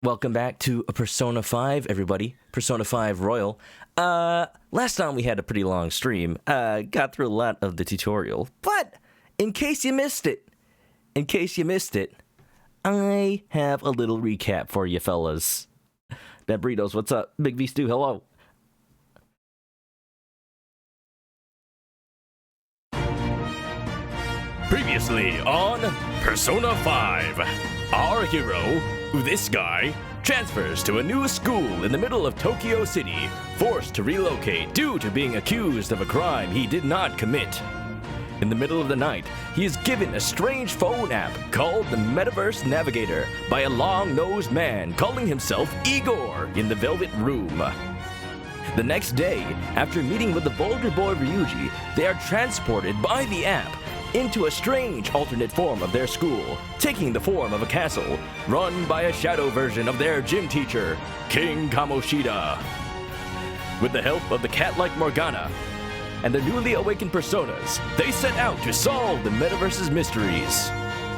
Welcome back to Persona 5, everybody. Persona 5 Royal. Last time we had a pretty long stream. Got through a lot of the tutorial. But, in case you missed it, I have a little recap for you fellas. Ben Burritos, what's up? Big V Stew, hello. Previously on Persona 5, our hero, this guy, transfers to a new school in the middle of Tokyo City, forced to relocate due to being accused of a crime he did not commit. In the middle of the night, he is given a strange phone app called the Metaverse Navigator by a long-nosed man calling himself Igor in the Velvet Room. The next day, after meeting with the vulgar boy Ryuji, they are transported by the app into a strange alternate form of their school, taking the form of a castle, run by a shadow version of their gym teacher, King Kamoshida. With the help of the cat-like Morgana and the newly awakened personas, they set out to solve the metaverse's mysteries.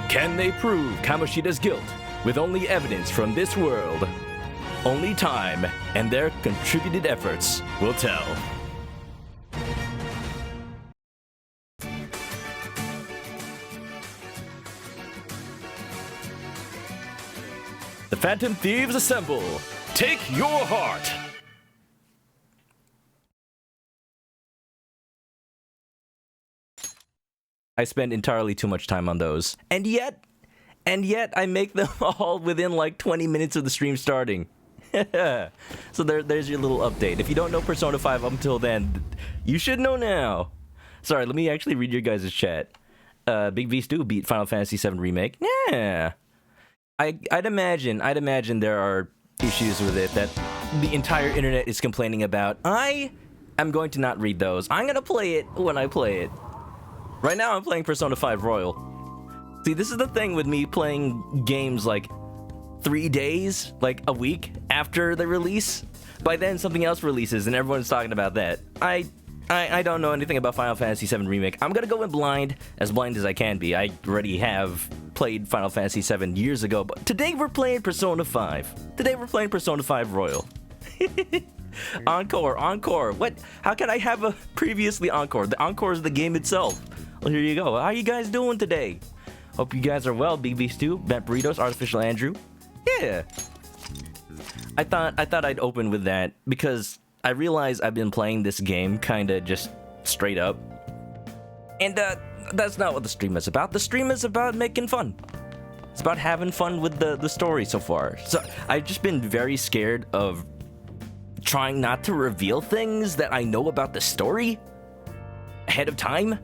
Can they prove Kamoshida's guilt with only evidence from this world? Only time and their contributed efforts will tell. The Phantom Thieves assemble! Take your heart! I spend entirely too much time on those. And yet I make them all within like 20 minutes of the stream starting. So there's your little update. If you don't know Persona 5 up until then, you should know now. Sorry, let me actually read your guys' chat. Big V Stew beat Final Fantasy VII Remake. Yeah. I'd imagine there are issues with it that the entire internet is complaining about. I am going to not read those. I'm gonna play it when I play it. Right now I'm playing Persona 5 Royal. See, this is the thing with me playing games like 3 days, like a week after the release. By then something else releases and everyone's talking about that. I don't know anything about Final Fantasy VII Remake. I'm gonna go in blind as I can be. I already have played Final Fantasy VII years ago, but today we're playing Persona 5. Today we're playing Persona 5 Royal. Encore. What? How can I have a previously Encore? The Encore is the game itself. Well, here you go. How are you guys doing today? Hope you guys are well. Big V Stew, Bent Burritos, Artificial Andrew. Yeah. I thought I'd open with that because I realize I've been playing this game kinda just straight up. And that's not what the stream is about. The stream is about making fun. It's about having fun with the story so far. So I've just been very scared of trying not to reveal things that I know about the story ahead of time.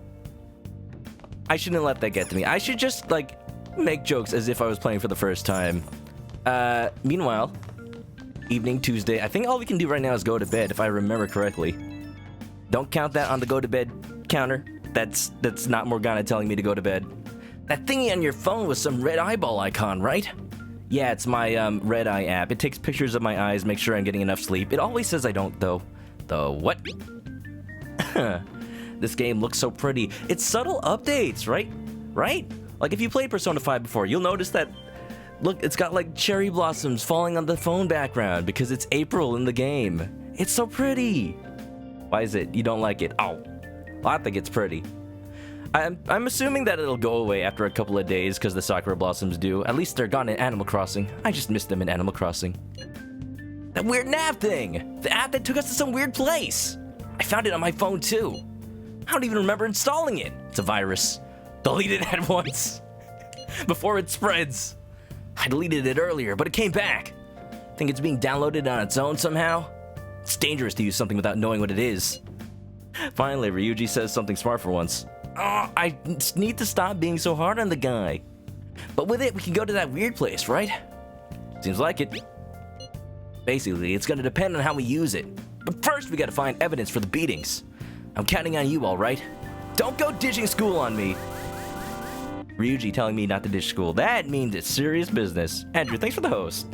I shouldn't let that get to me. I should just like make jokes as if I was playing for the first time. Meanwhile, evening Tuesday. I think all we can do right now is go to bed, if I remember correctly. Don't count that on the go to bed counter. That's not Morgana telling me to go to bed. That thingy on your phone was some red eyeball icon, right? Yeah, it's my red eye app. It takes pictures of my eyes, makes sure I'm getting enough sleep. It always says I don't, though. The what? This game looks so pretty. It's subtle updates, right? Right? Like if you played Persona 5 before, you'll notice that, look, it's got like cherry blossoms falling on the phone background because it's April in the game. It's so pretty. Why is it you don't like it? Oh, well, I think it's pretty. I'm assuming that it'll go away after a couple of days because the sakura blossoms do. At least they're gone in Animal Crossing. I just missed them in Animal Crossing. That weird nav thing! The app that took us to some weird place! I found it on my phone too. I don't even remember installing it. It's a virus. Delete it at once. Before it spreads. I deleted it earlier, but it came back. Think it's being downloaded on its own somehow? It's dangerous to use something without knowing what it is. Finally, Ryuji says something smart for once. Oh, I need to stop being so hard on the guy. But with it, we can go to that weird place, right? Seems like it. Basically, it's gonna depend on how we use it. But first, we gotta find evidence for the beatings. I'm counting on you, all right? Don't go ditching school on me. Ryuji telling me not to ditch school. That means it's serious business. Andrew, thanks for the host.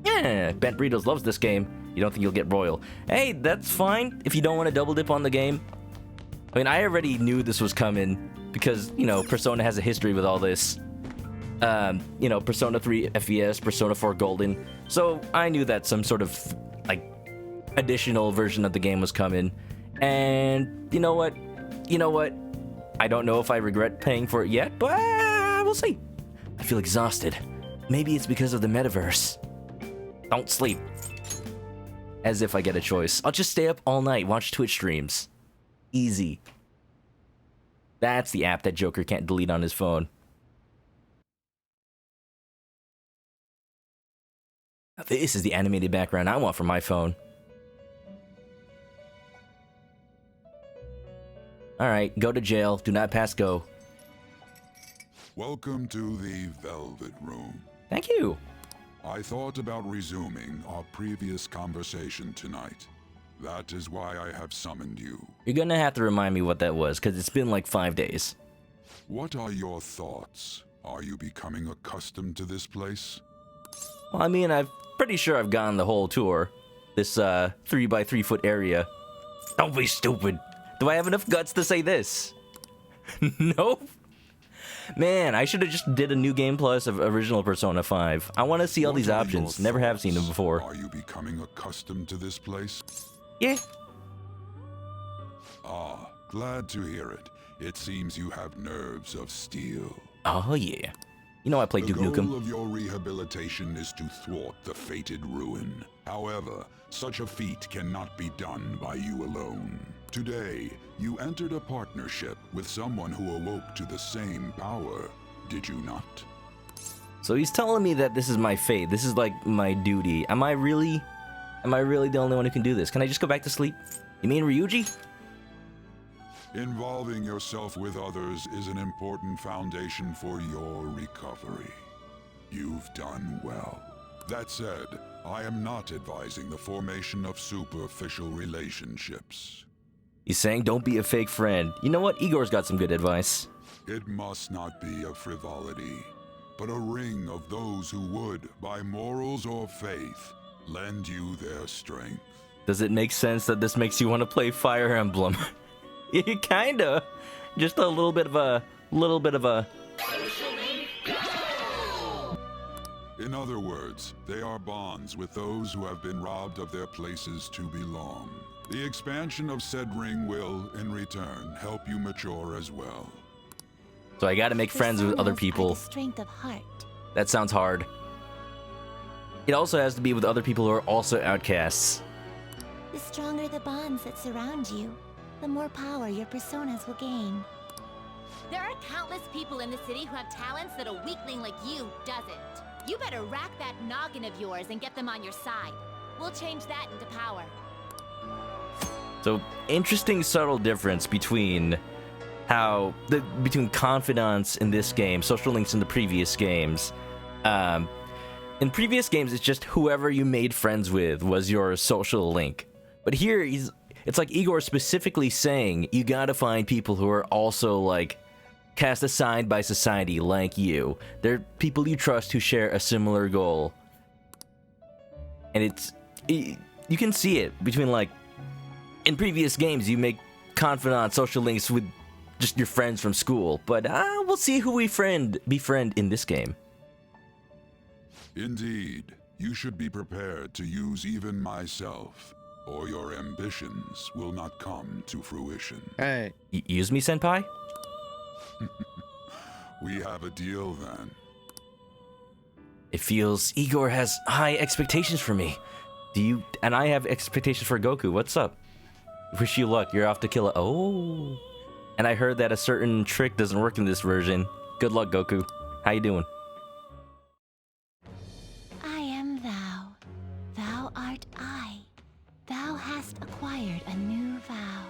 Yeah, Bent Burritos loves this game. You don't think you'll get royal. Hey, that's fine if you don't want to double dip on the game. I mean, I already knew this was coming because, you know, Persona has a history with all this. you know, Persona 3 FES, Persona 4 Golden. So I knew that some sort of like additional version of the game was coming. And you know what? I don't know if I regret paying for it yet, but we'll see. I feel exhausted. Maybe it's because of the metaverse. Don't sleep. As if I get a choice. I'll just stay up all night, watch Twitch streams. Easy. That's the app that Joker can't delete on his phone. This is the animated background I want for my phone. Alright, go to jail. Do not pass go. Welcome to the Velvet Room. Thank you. I thought about resuming our previous conversation tonight. That is why I have summoned you. You're gonna have to remind me what that was, because it's been like 5 days. What are your thoughts? Are you becoming accustomed to this place? Well, I mean, I'm pretty sure I've gotten the whole tour. This 3x3 foot area. Don't be stupid. Do I have enough guts to say this? Nope. Man, I should have just did a new game plus of original Persona 5. I want to see all these options. Never have seen them before. Are you becoming accustomed to this place? Yeah. Ah, glad to hear it. It seems you have nerves of steel. Oh yeah. You know I played Duke Nukem. The goal of your rehabilitation is to thwart the fated ruin. However, such a feat cannot be done by you alone. Today, you entered a partnership with someone who awoke to the same power, did you not? So he's telling me that this is my fate. This is like my duty. Am I really the only one who can do this? Can I just go back to sleep? You mean Ryuji? Involving yourself with others is an important foundation for your recovery. You've done well. That said, I am not advising the formation of superficial relationships. He's saying don't be a fake friend. You know what? Igor's got some good advice. It must not be a frivolity, but a ring of those who would, by morals or faith, lend you their strength. Does it make sense that this makes you want to play Fire Emblem? Kinda. Just a little bit of a... In other words, they are bonds with those who have been robbed of their places to belong. The expansion of said ring will, in return, help you mature as well. So I gotta make friends with other people. The strength of heart. That sounds hard. It also has to be with other people who are also outcasts. The stronger the bonds that surround you, the more power your personas will gain. There are countless people in the city who have talents that a weakling like you doesn't. You better rack that noggin of yours and get them on your side. We'll change that into power. So, interesting subtle difference between between confidants in this game, social links in the previous games. In previous games, it's just whoever you made friends with was your social link. But here, it's like Igor specifically saying you gotta find people who are also like cast aside by society like you. They're people you trust who share a similar goal. And you can see it between like in previous games you make confidant social links with just your friends from school, but we'll see who we befriend in this game. Indeed, you should be prepared to use even myself, or your ambitions will not come to fruition. Hey. Use me, senpai? We have a deal then. It feels Igor has high expectations for me. And I have expectations for Goku. What's up? Wish you luck. You're off to kill Oh. And I heard that a certain trick doesn't work in this version. Good luck, Goku. How you doing? I am thou. Thou art I. Thou hast acquired a new vow.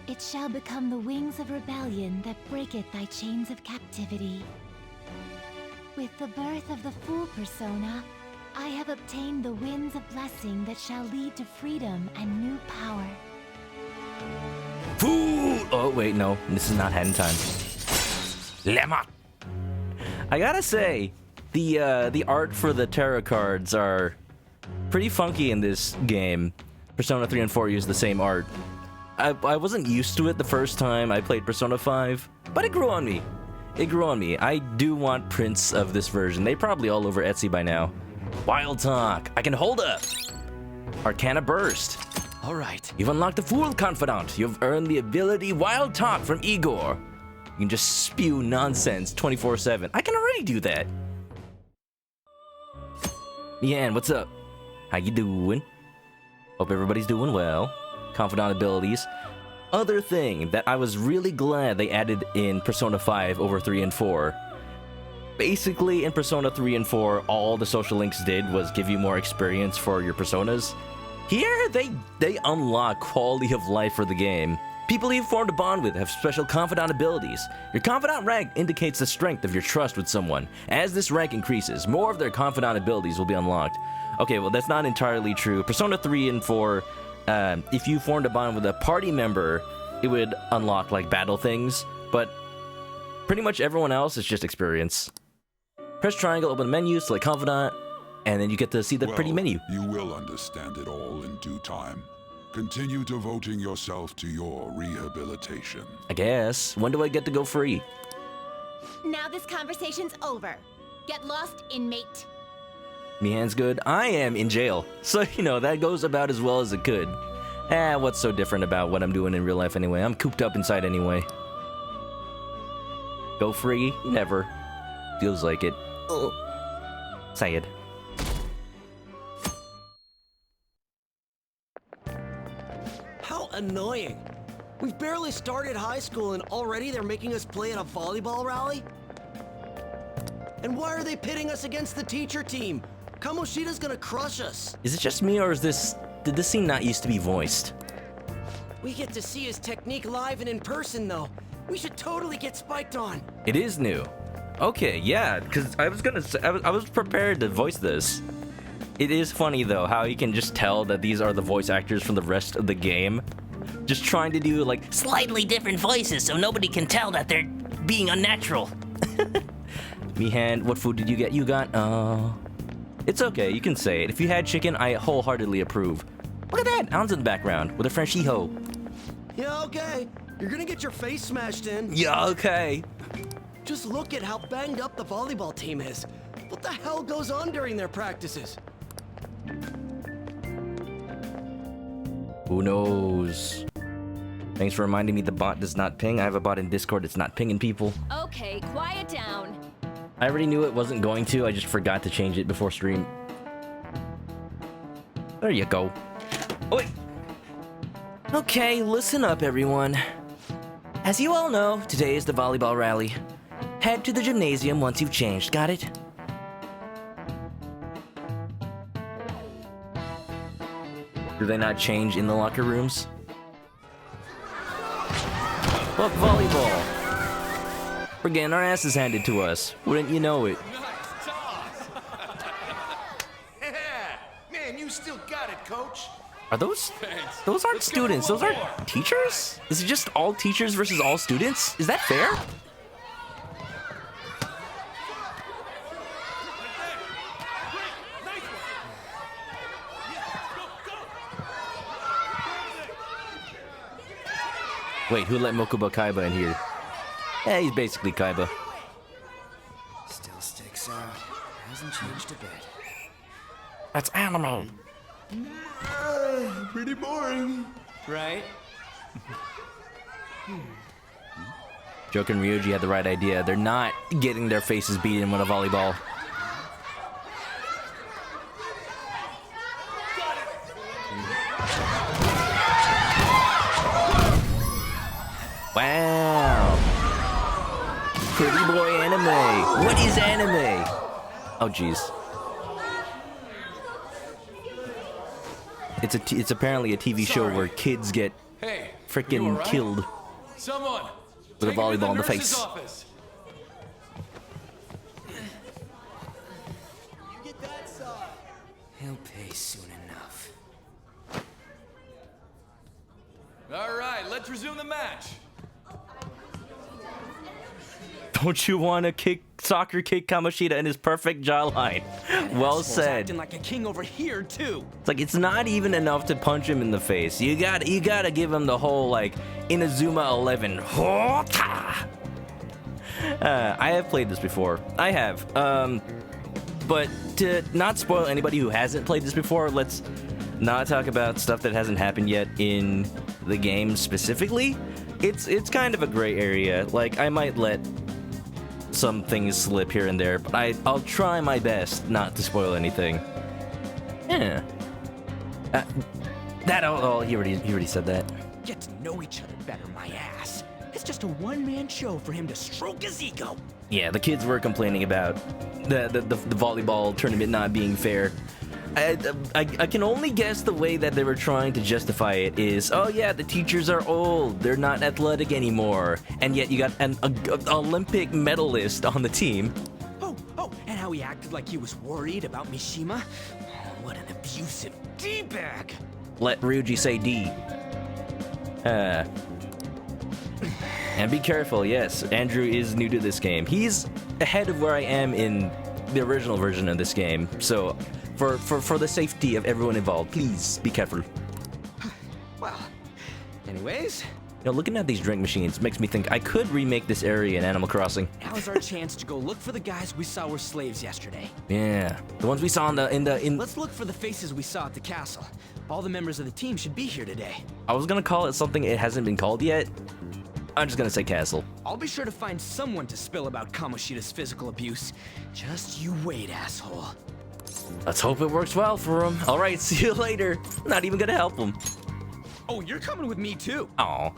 It shall become the wings of rebellion that breaketh thy chains of captivity. With the birth of the Fool persona, I have obtained the winds of blessing that shall lead to freedom and new power. Fool! Oh, wait, no. This is not Hen time. Lemma! I gotta say, the art for the tarot cards are pretty funky in this game. Persona 3 and 4 use the same art. I wasn't used to it the first time I played Persona 5, but it grew on me. It grew on me. I do want prints of this version. They probably all over Etsy by now. Wild Talk. I can hold up. Arcana Burst. All right. You've unlocked the Fool Confidant. You've earned the ability Wild Talk from Igor. You can just spew nonsense 24/7. I can already do that. Yan, what's up? How you doing? Hope everybody's doing well. Confidant Abilities. Other thing that I was really glad they added in Persona 5 over 3 and 4. Basically, in Persona 3 and 4, all the social links did was give you more experience for your personas. Here, they unlock quality of life for the game. People you've formed a bond with have special Confidant abilities. Your Confidant rank indicates the strength of your trust with someone. As this rank increases, more of their Confidant abilities will be unlocked. Okay, well, that's not entirely true. Persona 3 and 4, if you formed a bond with a party member, it would unlock, like, battle things, but pretty much everyone else is just experience. Press triangle, open the menu, select Confidant, and then you get to see the pretty menu. You will understand it all in due time. Continue devoting yourself to your rehabilitation. I guess. When do I get to go free? Now this conversation's over. Get lost, inmate. Me hands good. I am in jail. So, you know, that goes about as well as it could. What's so different about what I'm doing in real life anyway? I'm cooped up inside anyway. Go free? Never. Feels like it. Ugh. Sad. How annoying. We've barely started high school and already they're making us play at a volleyball rally? And why are they pitting us against the teacher team? Kamoshida's gonna crush us. Is it just me, or did this scene not used to be voiced? We get to see his technique live and in person, though. We should totally get spiked on. It is new. Okay, yeah, because I was gonna say, I was prepared to voice this. It is funny, though, how you can just tell that these are the voice actors from the rest of the game. Just trying to do, like, slightly different voices so nobody can tell that they're being unnatural. Mihan, what food did you get? You got, It's okay, you can say it. If you had chicken, I wholeheartedly approve. Look at that, An's in the background with a French ho. Yeah, okay. You're gonna get your face smashed in. Yeah, okay. Just look at how banged up the volleyball team is. What the hell goes on during their practices? Who knows? Thanks for reminding me the bot does not ping. I have a bot in Discord, it's not pinging people. Okay, quiet down. I already knew it wasn't going to, I just forgot to change it before stream. There you go. Oh, wait. Okay, listen up everyone. As you all know, today is the Volleyball Rally. Head to the gymnasium once you've changed, got it? Do they not change in the locker rooms? Look, volleyball! We're getting our asses handed to us. Wouldn't you know it? Nice toss. Yeah, man, you still got it, coach. Are those aren't Let's go students, for those one are more. teachers? Is it just all teachers versus all students? Is that fair? Wait, who let Mokuba Kaiba in here? Yeah, he's basically Kaiba. Still sticks out. Hasn't changed a bit. That's anime. Pretty boring. Right? Joke and Ryuji had the right idea. They're not getting their faces beaten with a volleyball. Wow. Pretty boy anime. What is anime? Oh, jeez. It's apparently a TV show where kids get Hey, you freaking all right? killed. Someone, With a take him to volleyball in the nurse's face. office. He'll pay soon enough. All right, let's resume the match. Don't you want to soccer kick Kamoshida in his perfect jawline? Well said. Acting like a king over here, too. It's like, it's not even enough to punch him in the face. You gotta give him the whole, like, Inazuma 11. I have played this before. I have. But to not spoil anybody who hasn't played this before, let's not talk about stuff that hasn't happened yet in the game specifically. It's kind of a gray area. Like, I might let some things slip here and there, but I'll try my best not to spoil anything. Yeah. He already said that. Get to know each other better, my ass. It's just a one-man show for him to stroke his ego. Yeah, the kids were complaining about the volleyball tournament not being fair. I can only guess the way that they were trying to justify it is, oh yeah, the teachers are old, they're not athletic anymore, and yet you got an Olympic medalist on the team. Oh, and how he acted like he was worried about Mishima? Oh, what an abusive D-bag! Let Ryuji say D. And be careful, yes, Andrew is new to this game. He's ahead of where I am in the original version of this game, so for the safety of everyone involved, please be careful. Well, anyways, You know, looking at these drink machines makes me think I could remake this area in Animal Crossing. now is our chance to go look for the guys we saw were slaves yesterday. Yeah, the ones we saw in Let's look for the faces we saw at the castle. All the members of the team should be here today. I was gonna call it something it hasn't been called yet. I'm just gonna say castle. I'll be sure to find someone to spill about Kamoshida's physical abuse. Just you wait, asshole. Let's hope it works well for him. All right, see you later. Not even gonna help him. Oh, you're coming with me too. Aw,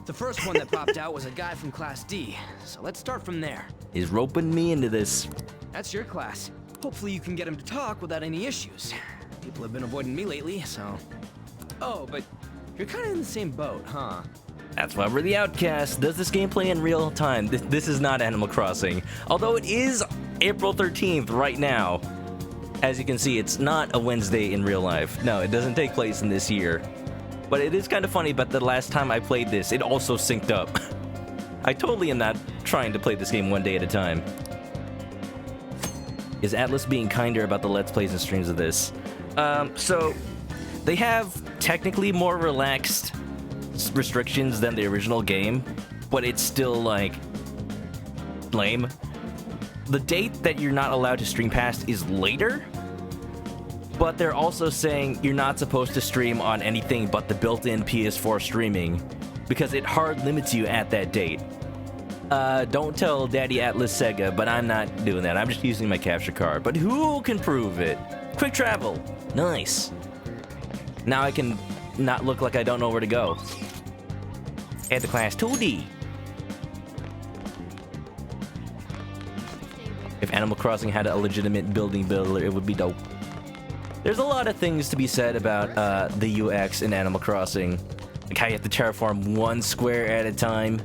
The first one that popped out was a guy from Class D, so let's start from there. he's roping me into this. That's your class. Hopefully you can get him to talk without any issues. People have been avoiding me lately, so... Oh, but you're kind of in the same boat, huh? That's why we're the outcasts. Does this game play in real time? This is not Animal Crossing. Although it is April 13th right now. As you can see, it's not a Wednesday in real life. No, it doesn't take place in this year. But it is kind of funny, but the last time I played this, it also synced up. I totally am not trying to play this game one day at a time. Is Atlas being kinder about the Let's Plays and streams of this? So, they have technically more relaxed restrictions than the original game, but it's still, like, lame. The date that you're not allowed to stream past is later, but they're also saying you're not supposed to stream on anything but the built-in PS4 streaming, because it hard limits you at that date. Don't tell Daddy Atlas Sega, but I'm not doing that. I'm just using my capture card. But who can prove it? Quick travel. Nice. Now I can not look like I don't know where to go. Add to class 2D. If Animal Crossing had a legitimate building builder, it would be dope. There's a lot of things to be said about the UX in Animal Crossing. Like how you have to terraform one square at a time.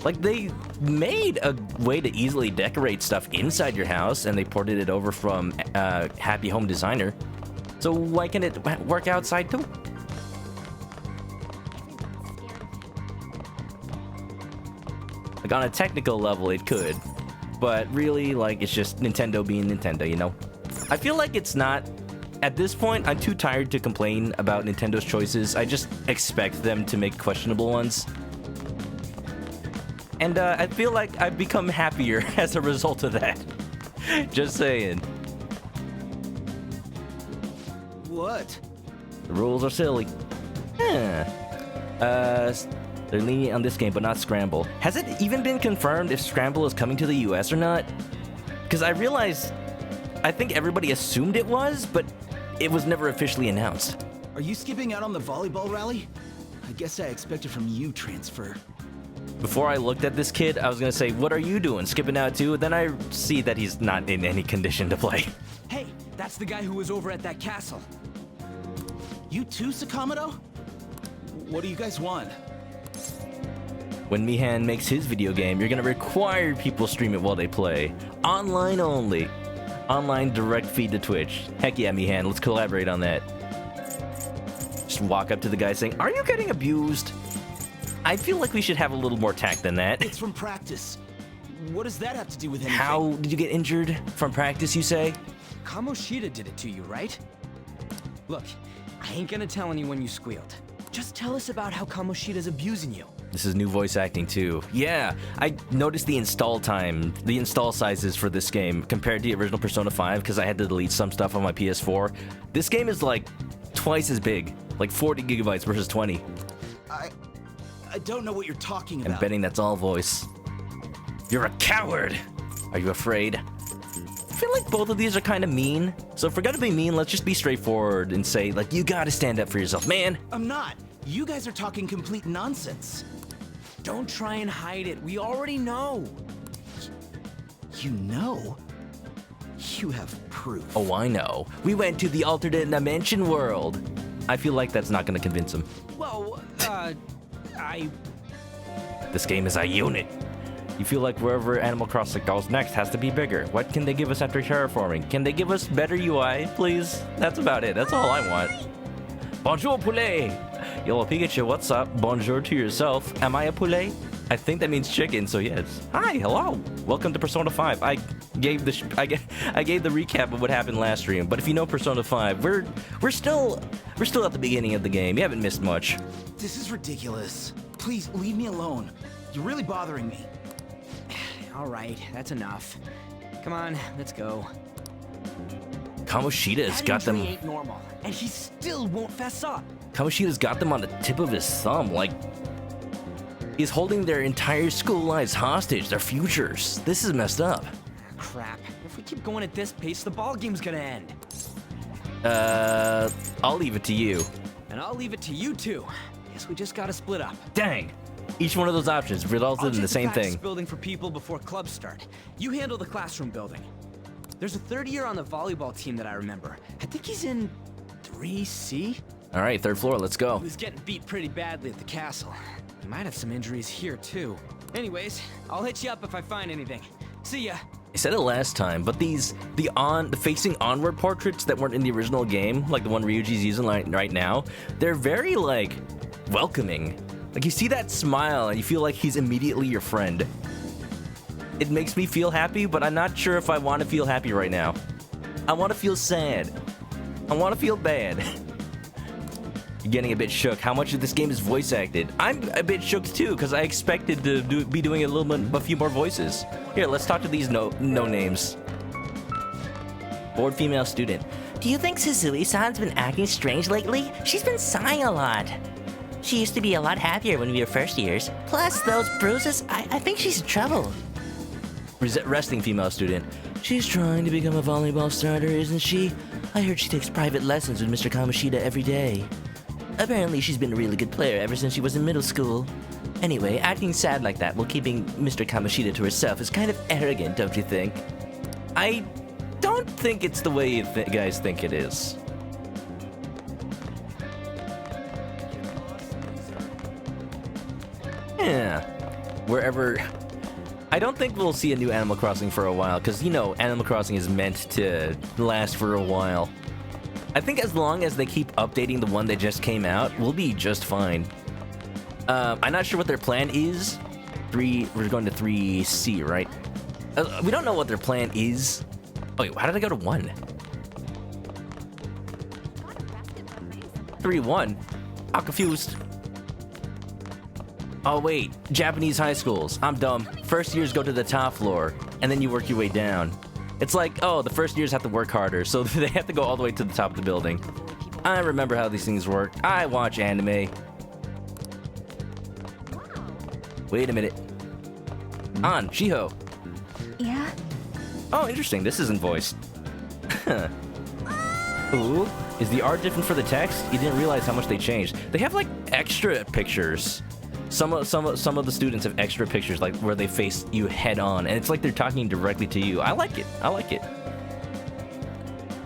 Like, they made a way to easily decorate stuff inside your house, and they ported it over from Happy Home Designer. So why can't it work outside too? Like, on a technical level, it could. But really, like, it's just Nintendo being Nintendo, you know? I feel like it's not... At this point, I'm too tired to complain about Nintendo's choices. I just expect them to make questionable ones. And I feel like I've become happier as a result of that. Just saying. What? The rules are silly. Huh. They're lenient on this game, but not Scramble. Has it even been confirmed if Scramble is coming to the US or not? Because I realized... I think everybody assumed it was, but it was never officially announced. Are you skipping out on the volleyball rally? I guess I expected from you, Transfer. Before I looked at this kid, I was gonna say, what are you doing, skipping out too? Then I see that he's not in any condition to play. Hey, that's the guy who was over at that castle. You too, Sakamoto? What do you guys want? When Mihan makes his video game, you're gonna require people stream it while they play. Online only. Online direct feed to Twitch. Heck yeah, Mihan, let's collaborate on that. Just walk up to the guy saying, are you getting abused? I feel like we should have a little more tact than that. It's from practice. What does that have to do with anything? How did you get injured? From practice, you say? Kamoshida did it to you, right? Look, I ain't gonna tell anyone you squealed. Just tell us about how Kamoshida's abusing you. This is new voice acting too. Yeah, I noticed the install time, the install sizes for this game compared to the original Persona 5 because I had to delete some stuff on my PS4. This game is like twice as big, like 40 gigabytes versus 20. I don't know what you're talking about. I'm betting that's all voice. You're a coward! Are you afraid? I feel like both of these are kind of mean. So if we're gonna be mean, let's just be straightforward and say, like, you gotta stand up for yourself, man. I'm not. You guys are talking complete nonsense. Don't try and hide it. We already know. You know? You have proof. Oh, I know. We went to the alternate dimension world. I feel like that's not gonna convince him. Well, This game is a unit. You feel like wherever Animal Crossing goes next has to be bigger. What can they give us after terraforming? Can they give us better UI, please? That's about it. That's all I want. Bonjour, poulet! Yo, Pikachu, what's up? Bonjour to yourself. Am I a poulet? I think that means chicken, so yes. Hi, hello. Welcome to Persona 5. I gave the recap of what happened last stream, but if you know Persona 5, we're still at the beginning of the game. You haven't missed much. This is ridiculous. Please, leave me alone. You're really bothering me. all right, that's enough. Come on, let's go. Kamoshida's That got them. injury ain't normal, and he still won't fess up. Kamoshida's got them on the tip of his thumb, like he's holding their entire school lives hostage, their futures. This is messed up. Crap. If we keep going at this pace, the ball game's gonna end. I'll leave it to you. And I'll leave it to you too. Guess we just gotta split up. Dang. Each one of those options resulted in the same thing. Building for people before clubs start. You handle the classroom building. There's a third year on the volleyball team that I remember. I think he's in 3C. All right, third floor, let's go. He was getting beat pretty badly at the castle. He might have some injuries here too. Anyways, I'll hit you up if I find anything. See ya. I said it last time, but the facing onward portraits that weren't in the original game, like the one Ryuji's using right now, they're very like welcoming. Like you see that smile and you feel like he's immediately your friend. It makes me feel happy, but I'm not sure if I want to feel happy right now. I want to feel sad. I want to feel bad. You're getting a bit shook. How much of this game is voice acted? I'm a bit shook too, because I expected to be doing a few more voices. Here, let's talk to these no names. Bored female student. Do you think Suzui-san's been acting strange lately? She's been sighing a lot. She used to be a lot happier when we were first years. Plus, those bruises, I think she's in trouble. Resting female student. She's trying to become a volleyball starter, isn't she? I heard she takes private lessons with Mr. Kamoshida every day. Apparently, she's been a really good player ever since she was in middle school. Anyway, acting sad like that while keeping Mr. Kamoshida to herself is kind of arrogant, don't you think? I don't think it's the way you guys think it is. Yeah. Wherever... I don't think we'll see a new Animal Crossing for a while, because, you know, Animal Crossing is meant to last for a while. I think as long as they keep updating the one that just came out, we'll be just fine. I'm not sure what their plan is. We're going to 3C, right? We don't know what their plan is. Oh, wait, how did I go to 1? 3-1? I'm confused. Oh, wait. Japanese high schools. I'm dumb. First years go to the top floor, and then you work your way down. It's like, oh, the first years have to work harder, so they have to go all the way to the top of the building. I remember how these things work. I watch anime. Wait a minute. On, Shiho. Yeah? Oh, interesting. This isn't voiced. Ooh. Is the art different for the text? You didn't realize how much they changed. They have, like, extra pictures. Some of the students have extra pictures, like where they face you head on, and it's like they're talking directly to you. I like it. I like it.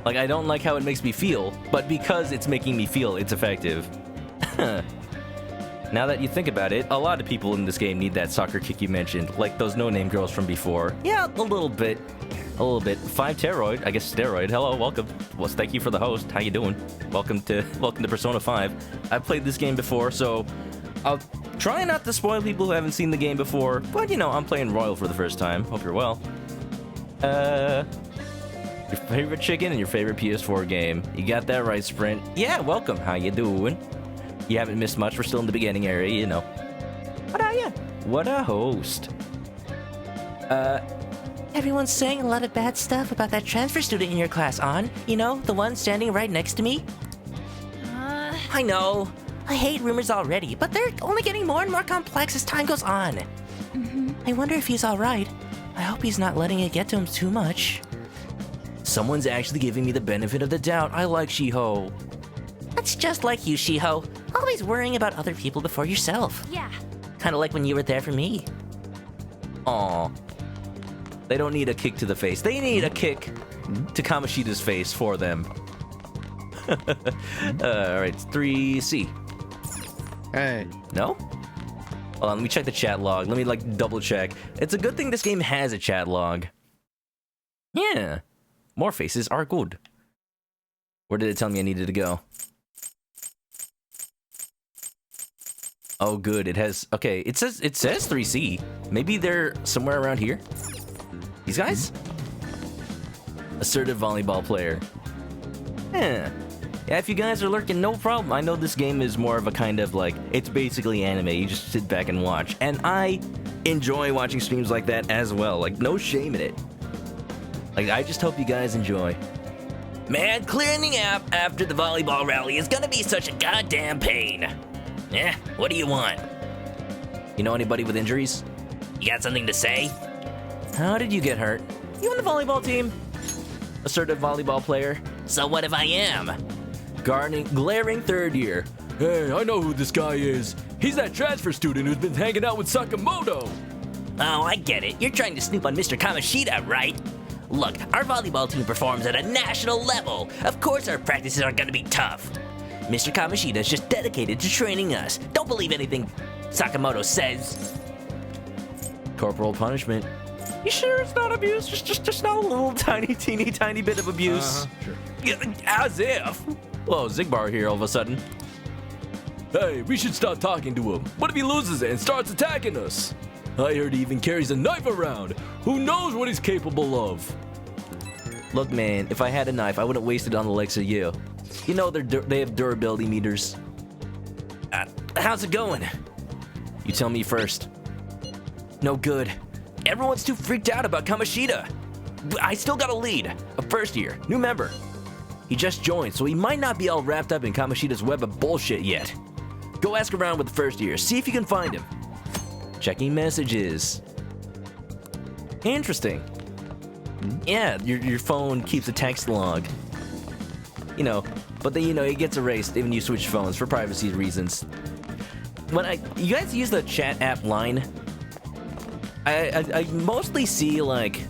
Like, I don't like how it makes me feel, but because it's making me feel, it's effective. Now that you think about it, a lot of people in this game need that soccer kick you mentioned, like those no-name girls from before. Yeah, a little bit. A little bit. 5 Pteroid, I guess Steroid. Hello, welcome. Well, thank you for the host. How you doing? Welcome to Persona 5. I've played this game before, so I'll try not to spoil people who haven't seen the game before, but you know, I'm playing Royal for the first time. Hope you're well. Your favorite chicken and your favorite PS4 game. You got that right, Sprint. Yeah, welcome. How you doing? You haven't missed much. We're still in the beginning area, you know. What are you? What a host. Everyone's saying a lot of bad stuff about that transfer student in your class, An. You know, the one standing right next to me? I know. I hate rumors already, but they're only getting more and more complex as time goes on. I wonder if he's alright. I hope he's not letting it get to him too much. Someone's actually giving me the benefit of the doubt. I like Shiho. That's just like you, Shiho. Always worrying about other people before yourself. Yeah. Kinda like when you were there for me. Aw. They don't need a kick to the face. They need a kick to Kamoshida's face for them. Alright, 3C. Hey. No? Hold on, let me check the chat log. Let me, like, double check. It's a good thing this game has a chat log. Yeah. More faces are good. Where did it tell me I needed to go? Oh, good. It has... Okay, it says 3C. Maybe they're somewhere around here? These guys? Assertive volleyball player. Yeah. Yeah, if you guys are lurking, no problem. I know this game is more of a kind of like, it's basically anime. You just sit back and watch. And I enjoy watching streams like that as well. Like, no shame in it. Like, I just hope you guys enjoy. Man, clearing the app after the volleyball rally is gonna be such a goddamn pain. Yeah, what do you want? You know anybody with injuries? You got something to say? How did you get hurt? You on the volleyball team? Assertive volleyball player. So what if I am? Glaring third year. Hey, I know who this guy is. He's that transfer student who's been hanging out with Sakamoto. Oh, I get it. You're trying to snoop on Mr. Kamoshida, right? Look, our volleyball team performs at a national level. Of course our practices are gonna be tough. Mr. Kamoshida is just dedicated to training us. Don't believe anything Sakamoto says. Corporal punishment. You sure it's not abuse? Just not a little teeny tiny bit of abuse. Sure. Yeah, as if. Whoa, Zigbar here all of a sudden. Hey, we should stop talking to him. What if he loses it and starts attacking us? I heard he even carries a knife around. Who knows what he's capable of? Look, man, if I had a knife, I wouldn't waste it on the likes of you. You know they have durability meters. How's it going? You tell me first. No good. Everyone's too freaked out about Kamoshida. I still got a lead. A first year, new member. He just joined, so he might not be all wrapped up in Kamoshida's web of bullshit yet. Go ask around with the first year, see if you can find him. Checking messages. Interesting. Yeah, your phone keeps a text log. You know, but then, you know, it gets erased when you switch phones for privacy reasons. You guys use the chat app Line? I mostly see like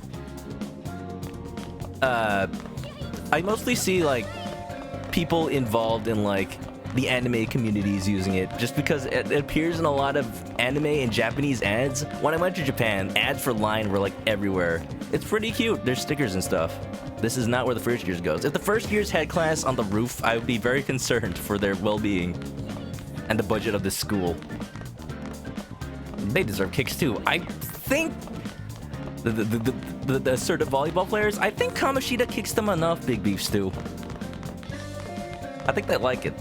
people involved in like the anime communities using it, just because it appears in a lot of anime and Japanese ads. When I went to Japan, ads for Line were like everywhere. It's pretty cute. There's stickers and stuff. This is not where the first years goes. If the first years had class on the roof, I would be very concerned for their well-being and the budget of this school. They deserve kicks too. I think the assertive volleyball players, I think Kamoshida kicks them enough, Big Beef Stew. I think they like it.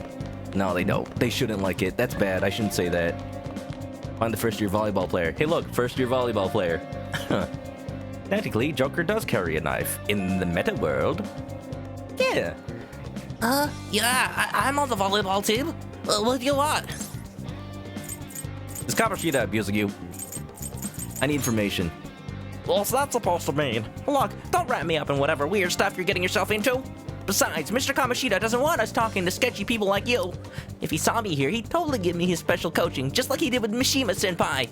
No, they don't. They shouldn't like it. That's bad. I shouldn't say that. Find the first year volleyball player. Hey look, first year volleyball player. Technically, Joker does carry a knife in the meta world. Yeah. Yeah, I'm on the volleyball team. What do you want? Is Kamoshida abusing you? I need information. What's that supposed to mean? Look, don't wrap me up in whatever weird stuff you're getting yourself into. Besides, Mr. Kamoshida doesn't want us talking to sketchy people like you. If he saw me here, he'd totally give me his special coaching, just like he did with Mishima-senpai.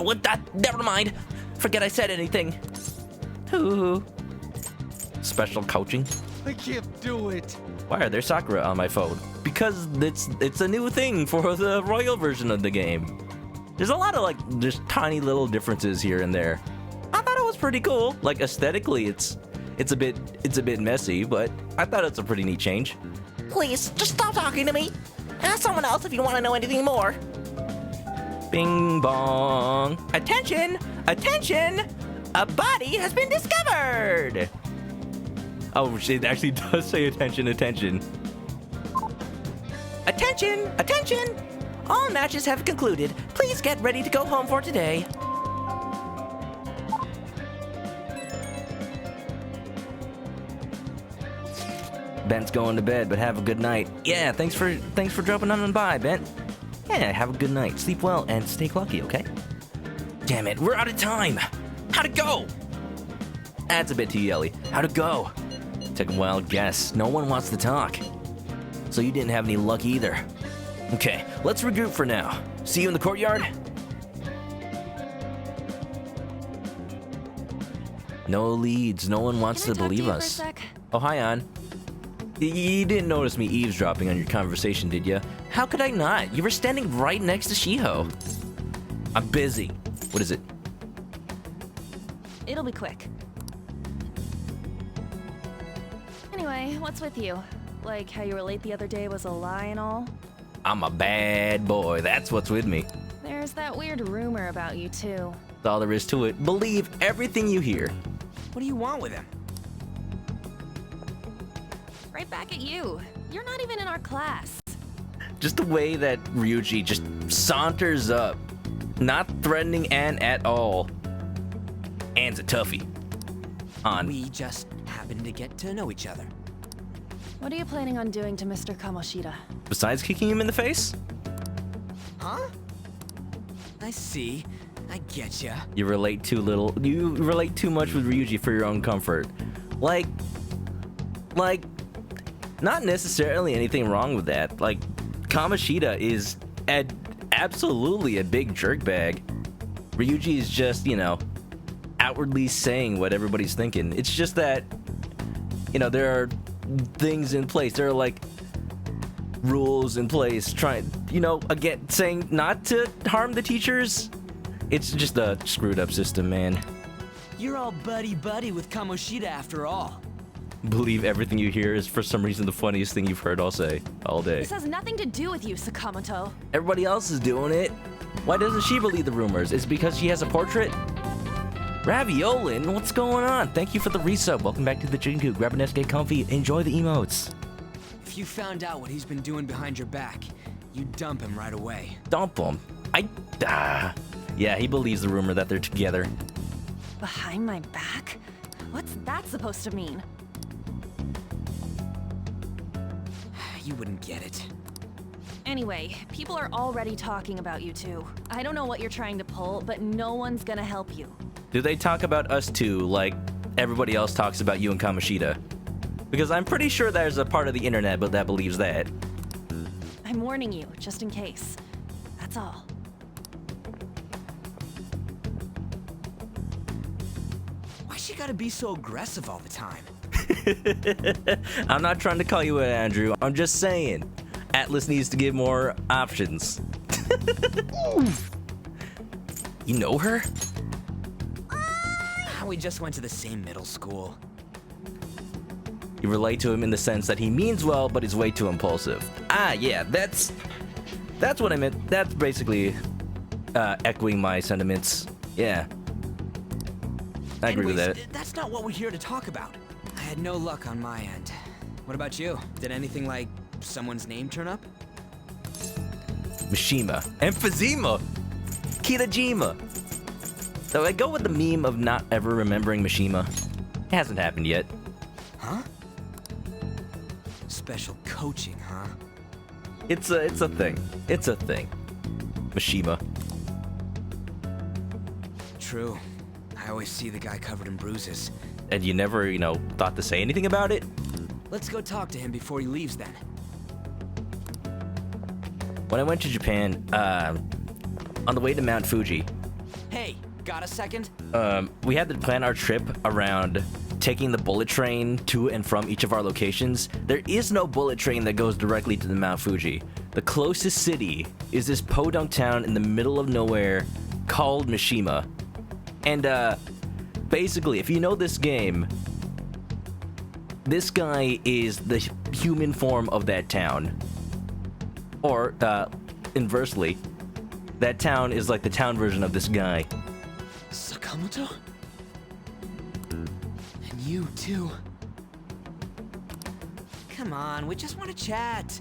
With that, never mind. Forget I said anything. Ooh. Special coaching? I can't do it. Why are there Sakura on my phone? Because it's a new thing for the royal version of the game. There's a lot of like just tiny little differences here and there. I thought it was pretty cool. Like aesthetically, it's a bit messy, but I thought it's a pretty neat change. Please, just stop talking to me. Ask someone else if you want to know anything more. Bing bong. Attention! Attention! A body has been discovered! Oh, it actually does say attention, attention. Attention! Attention! All matches have concluded. Please get ready to go home for today. Bent's going to bed, but have a good night. Yeah, thanks for dropping on by, Bent. Yeah, have a good night. Sleep well and stay lucky, okay? Damn it, we're out of time. How'd it go? That's a bit too yelly. How'd it go? Take a wild guess. No one wants to talk. So you didn't have any luck either. Okay, let's regroup for now. See you in the courtyard? No leads. No one wants to believe us. Oh, hi, An. You didn't notice me eavesdropping on your conversation, did you? How could I not? You were standing right next to Shiho. I'm busy. What is it? It'll be quick. Anyway, what's with you? Like how you were late the other day was a lie and all? I'm a bad boy. That's what's with me. There's that weird rumor about you too. That's all there is to it. Believe everything you hear. What do you want with him? Right back at you. You're not even in our class. Just the way that Ryuji just saunters up. Not threatening Ann at all. Ann's a toughie. On. We just happened to get to know each other. What are you planning on doing to Mr. Kamoshida? Besides kicking him in the face? Huh? I see. I getcha. You relate too little. You relate too much with Ryuji for your own comfort. Like, not necessarily anything wrong with that. Like, Kamoshida is absolutely a big jerkbag. Ryuji is just, you know, outwardly saying what everybody's thinking. It's just that, you know, there are things in place. There are, like, rules in place trying, you know, again, saying not to harm the teachers. It's just a screwed up system, man. You're all buddy-buddy with Kamoshida after all. Believe everything you hear is for some reason the funniest thing you've heard all day. This has nothing to do with you, Sakamoto. Everybody else is doing it. Why doesn't she believe the rumors? Is it because she has a portrait? Raviolin, what's going on? Thank you for the resub. Welcome back to the Jinku. Grab an S, get comfy, enjoy the emotes. If you found out what he's been doing behind your back, you'd dump him right away. Dump him? Yeah, he believes the rumor that they're together. Behind my back? What's that supposed to mean? You wouldn't get it. Anyway, people are already talking about you two. I don't know what you're trying to pull, but no one's gonna help you. Do they talk about us too, like everybody else talks about you and Kamoshida? Because I'm pretty sure there's a part of the internet that believes that. I'm warning you, just in case. That's all. Why she gotta be so aggressive all the time? I'm not trying to call you out, Andrew. I'm just saying, Atlas needs to give more options. You know her? We just went to the same middle school. You relate to him in the sense that he means well, but he's way too impulsive. Yeah, that's what I meant. That's basically echoing my sentiments. Yeah. I agree with that. That's not what we're here to talk about. I had no luck on my end. What about you? Did anything like someone's name turn up? Mishima. Emphysema. Kitajima. So I go with the meme of not ever remembering Mishima. It hasn't happened yet. Huh? Special coaching, huh? It's a thing. It's a thing. Mishima. True. I always see the guy covered in bruises. And you never, you know, thought to say anything about it? Let's go talk to him before he leaves then. When I went to Japan, on the way to Mount Fuji, Hey, got a second? we had to plan our trip around taking the bullet train to and from each of our locations. There is no bullet train that goes directly to the Mount Fuji. The closest city is this podunk town in the middle of nowhere called Mishima. And, basically, if you know this game, this guy is the human form of that town. Or, inversely, that town is like the town version of this guy. Sakamoto? And you too. Come on, we just want to chat.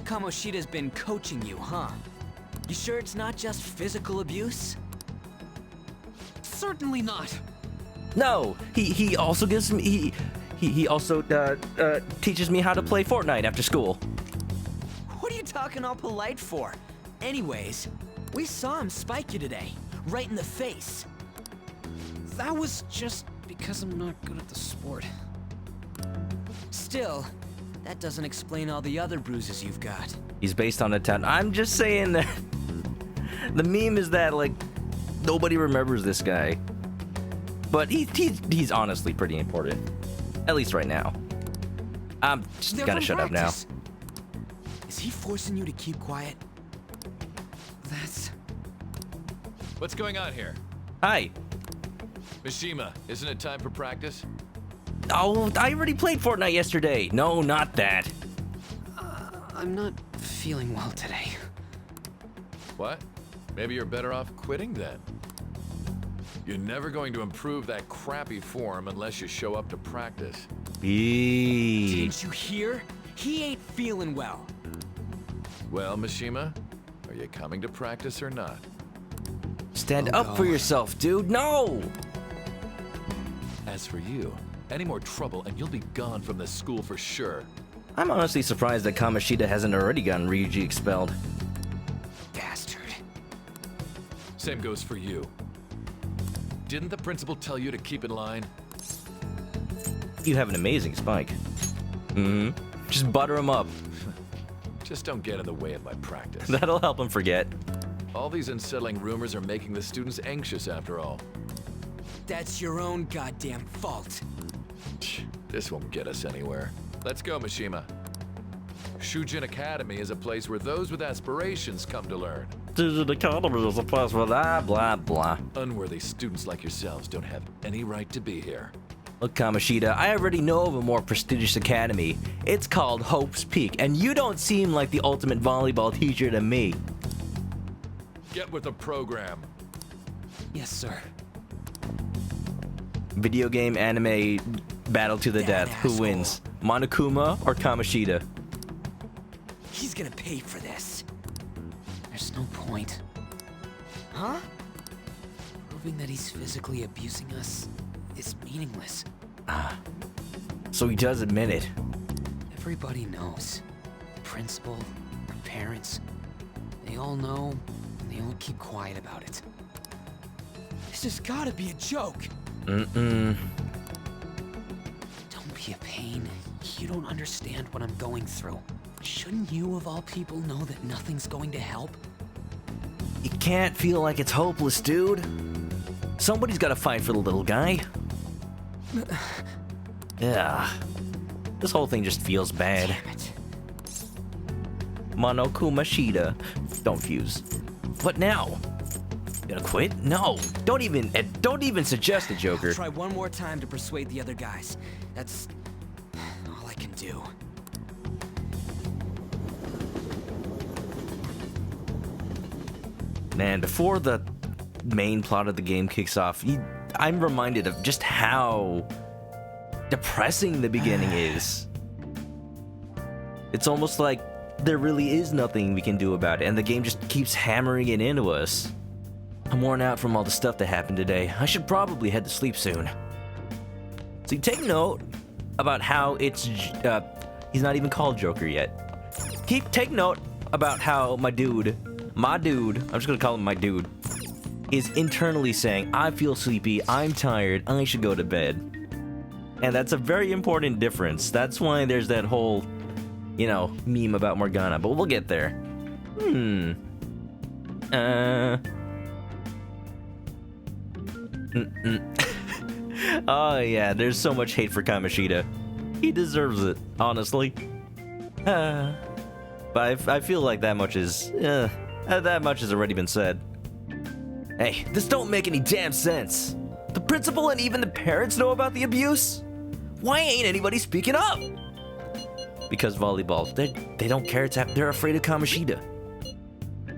Kamoshida's been coaching you, huh? You sure it's not just physical abuse? Certainly not. No, he also gives me he also teaches me how to play Fortnite after school. What are you talking all polite for? Anyways, we saw him spike you today, right in the face. That was just because I'm not good at the sport. Still, that doesn't explain all the other bruises you've got. He's based on a town. I'm just saying that the meme is that like nobody remembers this guy, but he's honestly pretty important, at least right now. I'm just They're gotta from shut up now. practice. Is he forcing you to keep quiet? That's... What's going on here? Hi. Mishima, isn't it time for practice? Oh, I already played Fortnite yesterday. No, not that. I'm not feeling well today. What? Maybe you're better off quitting then. You're never going to improve that crappy form unless you show up to practice. Didn't you hear? He ain't feeling well. Well, Mishima, are you coming to practice or not? Stand up for yourself, dude. No! As for you, any more trouble and you'll be gone from this school for sure. I'm honestly surprised that Kamoshida hasn't already gotten Ryuji expelled. Bastard. Same goes for you. Didn't the principal tell you to keep in line? You have an amazing spike. Just butter him up. Just don't get in the way of my practice. That'll help him forget. All these unsettling rumors are making the students anxious after all. That's your own goddamn fault. This won't get us anywhere. Let's go, Mishima. Shujin Academy is a place where those with aspirations come to learn. Shujin Academy is a place where blah, blah. Unworthy students like yourselves don't have any right to be here. Look, Kamoshida, I already know of a more prestigious academy. It's called Hope's Peak, and you don't seem like the ultimate volleyball teacher to me. Get with the program. Yes, sir. Video game, anime, battle to the death. Who wins? Monokuma or Kamoshida? He's gonna pay for this. There's no point. Huh? Proving that he's physically abusing us is meaningless. So he does admit it. Everybody knows. The principal, our parents, they all know, and they all keep quiet about it. This has gotta be a joke. Don't be a pain. You don't understand what I'm going through. Shouldn't you, of all people, know that nothing's going to help? You can't feel like it's hopeless, dude. Somebody's gotta fight for the little guy. Yeah. This whole thing just feels bad. Damn it. Monokumashida. Don't fuse. What now? You gonna quit? No. Don't even suggest it, Joker. I'll try one more time to persuade the other guys. That's all I can do. Man, before the main plot of the game kicks off, I'm reminded of just how depressing the beginning is. It's almost like there really is nothing we can do about it, and the game just keeps hammering it into us. I'm worn out from all the stuff that happened today. I should probably head to sleep soon. So you take note about how it's, he's not even called Joker yet. Take note about how my dude, I'm just gonna call him my dude, is internally saying, I feel sleepy, I'm tired, I should go to bed. And that's a very important difference. That's why there's that whole, meme about Morgana, but we'll get there. Oh yeah, there's so much hate for Kamoshida. He deserves it, honestly. But I feel like that much has already been said. Hey, this don't make any damn sense. The principal and even the parents know about the abuse? Why ain't anybody speaking up? Because volleyball, they don't care it's happening. They're afraid of Kamoshida.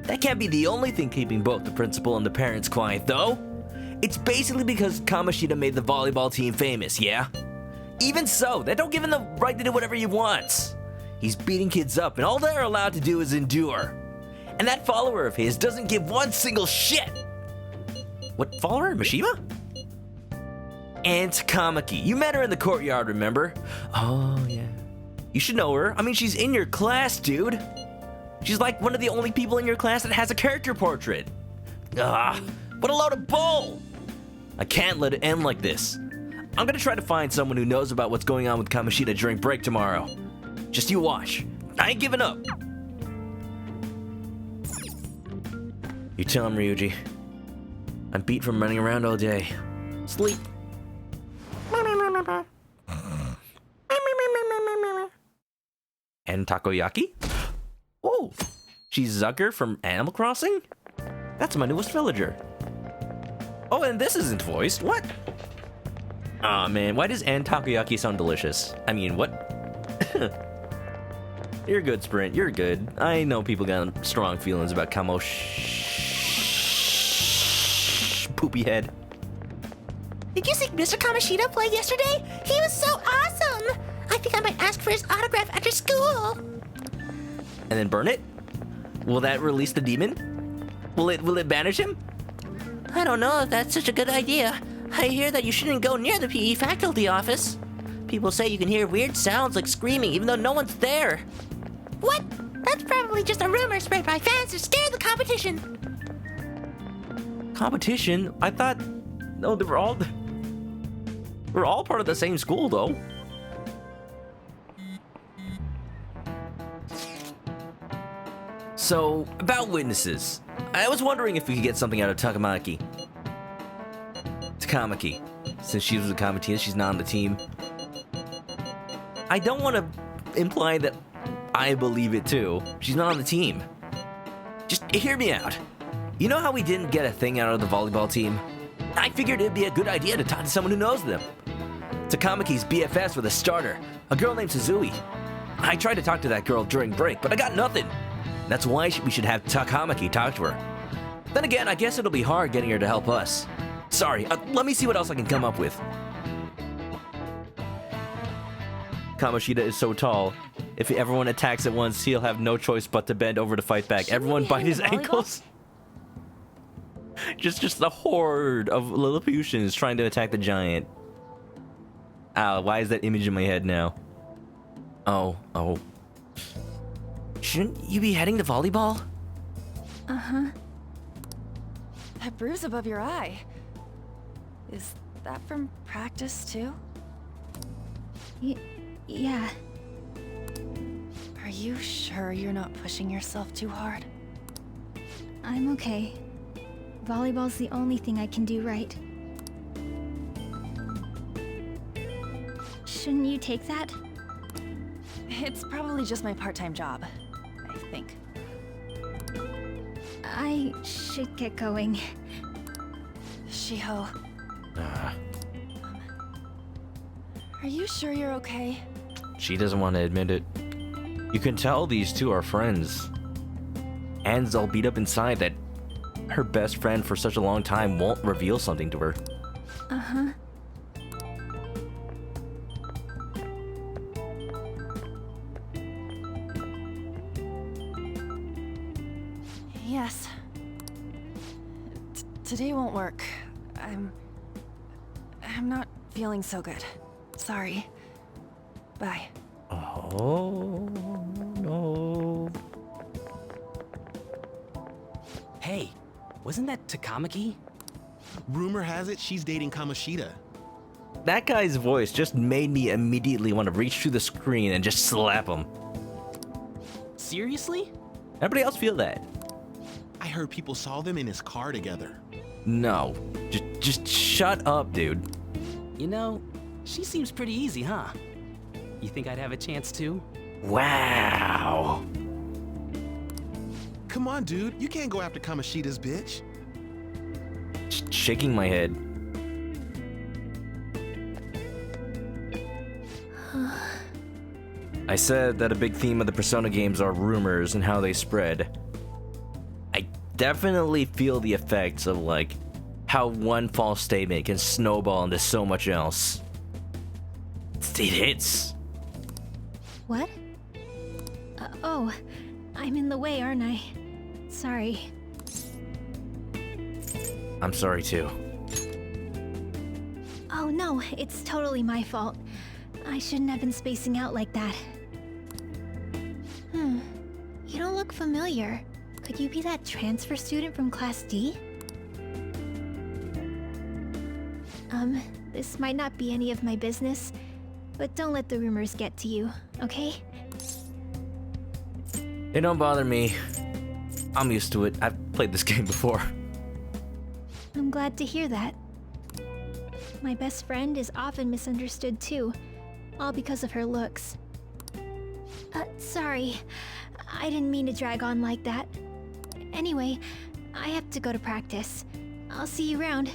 That can't be the only thing keeping both the principal and the parents quiet, though. It's basically because Kamoshida made the volleyball team famous, yeah? Even so, that don't give him the right to do whatever he wants. He's beating kids up, and all they're allowed to do is endure. And that follower of his doesn't give one single shit. What follower? Mishima? And Takamaki. You met her in the courtyard, remember? Oh, yeah. You should know her. I mean, she's in your class, dude. She's like one of the only people in your class that has a character portrait. Ah, what a load of bull! I can't let it end like this. I'm gonna try to find someone who knows about what's going on with Kamoshida during break tomorrow. Just you watch. I ain't giving up. You tell him, Ryuji. I'm beat from running around all day. Sleep. And takoyaki? Oh, she's Zucker from Animal Crossing? That's my newest villager. Oh, and this isn't voiced. What? Aw, man, why does Ann Takoyaki sound delicious? I mean, what? You're good, Sprint. You're good. I know people got strong feelings about Poopy Head. Did you see Mr. Kamoshida play yesterday? He was so awesome! I think I might ask for his autograph after school. And then burn it? Will that release the demon? Will it banish him? I don't know if that's such a good idea. I hear that you shouldn't go near the PE faculty office. People say you can hear weird sounds like screaming even though no one's there. What? That's probably just a rumor spread by fans to scare the competition. Competition? I thought... No, they were all... We're all part of the same school, though. So, about witnesses. I was wondering if we could get something out of Takamaki. Since she was a Kamoshida, she's not on the team. I don't want to imply that I believe it too. She's not on the team. Just hear me out. You know how we didn't get a thing out of the volleyball team? I figured it'd be a good idea to talk to someone who knows them. Takamaki's BFS with a starter, a girl named Suzui. I tried to talk to that girl during break, but I got nothing. That's why we should have Takamaki talk to her. Then again, I guess it'll be hard getting her to help us. Sorry, let me see what else I can come up with. Kamoshida is so tall. If everyone attacks at once, he'll have no choice but to bend over to fight back. Everyone bite his ankles. just a horde of Lilliputians trying to attack the giant. Ow, why is that image in my head now? Oh. Shouldn't you be heading to volleyball? Uh-huh. That bruise above your eye. Is that from practice, too? Yeah. Are you sure you're not pushing yourself too hard? I'm okay. Volleyball's the only thing I can do right. Shouldn't you take that? It's probably just my part-time job, I think. I should get going. Shiho. Are you sure you're okay? She doesn't want to admit it. You can tell these two are friends. Anne's all beat up inside that her best friend for such a long time won't reveal something to her. Uh-huh. Yes. Today won't work. I'm not feeling so good. Sorry. Bye. Oh, no. Hey, wasn't that Takamaki? Rumor has it she's dating Kamoshida. That guy's voice just made me immediately want to reach through the screen and just slap him. Seriously? Everybody else feel that? I heard people saw them in his car together. No. Just shut up, dude. You know, she seems pretty easy, huh? You think I'd have a chance too? Wow. Come on, dude. You can't go after Kamoshida's bitch. Shaking my head. I said that a big theme of the Persona games are rumors and how they spread. I definitely feel the effects of, like, how one false statement can snowball into so much else. It hits. What? Oh, I'm in the way, aren't I? Sorry. I'm sorry too. Oh no, it's totally my fault. I shouldn't have been spacing out like that. You don't look familiar. Could you be that transfer student from Class D? This might not be any of my business, but don't let the rumors get to you, okay? It don't bother me. I'm used to it. I've played this game before. I'm glad to hear that. My best friend is often misunderstood too, all because of her looks. Sorry. I didn't mean to drag on like that. Anyway, I have to go to practice. I'll see you around.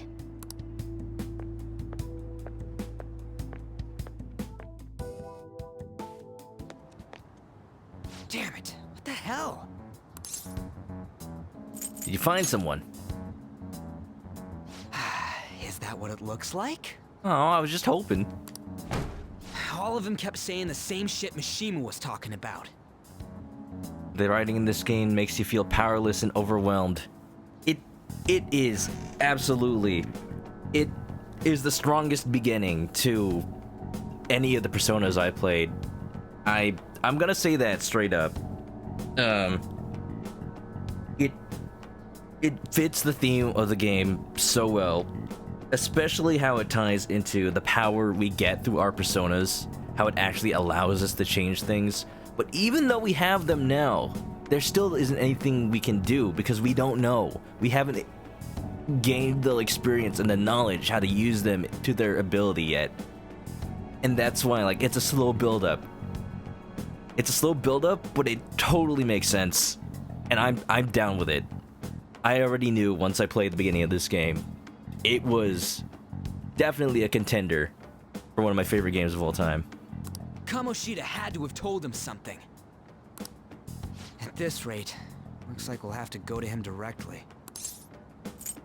Damn it. What the hell? Did you find someone? Is that what it looks like? Oh, I was just hoping. All of them kept saying the same shit Mishima was talking about. The writing in this game makes you feel powerless and overwhelmed. It is absolutely... It is the strongest beginning to any of the Personas I played. I'm gonna say that straight up. It fits the theme of the game so well, especially how it ties into the power we get through our personas, how it actually allows us to change things. But even though we have them now, there still isn't anything we can do because we don't know. We haven't gained the experience and the knowledge how to use them to their ability yet. And that's why, like, it's a slow build-up. It's a slow build-up, but it totally makes sense. And I'm down with it. I already knew once I played the beginning of this game, it was definitely a contender for one of my favorite games of all time. Kamoshida had to have told him something. At this rate, looks like we'll have to go to him directly.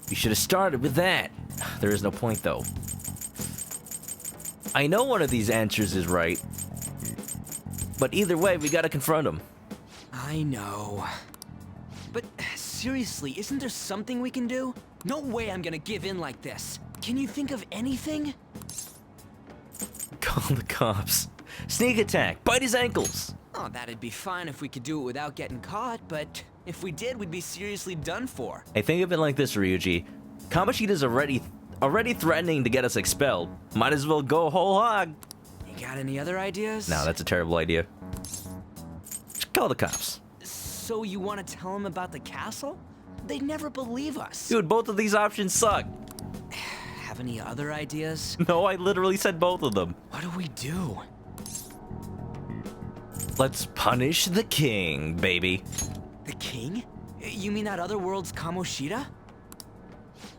You should have started with that. There is no point, though. I know one of these answers is right, but either way, we gotta confront him. I know. But seriously, isn't there something we can do? No way I'm gonna give in like this. Can you think of anything? Call the cops. Sneak attack. Bite his ankles. Oh, that'd be fine if we could do it without getting caught, but if we did, we'd be seriously done for. Hey, think of it like this, Ryuji. Kamoshida's already threatening to get us expelled. Might as well go whole hog. You got any other ideas? No, that's a terrible idea. Just call the cops. So you want to tell them about the castle? They'd never believe us. Dude, both of these options suck. Have any other ideas? No, I literally said both of them. What do we do? Let's punish the king, baby. The king? You mean that other world's Kamoshida?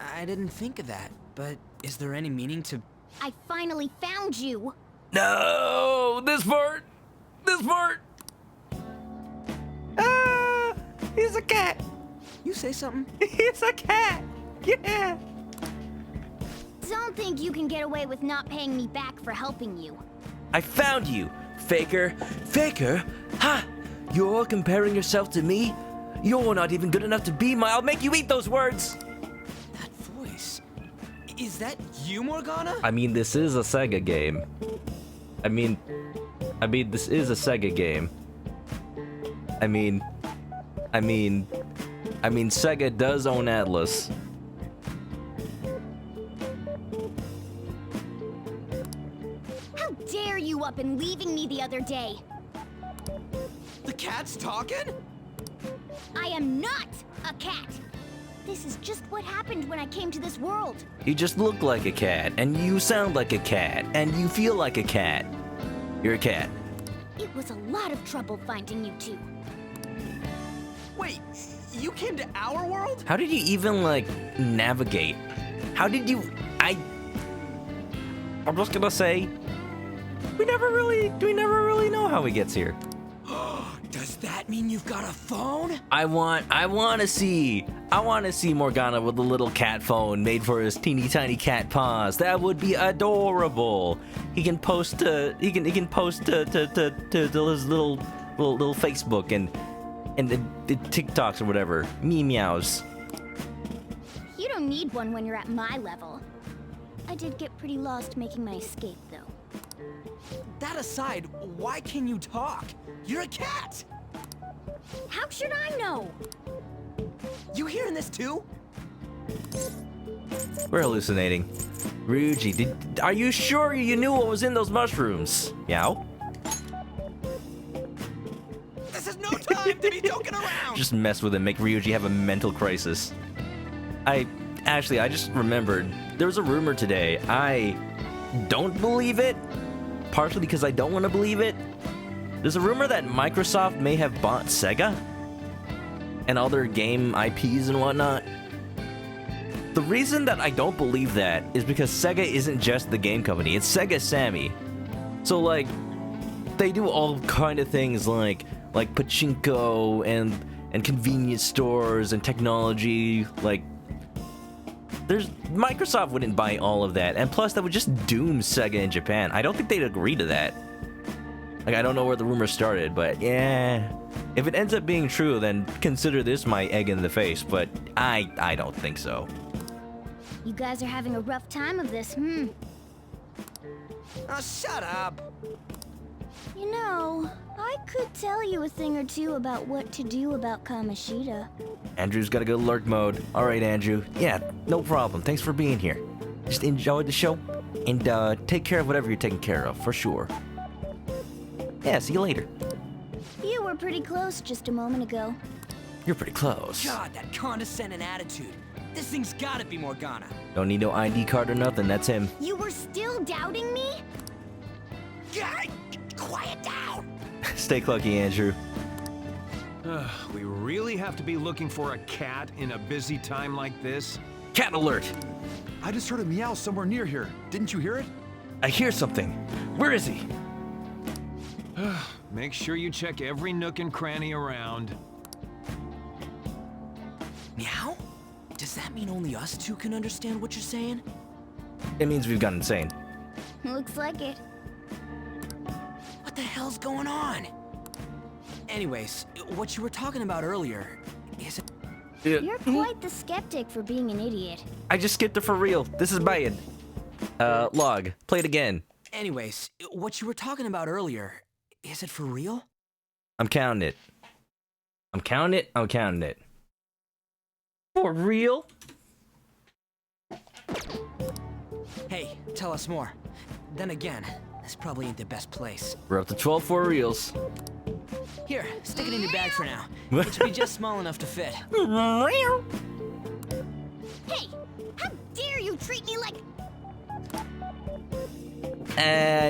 I didn't think of that, but is there any meaning to... I finally found you! No! This part! This part! Ah! He's a cat! You say something? He's a cat! Yeah! Don't think you can get away with not paying me back for helping you. I found you! Faker! Faker? Ha! You're comparing yourself to me? You're not even good enough to be my... I'll make you eat those words! That voice... Is that you, Morgana? I mean, this is a Sega game. I mean, this is a Sega game. I mean, Sega does own Atlas. How dare you up and leaving me the other day? The cat's talking? I am not a cat! This is just what happened when I came to this world. You just look like a cat, and you sound like a cat, and you feel like a cat. You're a cat. It was a lot of trouble finding you two. Wait, you came to our world? How did you even, like, navigate? How did you... I'm just gonna say... We never really know how he gets here. Does that mean you've got a phone? I wanna see Morgana with a little cat phone made for his teeny tiny cat paws. That would be adorable. He can post to his little little Facebook and the TikToks or whatever. Meows. You don't need one when you're at my level. I did get pretty lost making my escape, though. That aside, why can you talk? You're a cat! How should I know? You hearing this too? We're hallucinating. Ryuji, are you sure you knew what was in those mushrooms? Meow? This is no time to be joking around! Just mess with him, make Ryuji have a mental crisis. I just remembered, there was a rumor today. I don't believe it, partially because I don't want to believe it. There's a rumor that Microsoft may have bought Sega and all their game IPs and whatnot. The reason that I don't believe that is because Sega isn't just the game company, it's Sega Sammy. So like, they do all kind of things like pachinko and convenience stores and technology. Like, Microsoft wouldn't buy all of that, and plus that would just doom Sega in Japan. I don't think they'd agree to that. Like, I don't know where the rumor started, but yeah, if it ends up being true, then consider this my egg in the face, but I don't think so. You guys are having a rough time of this, Oh, shut up! You know, I could tell you a thing or two about what to do about Kamoshida. Andrew's got to go lurk mode. All right, Andrew. Yeah, no problem. Thanks for being here. Just enjoy the show and take care of whatever you're taking care of, for sure. Yeah, see you later. You were pretty close just a moment ago. You're pretty close. God, that condescending attitude. This thing's gotta be Morgana. Don't need no ID card or nothing, that's him. You were still doubting me? God, quiet down! Stay clucky, Andrew. We really have to be looking for a cat in a busy time like this? Cat alert! I just heard a meow somewhere near here. Didn't you hear it? I hear something. Where is he? Make sure you check every nook and cranny around. Meow? Does that mean only us two can understand what you're saying? It means we've gone insane. Looks like it. What the hell's going on? Anyways, what you were talking about earlier, is it... You're quite the skeptic for being an idiot. I just skipped it for real. This is bad. Log. Play it again. Anyways, what you were talking about earlier, is it for real? I'm counting it. I'm counting it. I'm counting it. For real? Hey, tell us more. Then again, this probably ain't the best place. We're up to 12 for reals. Here, stick it in your bag for now. It should be just small enough to fit. Hey, how dare you treat me like...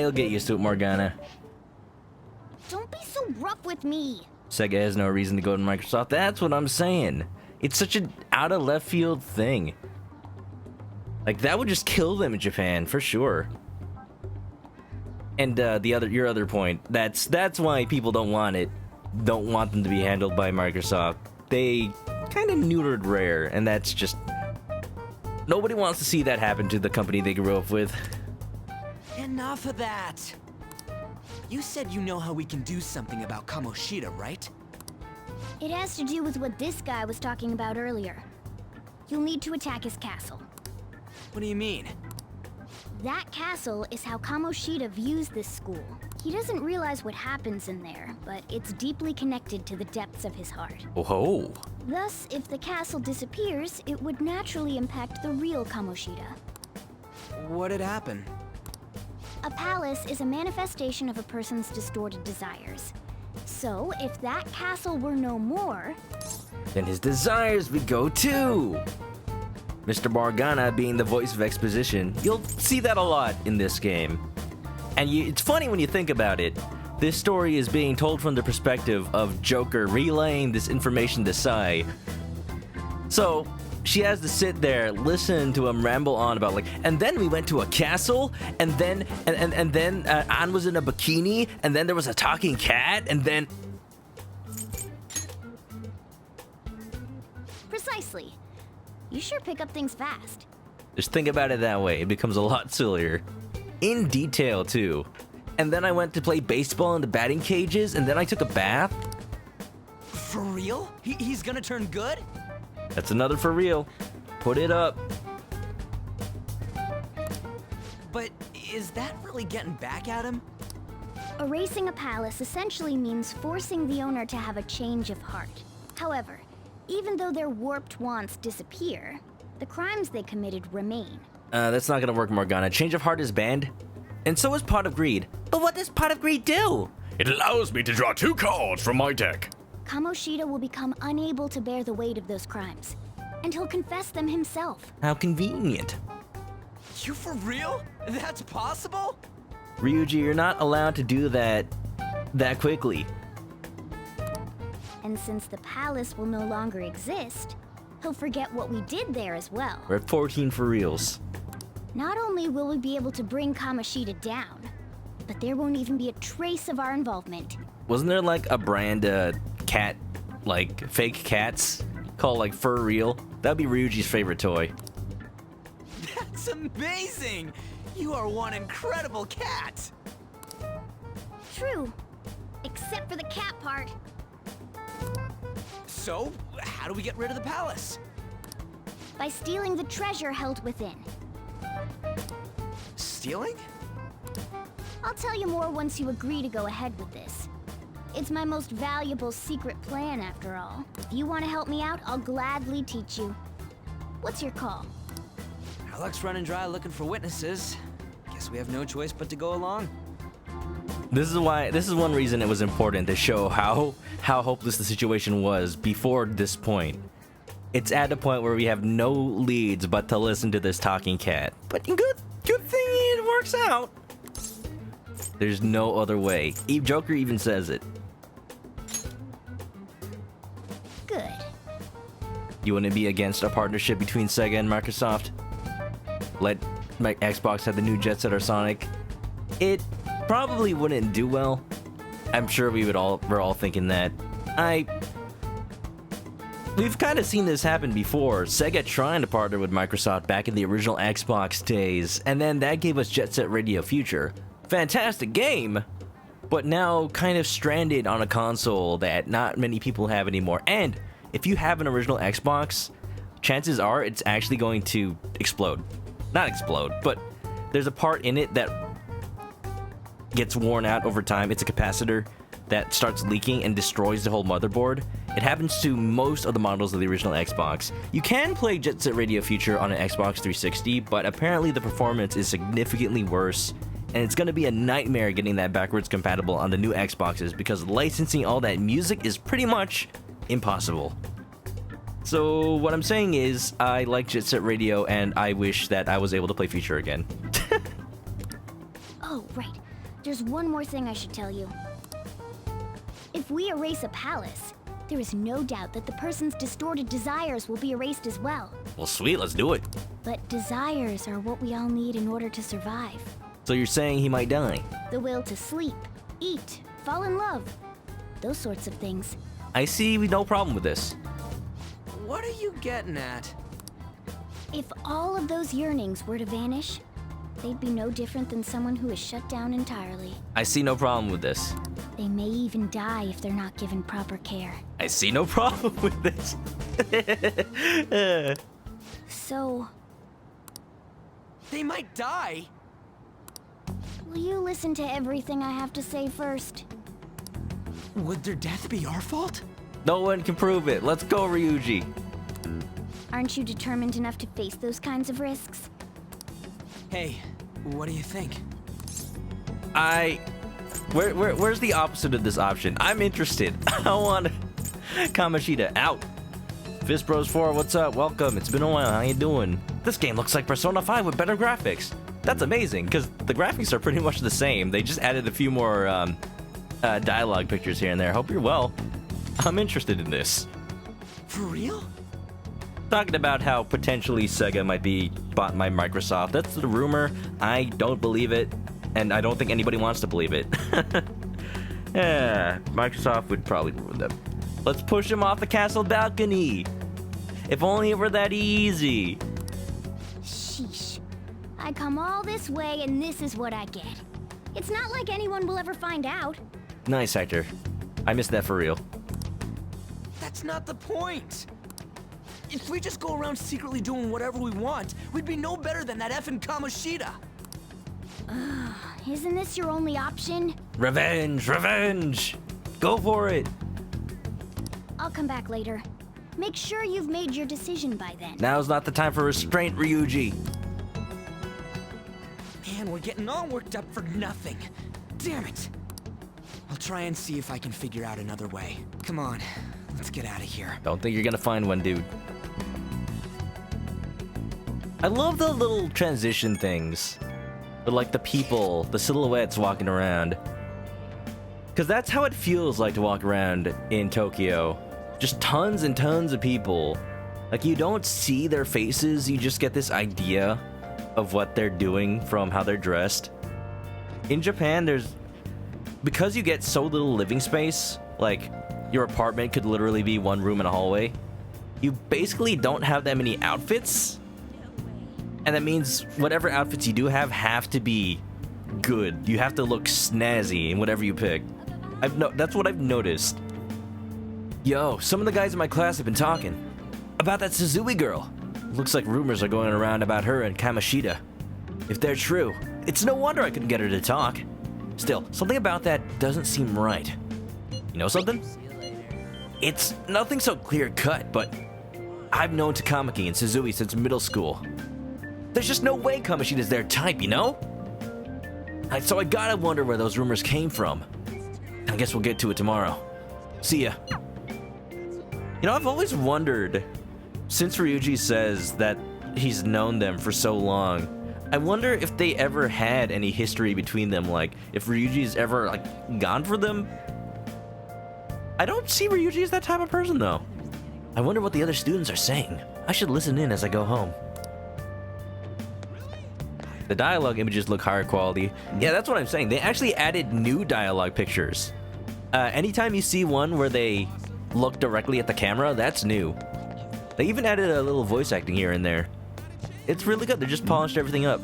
You'll get used to it, Morgana. Don't be so rough with me. Sega has no reason to go to Microsoft. That's what I'm saying. It's such an out of left field thing. Like, that would just kill them in Japan for sure. And your other point, that's why people don't want it. Don't want them to be handled by Microsoft. They kind of neutered Rare, and that's just... Nobody wants to see that happen to the company they grew up with. Enough of that. You said you know how we can do something about Kamoshida, right? It has to do with what this guy was talking about earlier. You'll need to attack his castle. What do you mean? That castle is how Kamoshida views this school. He doesn't realize what happens in there, but it's deeply connected to the depths of his heart. Oh. Thus, if the castle disappears, it would naturally impact the real Kamoshida. What'd happen? A palace is a manifestation of a person's distorted desires. So, if that castle were no more... Then his desires would go too! Mr. Morgana being the voice of exposition, you'll see that a lot in this game. And it's funny when you think about it. This story is being told from the perspective of Joker relaying this information to Sai. So, she has to sit there, listen to him ramble on about and then we went to a castle, and then Anne was in a bikini, and then there was a talking cat, and then... Precisely. You sure pick up things fast. Just think about it that way, it becomes a lot sillier. In detail, too. and then I went to play baseball in the batting cages, and then I took a bath. For real? He's gonna turn good? That's another for real. Put it up. But is that really getting back at him? Erasing a palace essentially means forcing the owner to have a change of heart. However, even though their warped wants disappear, the crimes they committed remain. That's not gonna work, Morgana. Change of heart is banned, and so is Pot of Greed. But what does Pot of Greed do? It allows me to draw 2 cards from my deck. Kamoshida will become unable to bear the weight of those crimes, and he'll confess them himself. How convenient. You for real? That's possible? Ryuji, you're not allowed to do that quickly. And since the palace will no longer exist, he'll forget what we did there as well. We're at 14 for reals. Not only will we be able to bring Kamoshida down, but there won't even be a trace of our involvement. Wasn't there like a brand cat, like fake cats called like Fur Real? That'd be Ryuji's favorite toy. That's amazing! You are one incredible cat! True, except for the cat part. So, how do we get rid of the palace? By stealing the treasure held within. Stealing? I'll tell you more once you agree to go ahead with this. It's my most valuable secret plan, after all. If you want to help me out, I'll gladly teach you. What's your call? Our luck's running dry looking for witnesses. Guess we have no choice but to go along. This is one reason it was important to show how hopeless the situation was before this point. It's at a point where we have no leads but to listen to this talking cat. But good thing it works out. There's no other way. Joker even says it. Good. You wouldn't be against a partnership between Sega and Microsoft? Let Xbox have the new Jet Set or Sonic? It probably wouldn't do well. I'm sure we're all thinking that. We've kind of seen this happen before. Sega trying to partner with Microsoft back in the original Xbox days, and then that gave us Jet Set Radio Future. Fantastic game, but now kind of stranded on a console that not many people have anymore. And if you have an original Xbox, chances are it's actually going to explode. Not explode, but there's a part in it that gets worn out over time. It's a capacitor that starts leaking and destroys the whole motherboard. It happens to most of the models of the original Xbox. You can play Jet Set Radio Future on an Xbox 360, but apparently the performance is significantly worse, and it's going to be a nightmare getting that backwards compatible on the new Xboxes because licensing all that music is pretty much impossible. So what I'm saying is, I like Jet Set Radio, and I wish that I was able to play Future again. Oh, right. There's one more thing I should tell you. If we erase a palace, there is no doubt that the person's distorted desires will be erased as well. Well, sweet, let's do it. But desires are what we all need in order to survive. So you're saying he might die? The will to sleep, eat, fall in love. Those sorts of things. I see no problem with this. What are you getting at? If all of those yearnings were to vanish, they'd be no different than someone who is shut down entirely. I see no problem with this. They may even die if they're not given proper care. I see no problem with this. So... They might die? Will you listen to everything I have to say first? Would their death be our fault? No one can prove it. Let's go, Ryuji. Aren't you determined enough to face those kinds of risks? Hey, what do you think? Where's the opposite of this option? I'm interested. I want Kamoshida out. Fist Bros 4, what's up? Welcome. It's been a while. How you doing? This game looks like Persona 5 with better graphics. That's amazing, because the graphics are pretty much the same. They just added a few more dialogue pictures here and there. Hope you're well. I'm interested in this. For real? Talking about how potentially Sega might be bought by Microsoft. That's the rumor. I don't believe it, and I don't think anybody wants to believe it. Yeah, Microsoft would probably ruin them. Let's push him off the castle balcony. If only it were that easy. Sheesh. I come all this way and this is what I get. It's not like anyone will ever find out. Nice, Hector. I missed that for real. That's not the point. If we just go around secretly doing whatever we want, we'd be no better than that effing Kamoshida. Isn't this your only option? Revenge! Revenge! Go for it! I'll come back later. Make sure you've made your decision by then. Now's not the time for restraint, Ryuji. Man, we're getting all worked up for nothing. Damn it. I'll try and see if I can figure out another way. Come on, let's get out of here. Don't think you're gonna find one, dude. I love the little transition things. But like the people, the silhouettes walking around. Because that's how it feels like to walk around in Tokyo. Just tons and tons of people. Like, you don't see their faces, you just get this idea of what they're doing from how they're dressed. In Japan, because you get so little living space, like, your apartment could literally be one room and a hallway, you basically don't have that many outfits. And that means whatever outfits you do have to be good. You have to look snazzy in whatever you pick. That's what I've noticed. Yo, some of the guys in my class have been talking about that Suzui girl. Looks like rumors are going around about her and Kamoshida. If they're true, it's no wonder I couldn't get her to talk. Still, something about that doesn't seem right. You know something? It's nothing so clear-cut, but I've known Takamaki and Suzui since middle school. There's just no way Kamoshida's their type, you know? So I gotta wonder where those rumors came from. I guess we'll get to it tomorrow. See ya. You know, I've always wondered, since Ryuji says that he's known them for so long, I wonder if they ever had any history between them, like, if Ryuji's ever, like, gone for them? I don't see Ryuji as that type of person, though. I wonder what the other students are saying. I should listen in as I go home. The dialogue images look higher quality. Yeah, that's what I'm saying. They actually added new dialogue pictures. Anytime you see one where they look directly at the camera, that's new. They even added a little voice acting here and there. It's really good. They just polished everything up.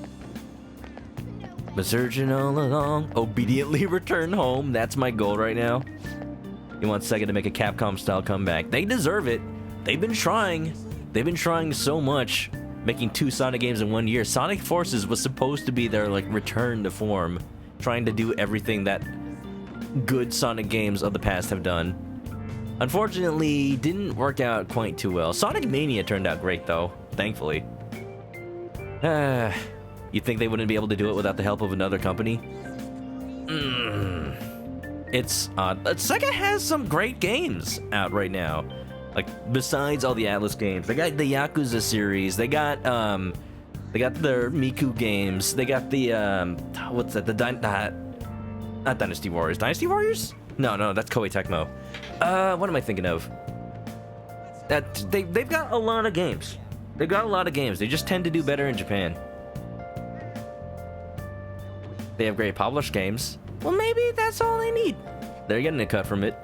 Been searching all along, obediently return home. That's my goal right now. You want Sega to make a Capcom-style comeback. They deserve it. They've been trying. They've been trying so much. Making 2 Sonic games in 1 year. Sonic Forces was supposed to be their, like, return to form. Trying to do everything that good Sonic games of the past have done. Unfortunately, didn't work out quite too well. Sonic Mania turned out great, though. Thankfully. You'd think they wouldn't be able to do it without the help of another company? It's odd. Sega has some great games out right now. Like, besides all the Atlas games. They got the Yakuza series. They got their Miku games. They got the, what's that? Not Dynasty Warriors. Dynasty Warriors? No, that's Koei Tecmo. What am I thinking of? They've got a lot of games. They've got a lot of games. They just tend to do better in Japan. They have great published games. Well, maybe that's all they need. They're getting a cut from it.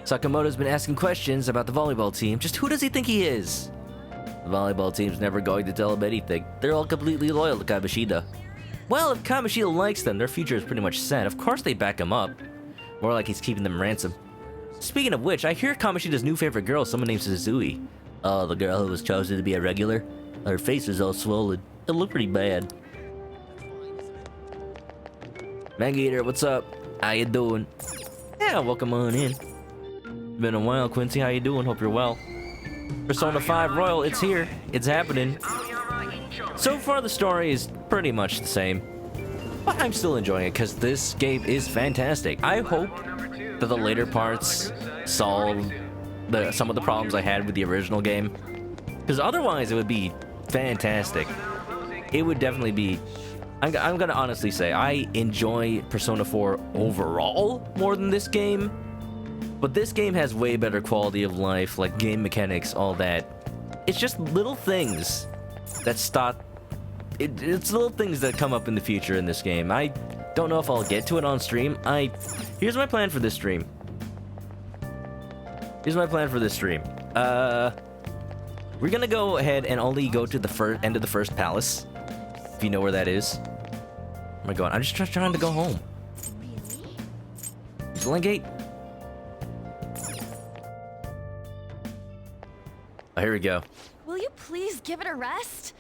Sakamoto's been asking questions about the volleyball team. Just who does he think he is? The volleyball team's never going to tell him anything. They're all completely loyal to Kamoshida. Well, if Kamoshida likes them, their future is pretty much set. Of course they back him up. More like he's keeping them ransom. Speaking of which, I hear Kamoshida's new favorite girl is someone named Suzui. Oh, the girl who was chosen to be a regular? Her face was all swollen. It looked pretty bad. Manga Eater, what's up? How you doing? Yeah, welcome on in. Been a while, Quincy. How you doing? Hope you're well. Persona 5 Royal, it's here. It's happening. So far, the story is pretty much the same. But I'm still enjoying it because this game is fantastic. I hope that the later parts solve some of the problems I had with the original game. Because otherwise, it would be fantastic. It would definitely be... I'm gonna honestly say, I enjoy Persona 4 overall more than this game. But this game has way better quality of life, like game mechanics, all that. It's just little things that stop... It's little things that come up in the future in this game. I don't know if I'll get to it on stream. Here's my plan for this stream. We're gonna go ahead and only go to the end of the first palace. If you know where that is. am I going? I'm just trying to go home. Is the lane gate? Oh, here we go. Will you please give it a rest?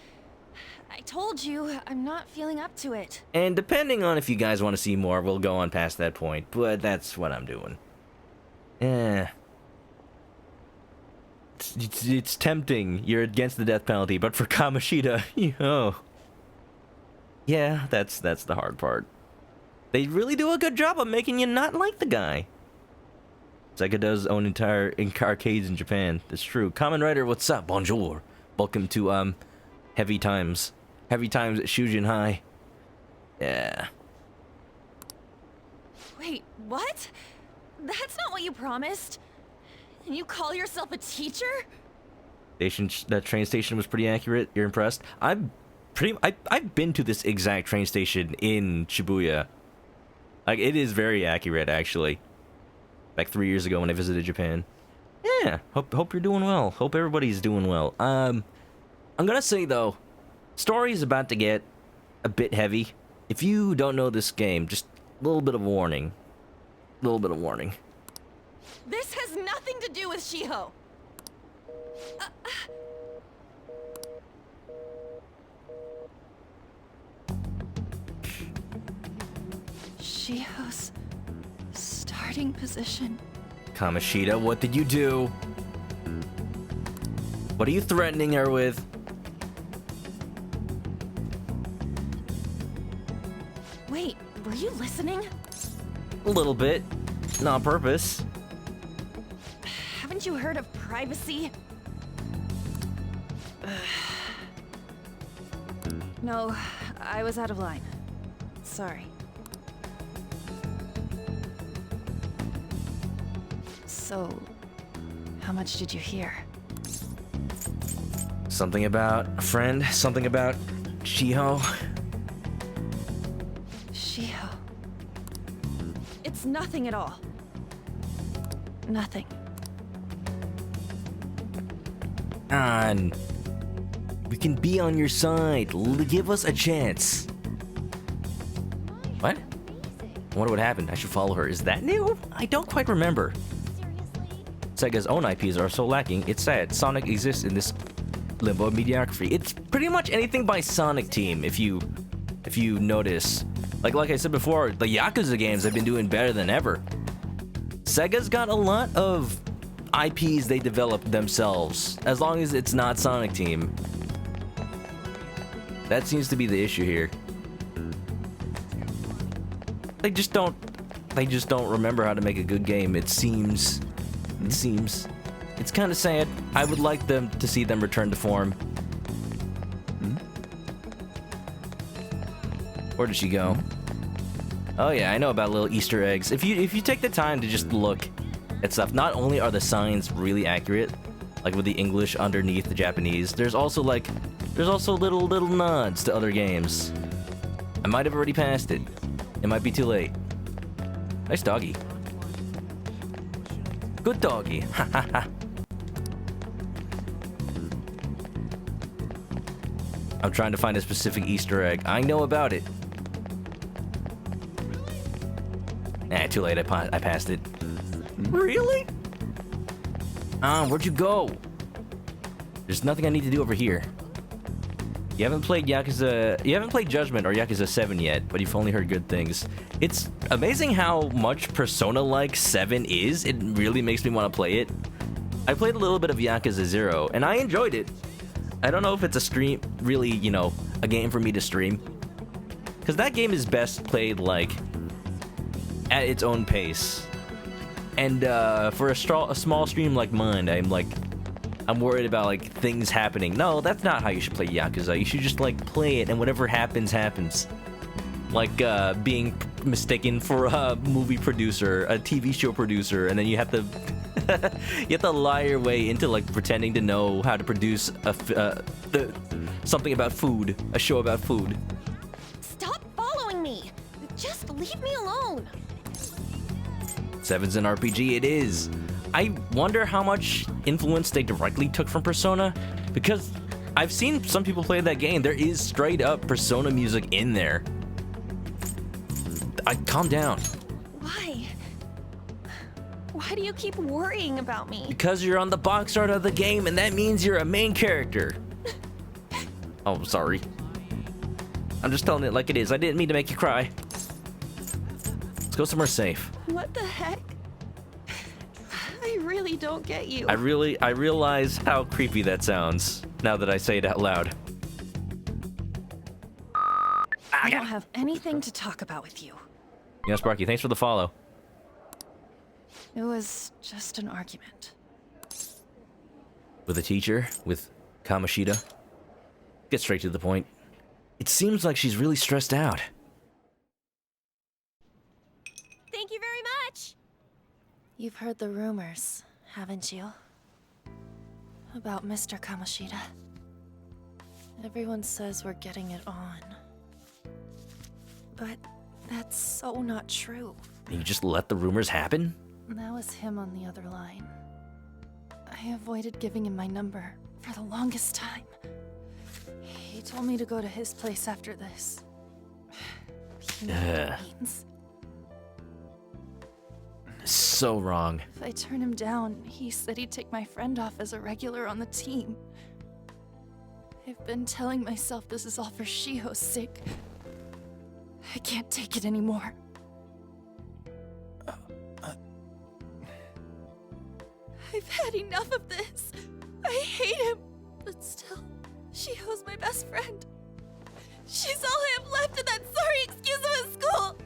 I told you, I'm not feeling up to it. And depending on if you guys want to see more, we'll go on past that point, but that's what I'm doing. It's tempting. You're against the death penalty, but for Kamoshida, yeah, that's the hard part. They really do a good job of making you not like the guy. Sega does own entire arcades in Japan. That's true. Kamen Rider, what's up? Bonjour. Welcome to Heavy Times. Heavy Times at Shujin High. Yeah. Wait, what? That's not what you promised. And you call yourself a teacher? That train station was pretty accurate. You're impressed? I've been to this exact train station in Shibuya. Like, it is very accurate, actually. Like 3 years ago when I visited Japan. Yeah, hope you're doing well. Hope everybody's doing well. I'm gonna say though, story is about to get a bit heavy. If you don't know this game, just a little bit of warning. This has nothing to do with Shiho. Shiho's starting position. Kamoshida, what did you do? What are you threatening her with? Wait, were you listening? A little bit. Not on purpose. Haven't you heard of privacy? No, I was out of line. Sorry. So, how much did you hear? Something about a friend, something about Shiho. Shiho. It's nothing at all. Nothing. On. We can be on your side. Give us a chance. What? I wonder what happened. I should follow her. Is that new? I don't quite remember. Sega's own IPs are so lacking, it's sad. Sonic exists in this limbo of mediocrity. It's pretty much anything by Sonic Team, if you notice. Like I said before, the Yakuza games have been doing better than ever. Sega's got a lot of IPs they developed themselves, as long as it's not Sonic Team. That seems to be the issue here. They just don't remember how to make a good game, it seems. It's kind of sad. I would like them to see them return to form. Where did she go? Oh yeah, I know about little Easter eggs. If you take the time to just look at stuff, not only are the signs really accurate, like with the English underneath the Japanese, there's also little nods to other games. I might have already passed it. It might be too late. Nice doggy. Good doggy. Ha ha ha. I'm trying to find a specific Easter egg. I know about it. Nah, too late. I passed it. Really? Where'd you go? There's nothing I need to do over here. You haven't played Yakuza... You haven't played Judgment or Yakuza 7 yet, but you've only heard good things. It's amazing how much Persona-like 7 is. It really makes me want to play it. I played a little bit of Yakuza 0, and I enjoyed it. I don't know if it's a stream... Really, a game for me to stream. Because that game is best played, at its own pace. And, for a small stream like mine, I'm worried about, things happening. No, that's not how you should play Yakuza. You should just, play it, and whatever happens, happens. Being mistaken for a movie producer, a TV show producer, and then you have to... you have to lie your way into, pretending to know how to produce something about food. A show about food. Stop following me! Just leave me alone! 7's an RPG, it is. I wonder how much influence they directly took from Persona, because I've seen some people play that game. There is straight up Persona music in there. calm down. Why? Why do you keep worrying about me? Because you're on the box art of the game, and that means you're a main character. Oh, sorry. I'm just telling it like it is. I didn't mean to make you cry. Let's go somewhere safe. What the heck? I really don't get you. I realize how creepy that sounds now that I say it out loud. I don't have anything to talk about with you. Yeah, Sparky, thanks for the follow. It was just an argument. With a teacher? With Kamoshida? Get straight to the point. It seems like she's really stressed out. Thank you very much! You've heard the rumors, haven't you? About Mr. Kamoshida. Everyone says we're getting it on. But that's so not true. You just let the rumors happen? That was him on the other line. I avoided giving him my number for the longest time. He told me to go to his place after this. You know what that means? So wrong. If I turn him down, he said he'd take my friend off as a regular on the team. I've been telling myself this is all for Shiho's sake. I can't take it anymore. I've had enough of this. I hate him. But still, Shiho's my best friend. She's all I have left in that sorry excuse of a school.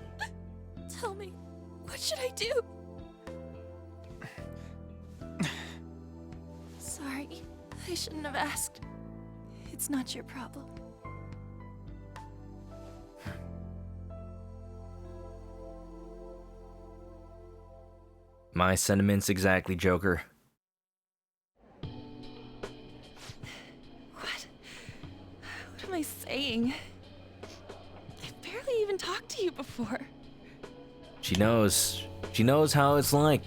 Tell me, what should I do? Sorry, I shouldn't have asked. It's not your problem. My sentiments exactly, Joker. What am I saying? I've barely even talked to you before. She knows. She knows how it's like.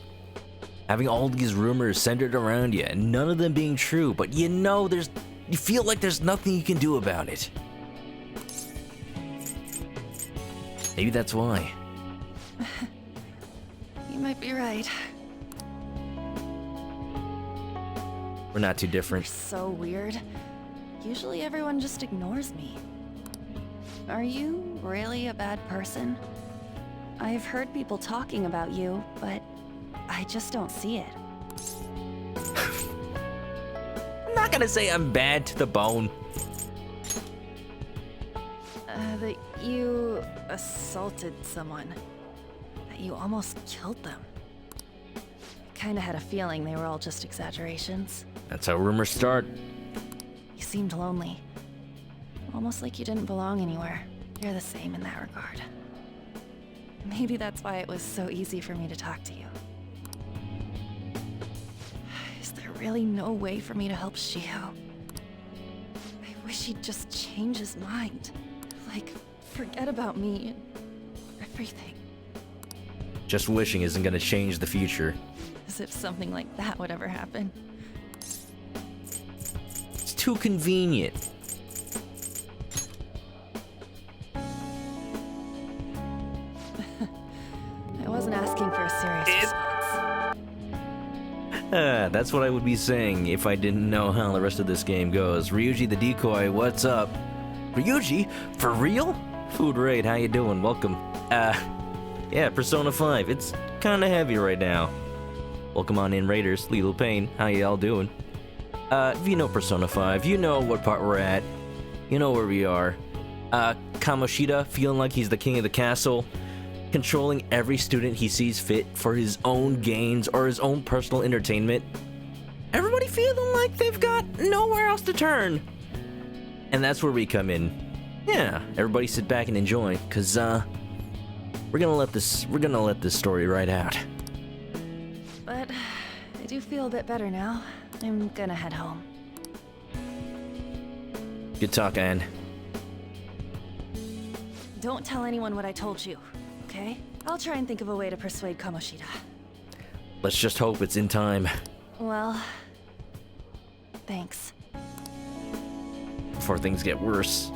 Having all these rumors centered around you, and none of them being true, but you know you feel like there's nothing you can do about it. Maybe that's why. You might be right. We're not too different. You're so weird. Usually everyone just ignores me. Are you really a bad person? I've heard people talking about you, but I just don't see it. I'm not gonna say I'm bad to the bone. That you assaulted someone. That you almost killed them. I kinda had a feeling they were all just exaggerations. That's how rumors start. You seemed lonely. Almost like you didn't belong anywhere. You're the same in that regard. Maybe that's why it was so easy for me to talk to you. Is there really no way for me to help Shiho? I wish he'd just change his mind. Like, forget about me and everything. Just wishing isn't gonna change the future. As if something like that would ever happen. It's too convenient. I wasn't asking for a serious response. That's what I would be saying if I didn't know how the rest of this game goes. Ryuji the Decoy, what's up? Ryuji? For real? Food Raid, how you doing? Welcome. Yeah, Persona 5. It's kinda heavy right now. Welcome on in, Raiders. Lethal Pain, how y'all doing? If you know Persona 5, you know what part we're at. You know where we are. Kamoshida, feeling like he's the king of the castle. Controlling every student he sees fit for his own gains or his own personal entertainment. Everybody feeling like they've got nowhere else to turn. And that's where we come in. Yeah, everybody sit back and enjoy, cause we're gonna let this story ride out. But I do feel a bit better now. I'm gonna head home. Good talk, Anne. Don't tell anyone what I told you, okay? I'll try and think of a way to persuade Kamoshida. Let's just hope it's in time. Well, thanks. Before things get worse.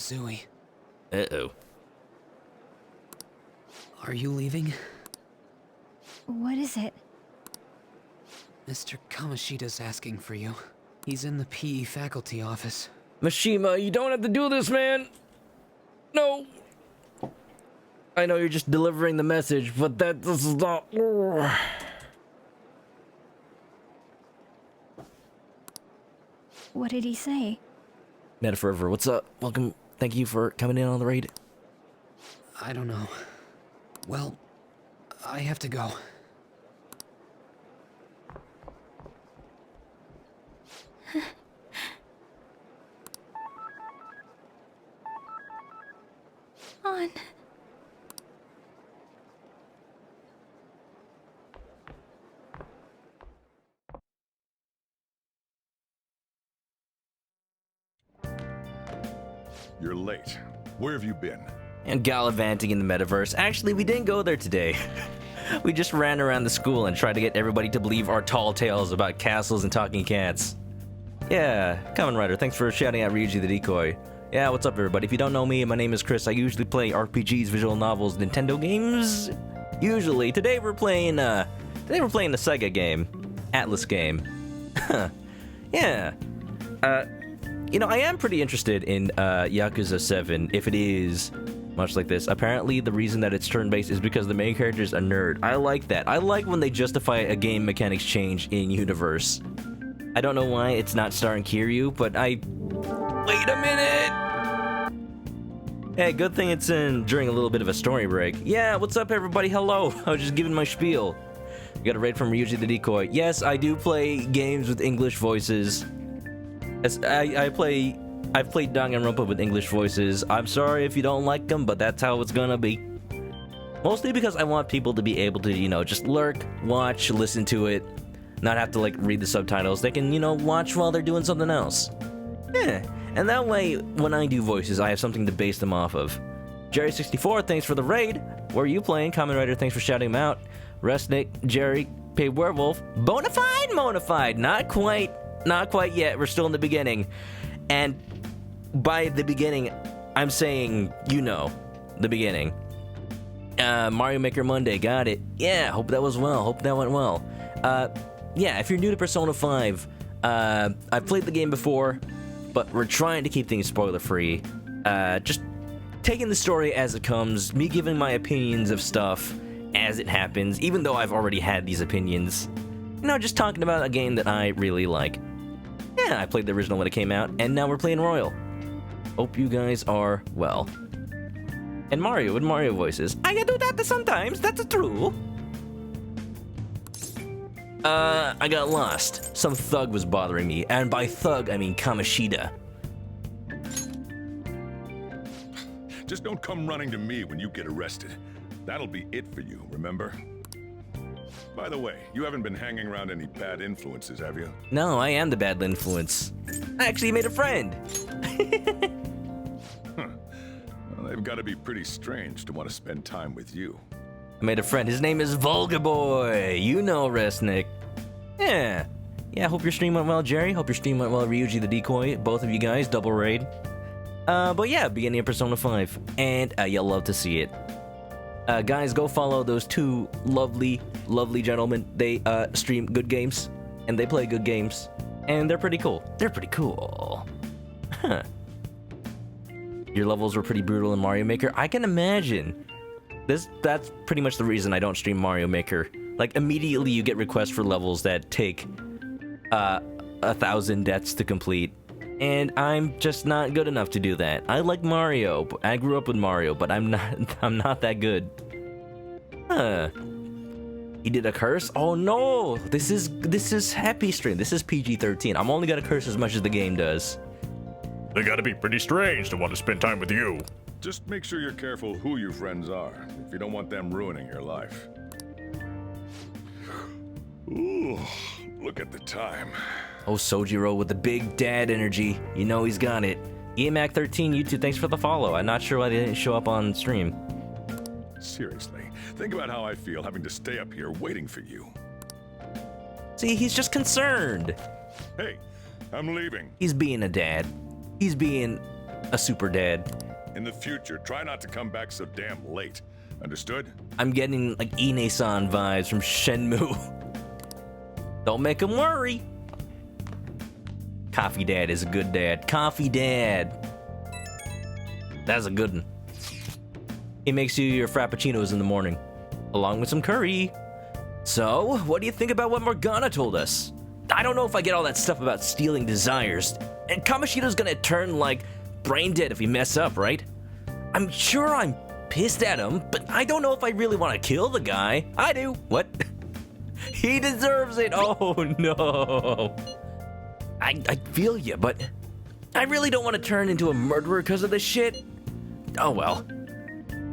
Kazooie. Uh-oh. Are you leaving? What is it? Mr. Kamoshida's asking for you. He's in the PE faculty office. Mishima, you don't have to do this, man. No. I know you're just delivering the message, but this is not... What did he say? Metafervor, what's up? Welcome. Thank you for coming in on the raid. I don't know. Well, I have to go. On. You're late. Where have you been? And gallivanting in the metaverse. Actually, we didn't go there today. We just ran around the school and tried to get everybody to believe our tall tales about castles and talking cats. Yeah, Kamen Rider, thanks for shouting out Ryuji the Decoy. Yeah, what's up everybody? If you don't know me, my name is Chris. I usually play RPGs, visual novels, Nintendo games. Usually. Today we're playing a Sega game. Atlas game. Yeah. You know, I am pretty interested in Yakuza 7 if it is much like this. Apparently, the reason that it's turn-based is because the main character is a nerd. I like that. I like when they justify a game mechanics change in universe. I don't know why it's not starring Kiryu, but Wait a minute! Hey, good thing it's in during a little bit of a story break. Yeah, what's up everybody? Hello! I was just giving my spiel. You got a raid from Ryuji the Decoy. Yes, I do play games with English voices. I've played Danganronpa with English voices. I'm sorry if you don't like them, but that's how it's gonna be. Mostly because I want people to be able to, you know, just lurk, watch, listen to it, not have to, like, read the subtitles. They can, you know, watch while they're doing something else. Yeah, and that way, when I do voices, I have something to base them off of. Jerry64, thanks for the raid. Where are you playing? Kamen Rider, thanks for shouting him out. Resnick, Jerry, Paid Werewolf, Bonafide, Monafide, not quite yet. We're still in the beginning. And by the beginning, I'm saying, you know, the beginning. Mario Maker Monday, got it. Yeah, hope that was well. Hope that went well. Yeah, if you're new to Persona 5, I've played the game before, but we're trying to keep things spoiler-free. Just taking the story as it comes, me giving my opinions of stuff as it happens, even though I've already had these opinions. You know, just talking about a game that I really like. Yeah, I played the original when it came out, and now we're playing Royal. Hope you guys are well. And Mario with Mario voices. I do that sometimes, that's true. I got lost. Some thug was bothering me, and by thug, I mean Kamoshida. Just don't come running to me when you get arrested. That'll be it for you, remember? By the way, you haven't been hanging around any bad influences, have you? No, I am the bad influence. I actually made a friend. Huh. Well, they've got to be pretty strange to want to spend time with you. I made a friend. His name is Vulgar Boy. You know, Resnick. Yeah. Yeah, hope your stream went well, Jerry. Hope your stream went well, Ryuji the Decoy. Both of you guys, double raid. But yeah, beginning of Persona 5. And you'll love to see it. Guys, go follow those two lovely gentlemen. They stream good games, and they play good games, and they're pretty cool. They're pretty cool. Huh. Your levels were pretty brutal in Mario Maker. I can imagine. That's pretty much the reason I don't stream Mario Maker. Like, immediately you get requests for levels that take 1,000 deaths to complete. And I'm just not good enough to do that. I like Mario. I grew up with Mario, but I'm not that good. Huh. He did a curse? Oh no! This is happy stream. This is PG-13. I'm only gonna curse as much as the game does. They gotta be pretty strange to want to spend time with you. Just make sure you're careful who your friends are, if you don't want them ruining your life. Ooh, look at the time. Oh, Sojiro with the big dad energy. You know he's got it. EMAC13, YouTube, thanks for the follow. I'm not sure why they didn't show up on stream. Seriously, think about how I feel having to stay up here waiting for you. See, he's just concerned. Hey, I'm leaving. He's being a dad. He's being a super dad. In the future, try not to come back so damn late. Understood? I'm getting like Ine-san vibes from Shenmue. Don't make him worry. Coffee Dad is a good dad. Coffee Dad. That's a good one. He makes you your frappuccinos in the morning, along with some curry. So, what do you think about what Morgana told us? I don't know if I get all that stuff about stealing desires. And Kamoshida's gonna turn, like, brain dead if we mess up, right? I'm sure I'm pissed at him, but I don't know if I really want to kill the guy. I do. What? He deserves it. Oh, no. I feel you, but I really don't want to turn into a murderer because of this shit. Oh, well.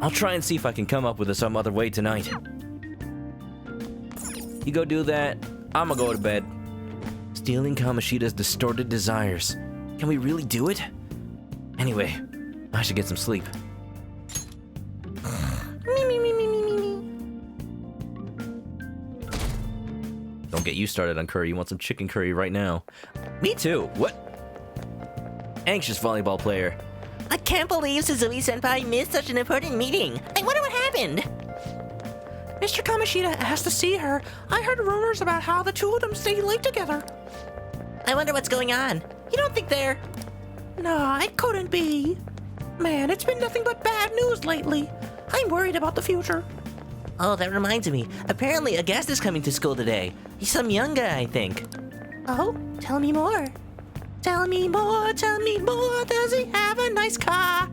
I'll try and see if I can come up with some other way tonight. You go do that. I'm gonna go to bed. Stealing Kamoshida's distorted desires. Can we really do it? Anyway, I should get some sleep. Don't get you started on curry. You want some chicken curry right now. Me too. What? Anxious volleyball player. I can't believe Suzui-senpai missed such an important meeting. I wonder what happened. Mr. Kamoshida asked to see her. I heard rumors about how the two of them stay late together. I wonder what's going on. You don't think they're... No, it couldn't be. Man, it's been nothing but bad news lately. I'm worried about the future. Oh, that reminds me. Apparently, a guest is coming to school today. He's some young guy, I think. Oh, tell me more. Tell me more, tell me more. Does he have a nice car?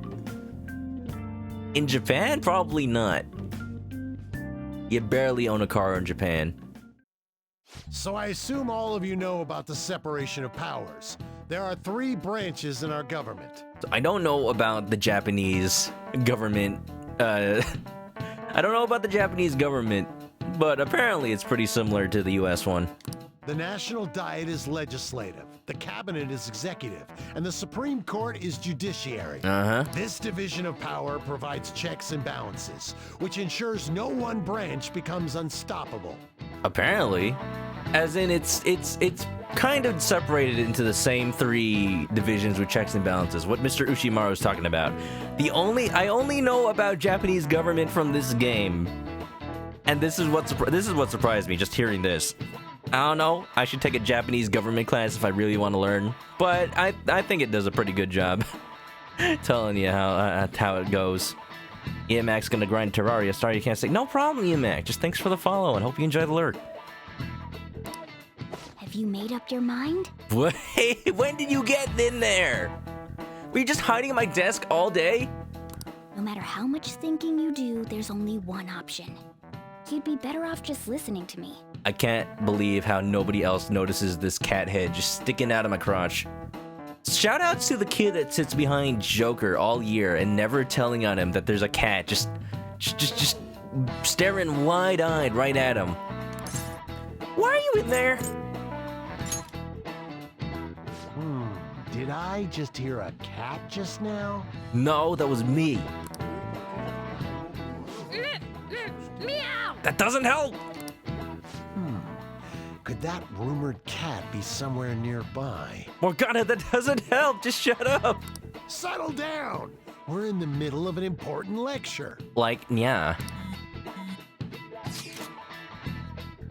In Japan? Probably not. You barely own a car in Japan. So I assume all of you know about the separation of powers. There are 3 branches in our government. I don't know about the Japanese government. I don't know about the Japanese government, but apparently it's pretty similar to the US one. The National Diet is legislative, the Cabinet is executive, and the Supreme Court is judiciary. This division of power provides checks and balances, which ensures no one branch becomes unstoppable. Apparently. As in, it's kind of separated into the same 3 divisions with checks and balances. What Mr. Ushimaru is talking about. I only know about Japanese government from this game, and this is what surprised me just hearing this. I don't know. I should take a Japanese government class if I really want to learn, but I think it does a pretty good job telling you how it goes. EMAC's gonna grind Terraria. Sorry you can't say. No problem, EMAC. Just thanks for the follow and hope you enjoy the lurk. Have you made up your mind? What? When did you get in there? Were you just hiding at my desk all day? No matter how much thinking you do, there's only one option. You'd be better off just listening to me. I can't believe how nobody else notices this cat head just sticking out of my crotch. Shout outs to the kid that sits behind Joker all year and never telling on him that there's a cat just staring wide-eyed right at him. Why are you in there? Did I just hear a cat just now? No, that was me. Meow! That doesn't help! Could that rumored cat be somewhere nearby? Morgana, that doesn't help! Just shut up! Settle down! We're in the middle of an important lecture. Like, yeah.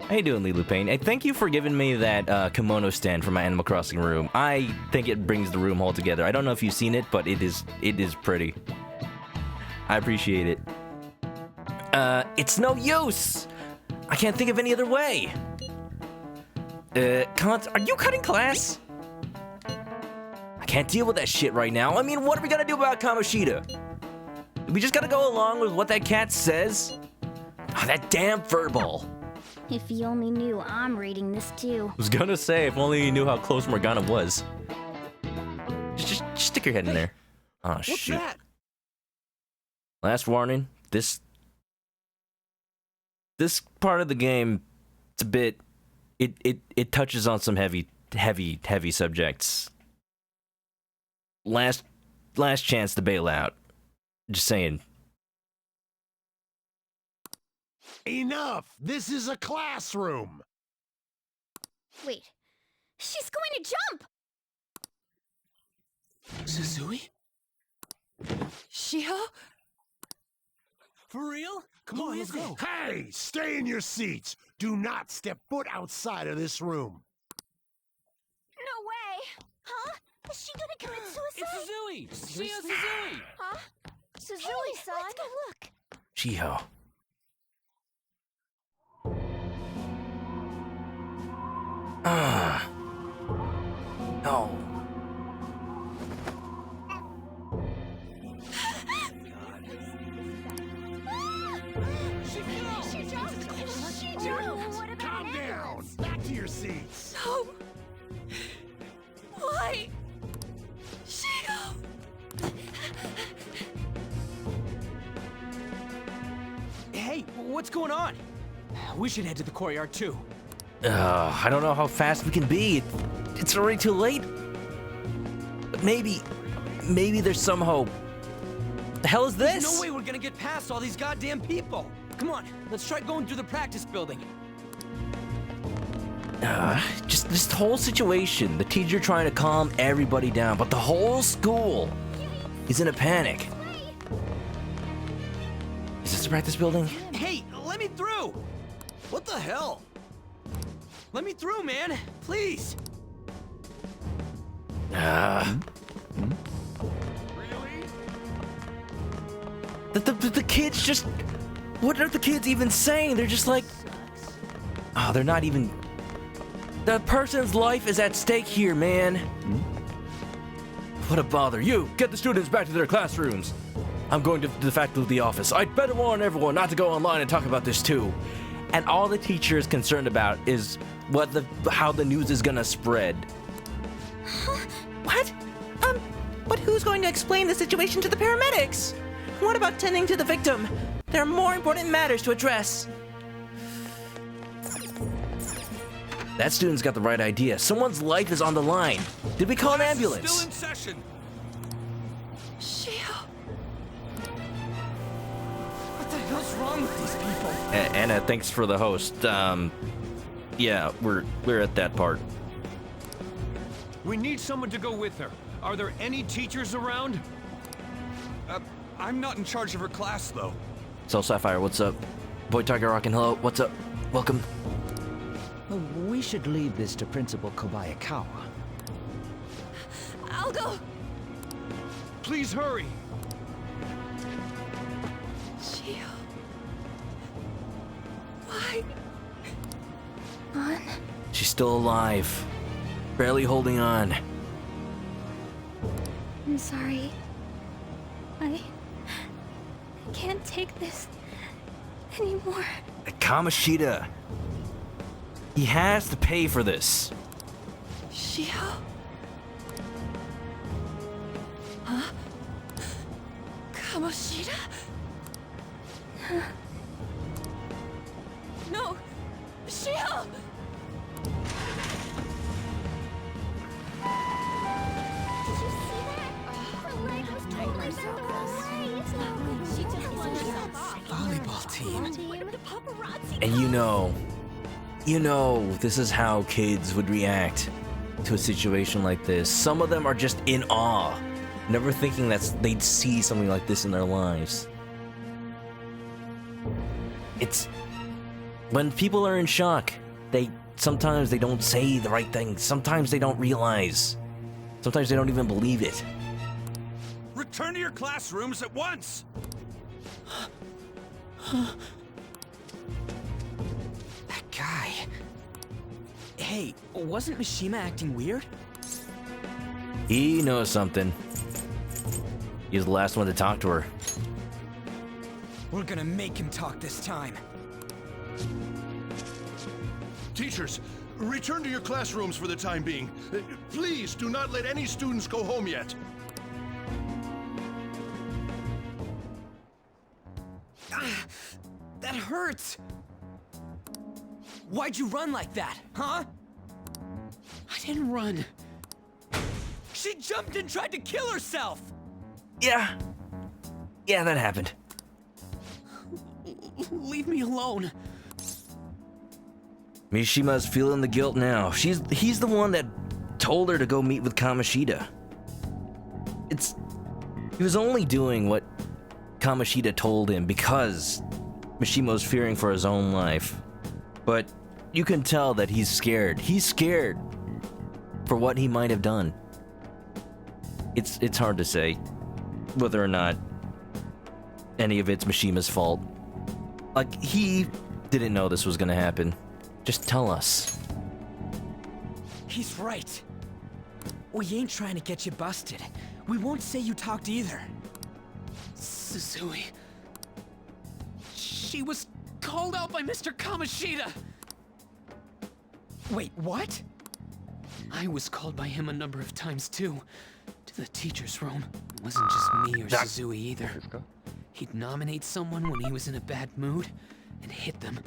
How you doing, Lilu Payne? Hey, thank you for giving me that kimono stand for my Animal Crossing room. I think it brings the room all together. I don't know if you've seen it, but it is pretty. I appreciate it. It's no use! I can't think of any other way! Are you cutting class? I can't deal with that shit right now. I mean, what are we gonna do about Kamoshida? We just gotta go along with what that cat says? Oh, that damn furball. If you only knew I'm reading this too. I was gonna say, if only you knew how close Morgana was. Just stick your head in there. Oh, shoot. What's that? Last warning, this part of the game, it's a bit... It touches on some heavy subjects. Last chance to bail out. Just saying. Enough! This is a classroom! Wait, she's going to jump! Suzui? Shiho? For real? Come on, let's go. Hey, stay in your seats. Do not step foot outside of this room. No way! Huh? Is she gonna commit suicide? It's Suzui! Shio Suzui! Huh? Suzui-san? Let's go look. Shiho. No. Calm down. Back to your seats. No. Why? Shio. Hey, what's going on? We should head to the courtyard too. I don't know how fast we can be. It's already too late. But maybe there's some hope. The hell is this? There's no way we're gonna get past all these goddamn people. Come on, let's try going through the practice building. Just this whole situation. The teacher trying to calm everybody down, but the whole school is in a panic. Is this the practice building? Hey, let me through! What the hell? Let me through, man! Please! The kids just... What are the kids even saying? They're just like... Oh, they're not even... The person's life is at stake here, man. What a bother. You, get the students back to their classrooms. I'm going to the faculty office. I'd better warn everyone not to go online and talk about this too. And all the teacher is concerned about is how the news is gonna spread. What? But who's going to explain the situation to the paramedics? What about tending to the victim? There are more important matters to address. That student's got the right idea. Someone's life is on the line. Did we call an ambulance? Still in session. Shio. What the hell's wrong with these people? Anna, thanks for the host. Yeah, we're at that part. We need someone to go with her. Are there any teachers around? I'm not in charge of her class, though. So Sapphire, what's up? Boy Tiger Rockin', hello, what's up? Welcome. We should leave this to Principal Kobayakawa. I'll go. Please hurry. Shio. Why? On? She's still alive. Barely holding on. I'm sorry. I can't take this anymore. Kamoshida. He has to pay for this. Shio? Huh? Kamoshida? No! Shio! Volleyball team. And you know, this is how kids would react to a situation like this. Some of them are just in awe, never thinking that they'd see something like this in their lives. It's when people are in shock, sometimes they don't say the right thing. Sometimes they don't realize. Sometimes they don't even believe it. Return to your classrooms at once! That guy. Hey, wasn't Mishima acting weird? He knows something. He's the last one to talk to her. We're gonna make him talk this time. Teachers, return to your classrooms for the time being. Please do not let any students go home yet. That hurts! Why'd you run like that, huh? I didn't run. She jumped and tried to kill herself! Yeah, that happened. Leave me alone. Mishima's feeling the guilt now. He's the one that told her to go meet with Kamoshida. He was only doing what Kamoshida told him because Mishimo's fearing for his own life. But you can tell that he's scared. He's scared for what he might have done. It's hard to say whether or not any of it's Mishima's fault. Like, he didn't know this was gonna happen. Just tell us. He's right. We ain't trying to get you busted. We won't say you talked either. Suzui. She was called out by Mr. Kamoshida. Wait, what? I was called by him a number of times too. To the teacher's room. It wasn't just me or Suzui either. He'd nominate someone when he was in a bad mood and hit them.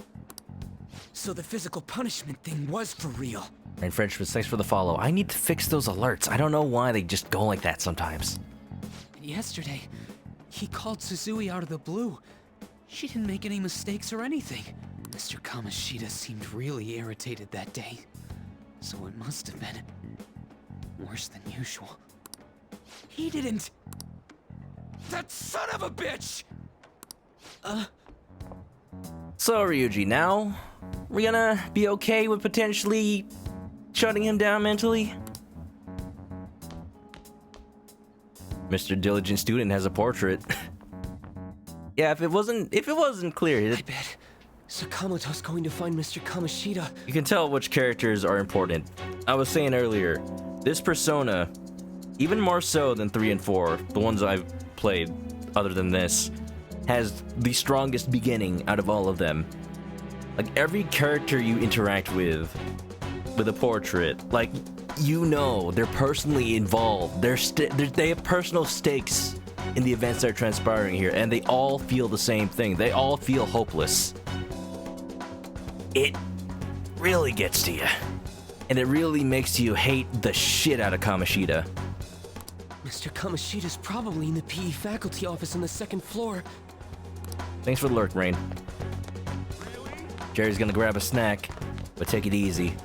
So the physical punishment thing was for real. And Frenchman, thanks for the follow. I need to fix those alerts. I don't know why they just go like that sometimes. And yesterday, he called Suzui out of the blue. She didn't make any mistakes or anything. Mr. Kamoshida seemed really irritated that day. So it must have been worse than usual. He didn't... That son of a bitch! So, Ryuji, now we're gonna be okay with potentially shutting him down mentally? Mr. Diligent Student has a portrait. Yeah, if it wasn't clear, I bet Sakamoto's going to find Mr. Kamoshida. You can tell which characters are important. I was saying earlier, this persona, even more so than 3 and 4, the ones I've played other than this, has the strongest beginning out of all of them. Like, every character you interact with a portrait, like, you know they're personally involved. They have personal stakes in the events that are transpiring here, and they all feel the same thing. They all feel hopeless. It really gets to you. And it really makes you hate the shit out of Kamoshida. Mr. Kamoshida's probably in the PE faculty office on the 2nd floor. Thanks for the lurk, Rain. Jerry's gonna grab a snack, but take it easy.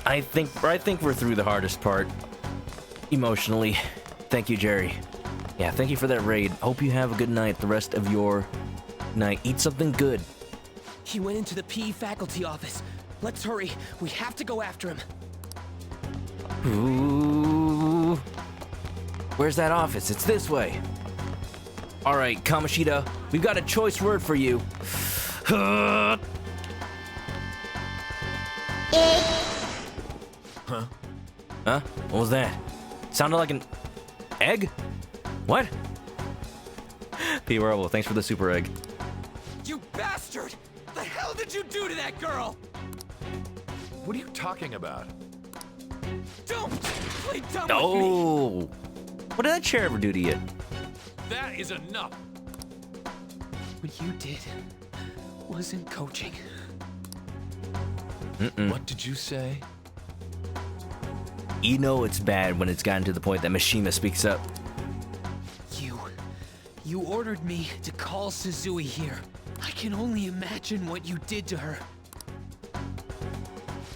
I think we're through the hardest part. Emotionally. Thank you, Jerry. Yeah, thank you for that raid. Hope you have a good night the rest of your night. Eat something good. He went into the PE faculty office. Let's hurry. We have to go after him. Ooh. Where's that office? It's this way. All right, Kamoshida, we've got a choice word for you. Huh? Huh? What was that? Sounded like an egg? What? P. Werewolf, thanks for the super egg. You bastard! The hell did you do to that girl? What are you talking about? Don't play dumb with me! Oh! What did that chair ever do to you? That is enough! What you did wasn't coaching. What did you say? You know it's bad when it's gotten to the point that Mishima speaks up. You ordered me to call Suzui here. I can only imagine what you did to her.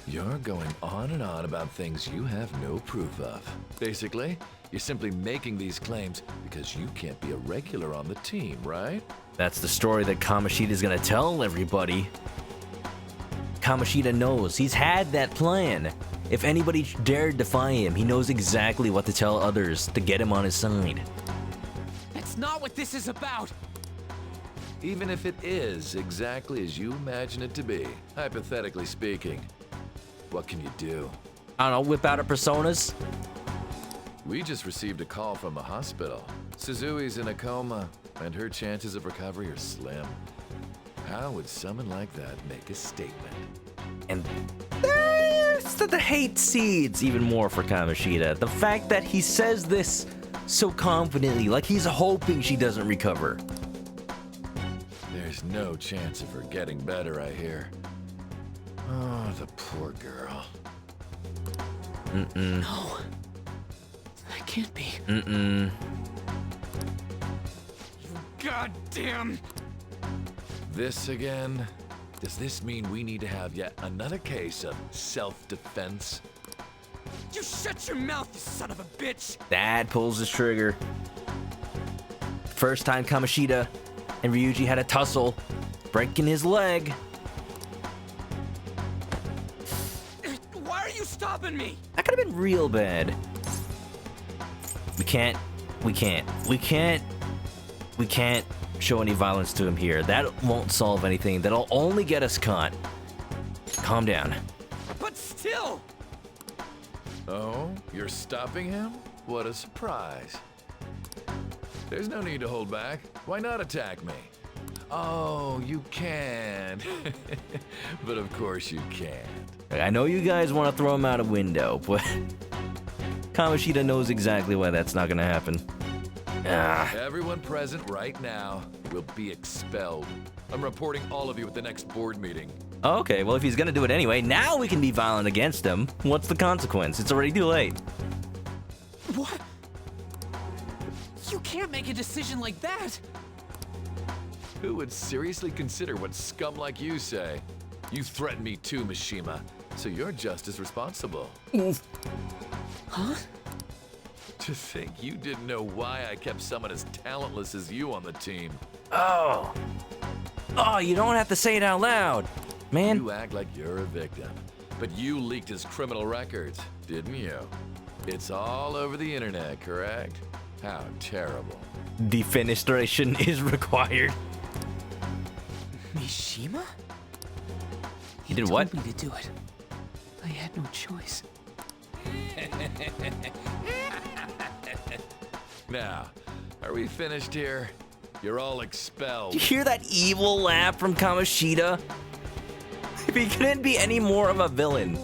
You're going on and on about things you have no proof of. Basically, you're simply making these claims because you can't be a regular on the team, right? That's the story that Kamoshida's gonna tell everybody. Kamoshida knows. He's had that plan. If anybody dared defy him, he knows exactly what to tell others to get him on his side. That's not what this is about! Even if it is exactly as you imagine it to be, hypothetically speaking, what can you do? I don't know, whip out her personas? We just received a call from the hospital. Suzui's in a coma, and her chances of recovery are slim. How would someone like that make a statement? And there's the hate seeds even more for Kamoshida. The fact that he says this so confidently, like he's hoping she doesn't recover. There's no chance of her getting better, I hear. Oh, the poor girl. No. That can't be. You goddamn... This again? Does this mean we need to have yet another case of self-defense? You shut your mouth, you son of a bitch! Dad pulls his trigger. first time Kamoshida and Ryuji had a tussle, breaking his leg. Why are you stopping me? That could have been real bad. We can't show any violence to him here. That won't solve anything. That'll only get us caught. Calm down. But still! Oh, you're stopping him? What a surprise. There's no need to hold back. Why not attack me? Oh, you can. But of course you can't. I know you guys want to throw him out a window, but Kamoshida knows exactly why that's not gonna happen. Everyone present right now will be expelled. I'm reporting all of you at the next board meeting. Okay, well if he's gonna do it anyway, now we can be violent against him. What's the consequence? It's already too late. What? You can't make a decision like that! Who would seriously consider what scum like you say? You threatened me too, Mishima, so you're just as responsible. Oof. Huh? To think you didn't know why I kept someone as talentless as you on the team. Oh, you don't have to say it out loud, man. You act like you're a victim, but you leaked his criminal records, didn't you? It's all over the internet, correct? How terrible. Defenestration is required. Mishima? He did what? Told me to do it. I had no choice. Now, are we finished here? You're all expelled. Did you hear that evil laugh from Kamoshida? If he couldn't be any more of a villain.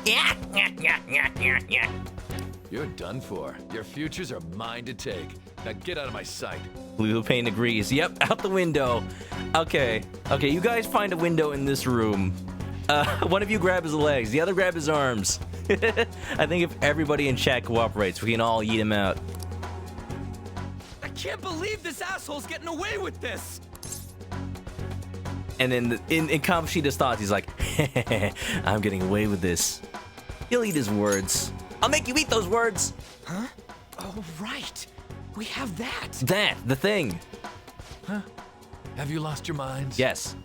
Yeah. You're done for. Your futures are mine to take. Now get out of my sight. Blue Pain agrees. Yep, out the window. Okay, you guys find a window in this room. One of you grab his legs, the other grab his arms. I think if everybody in chat cooperates, we can all eat him out. I can't believe this asshole's getting away with this! And then in Kamoshida's thoughts, he's like, I'm getting away with this. He'll eat his words. I'll make you eat those words. Huh? Oh, right. We have that. That, the thing. Huh? Have you lost your minds? Yes.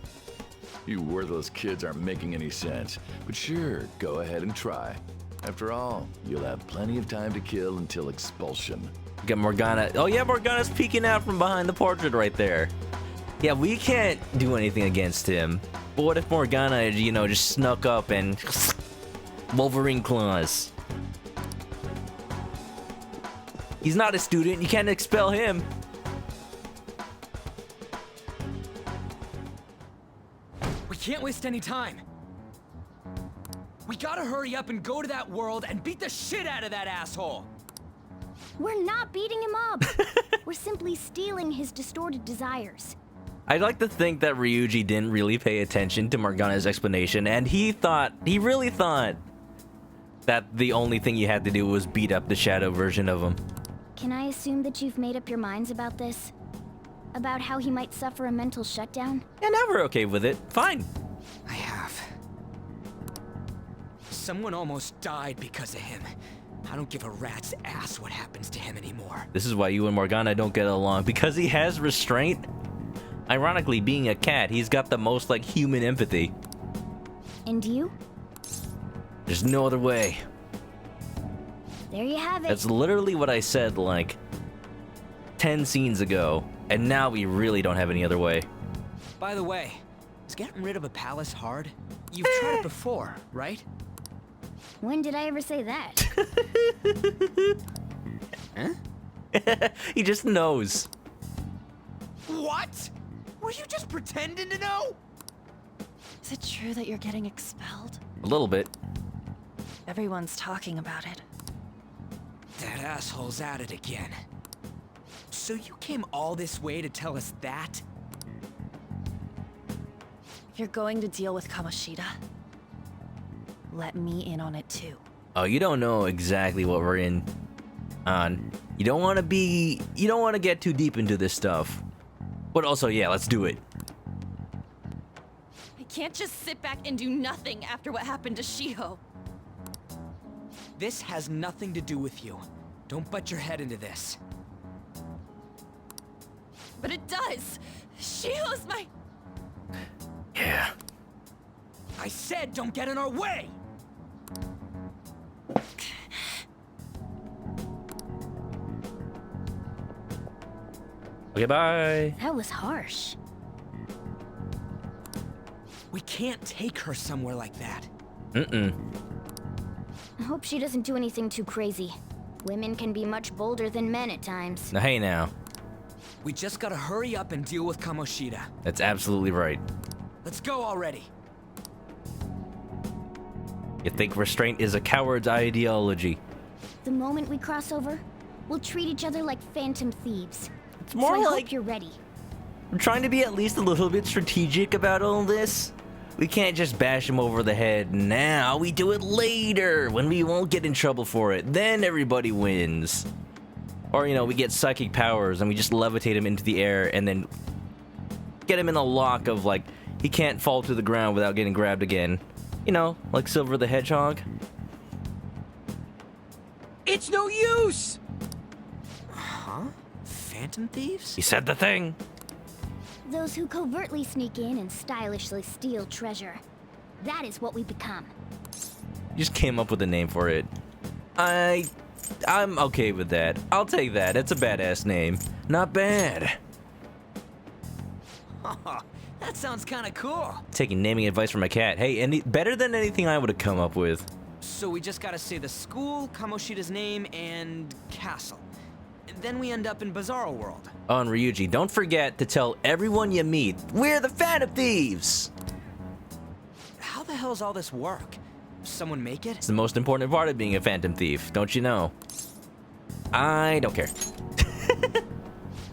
You worthless kids aren't making any sense. But sure, go ahead and try. After all, you'll have plenty of time to kill until expulsion. You got Morgana. Oh yeah, Morgana's peeking out from behind the portrait right there. Yeah, we can't do anything against him. But what if Morgana, just snuck up and Wolverine claws? He's not a student. You can't expel him. We can't waste any time. We gotta hurry up and go to that world and beat the shit out of that asshole. We're not beating him up. We're simply stealing his distorted desires. I'd like to think that Ryuji didn't really pay attention to Morgana's explanation, and he really thought that the only thing you had to do was beat up the shadow version of him. Can I assume that you've made up your minds about this? About how he might suffer a mental shutdown? Yeah, now we're okay with it. Fine. I have. Someone almost died because of him. I don't give a rat's ass what happens to him anymore. This is why you and Morgana don't get along, because he has restraint. Ironically, being a cat, he's got the most, human empathy. And you? There's no other way. There you have it. That's literally what I said, 10 scenes ago, and now we really don't have any other way. By the way, is getting rid of a palace hard? You've tried it before, right? When did I ever say that? Huh? He just knows. What? Were you just pretending to know? Is it true that you're getting expelled? A little bit. Everyone's talking about it. That asshole's at it again. So you came all this way to tell us that? If you're going to deal with Kamoshida, let me in on it too. Oh, you don't know exactly what we're in on. You don't want to get too deep into this stuff. But also, yeah, let's do it. I can't just sit back and do nothing after what happened to Shiho. This has nothing to do with you. Don't butt your head into this. but it does. She owes my... Yeah. I said don't get in our way! Okay, bye. That was harsh. We can't take her somewhere like that. I hope she doesn't do anything too crazy. Women can be much bolder than men at times. Now, hey now. We just gotta hurry up and deal with Kamoshida. That's absolutely right. Let's go already. You think restraint is a coward's ideology? The moment we cross over, we'll treat each other like Phantom Thieves. It's more so I like hope you're ready. I'm trying to be at least a little bit strategic about all this. We can't just bash him over the head now. We do it later when we won't get in trouble for it. Then everybody wins. Or, you know, we get psychic powers and we just levitate him into the air and then get him in a lock of, like, he can't fall to the ground without getting grabbed again. You know, like Silver the Hedgehog. It's no use! Huh? Phantom Thieves? He said the thing. Those who covertly sneak in and stylishly steal treasure. That is what we become. You just came up with a name for it. I'm okay with that. I'll take that. It's a badass name. Not bad. That sounds kinda cool. Taking naming advice from a cat. Hey, better than anything I would have come up with. So we just gotta say the school, Kamoshida's name, and castle. Then we end up in Bizarro World. Oh, and Ryuji, don't forget to tell everyone you meet, we're the Phantom Thieves! How the hell's all this work? Someone make it? It's the most important part of being a Phantom Thief, don't you know? I don't care.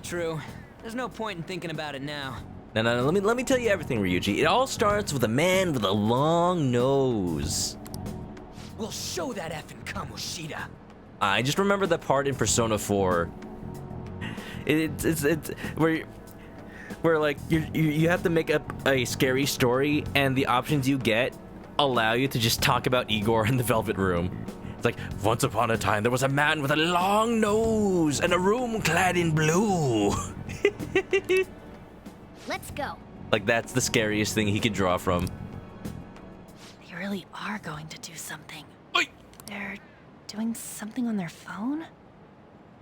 True. There's no point in thinking about it now. No, let me tell you everything, Ryuji. It all starts with a man with a long nose. We'll show that effing Kamoshida. I just remember the part in Persona 4. It's where like you have to make up a scary story, and the options you get allow you to just talk about Igor in the Velvet Room. It's like, once upon a time there was a man with a long nose and a room clad in blue. Let's go. Like, that's the scariest thing he could draw from. They really are going to do something. Oi! They're doing something on their phone?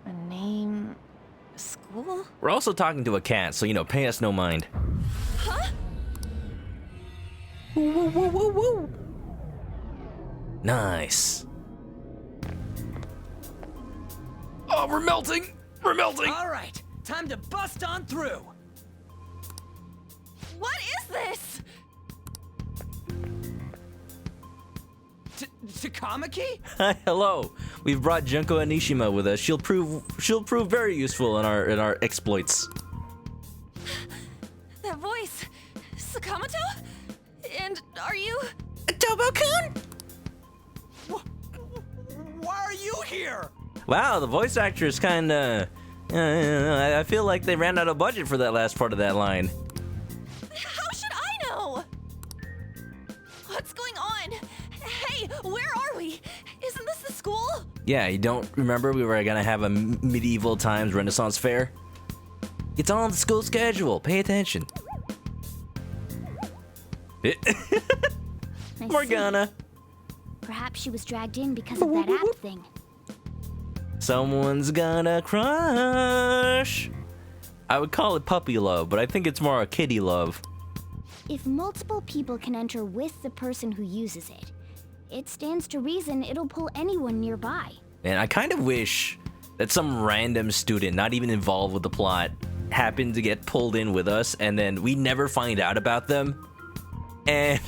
A name... a school? We're also talking to a cat, so, you know, pay us no mind. Huh? Woo, woo, woo, woo, woo. Nice. Oh, we're melting! We're melting! All right, time to bust on through. What is this? Takamaki? Hi, hello. We've brought Junko Anishima with us. She'll prove very useful in our exploits. That voice, Sakamoto? And are you Adobo-kun? Why are you here? Wow, the voice actor is kinda... I feel like they ran out of budget for that last part of that line. How should I know? What's going on? Hey, where are we? Isn't this the school? Yeah, you don't remember we were gonna have a medieval times Renaissance fair? It's on the school schedule. Pay attention. Morgana. Perhaps she was dragged in because of that app thing. Someone's gonna crush. I would call it puppy love, but I think it's more a kitty love. If multiple people can enter with the person who uses it, it stands to reason it'll pull anyone nearby. And I kind of wish that some random student, not even involved with the plot, happened to get pulled in with us, and then we never find out about them. And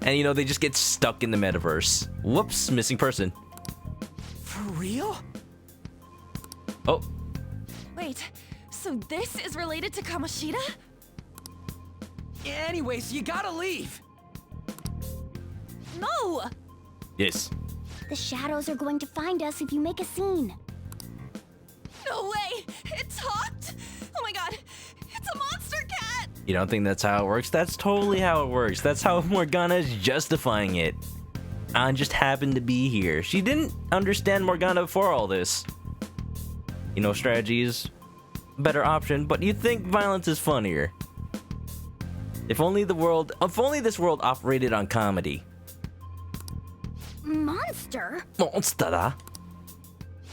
you know, they just get stuck in the metaverse. Whoops, missing person. For real? Oh. Wait, so this is related to Kamoshida? Anyways, you gotta leave. No! Yes. The shadows are going to find us if you make a scene. No way! It talked! Oh my god! It's a monster cat! You don't think that's how it works? That's totally how it works. That's how Morgana is justifying it. Ann just happened to be here. She didn't understand Morgana before all this. You know, strategies. better option, but you think violence is funnier. If only this world operated on comedy. Monster? Monster?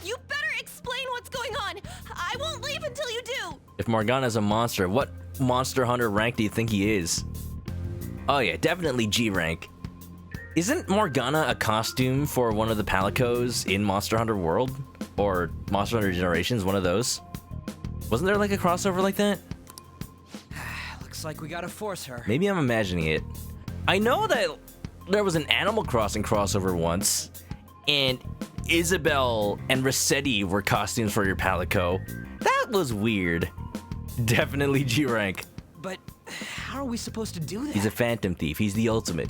You better explain what's going on. I won't leave until you do. If Morgana's a monster, what Monster Hunter rank do you think he is? Oh yeah, definitely G rank. Isn't Morgana a costume for one of the Palicos in Monster Hunter World? Or Monster Hunter Generations, one of those? Wasn't there like a crossover like that? Looks like we gotta force her. Maybe I'm imagining it. I know that there was an Animal Crossing crossover once, and Isabelle and Rossetti were costumes for your Palico. That was weird. Definitely G rank. But how are we supposed to do that? He's a Phantom Thief. He's the ultimate.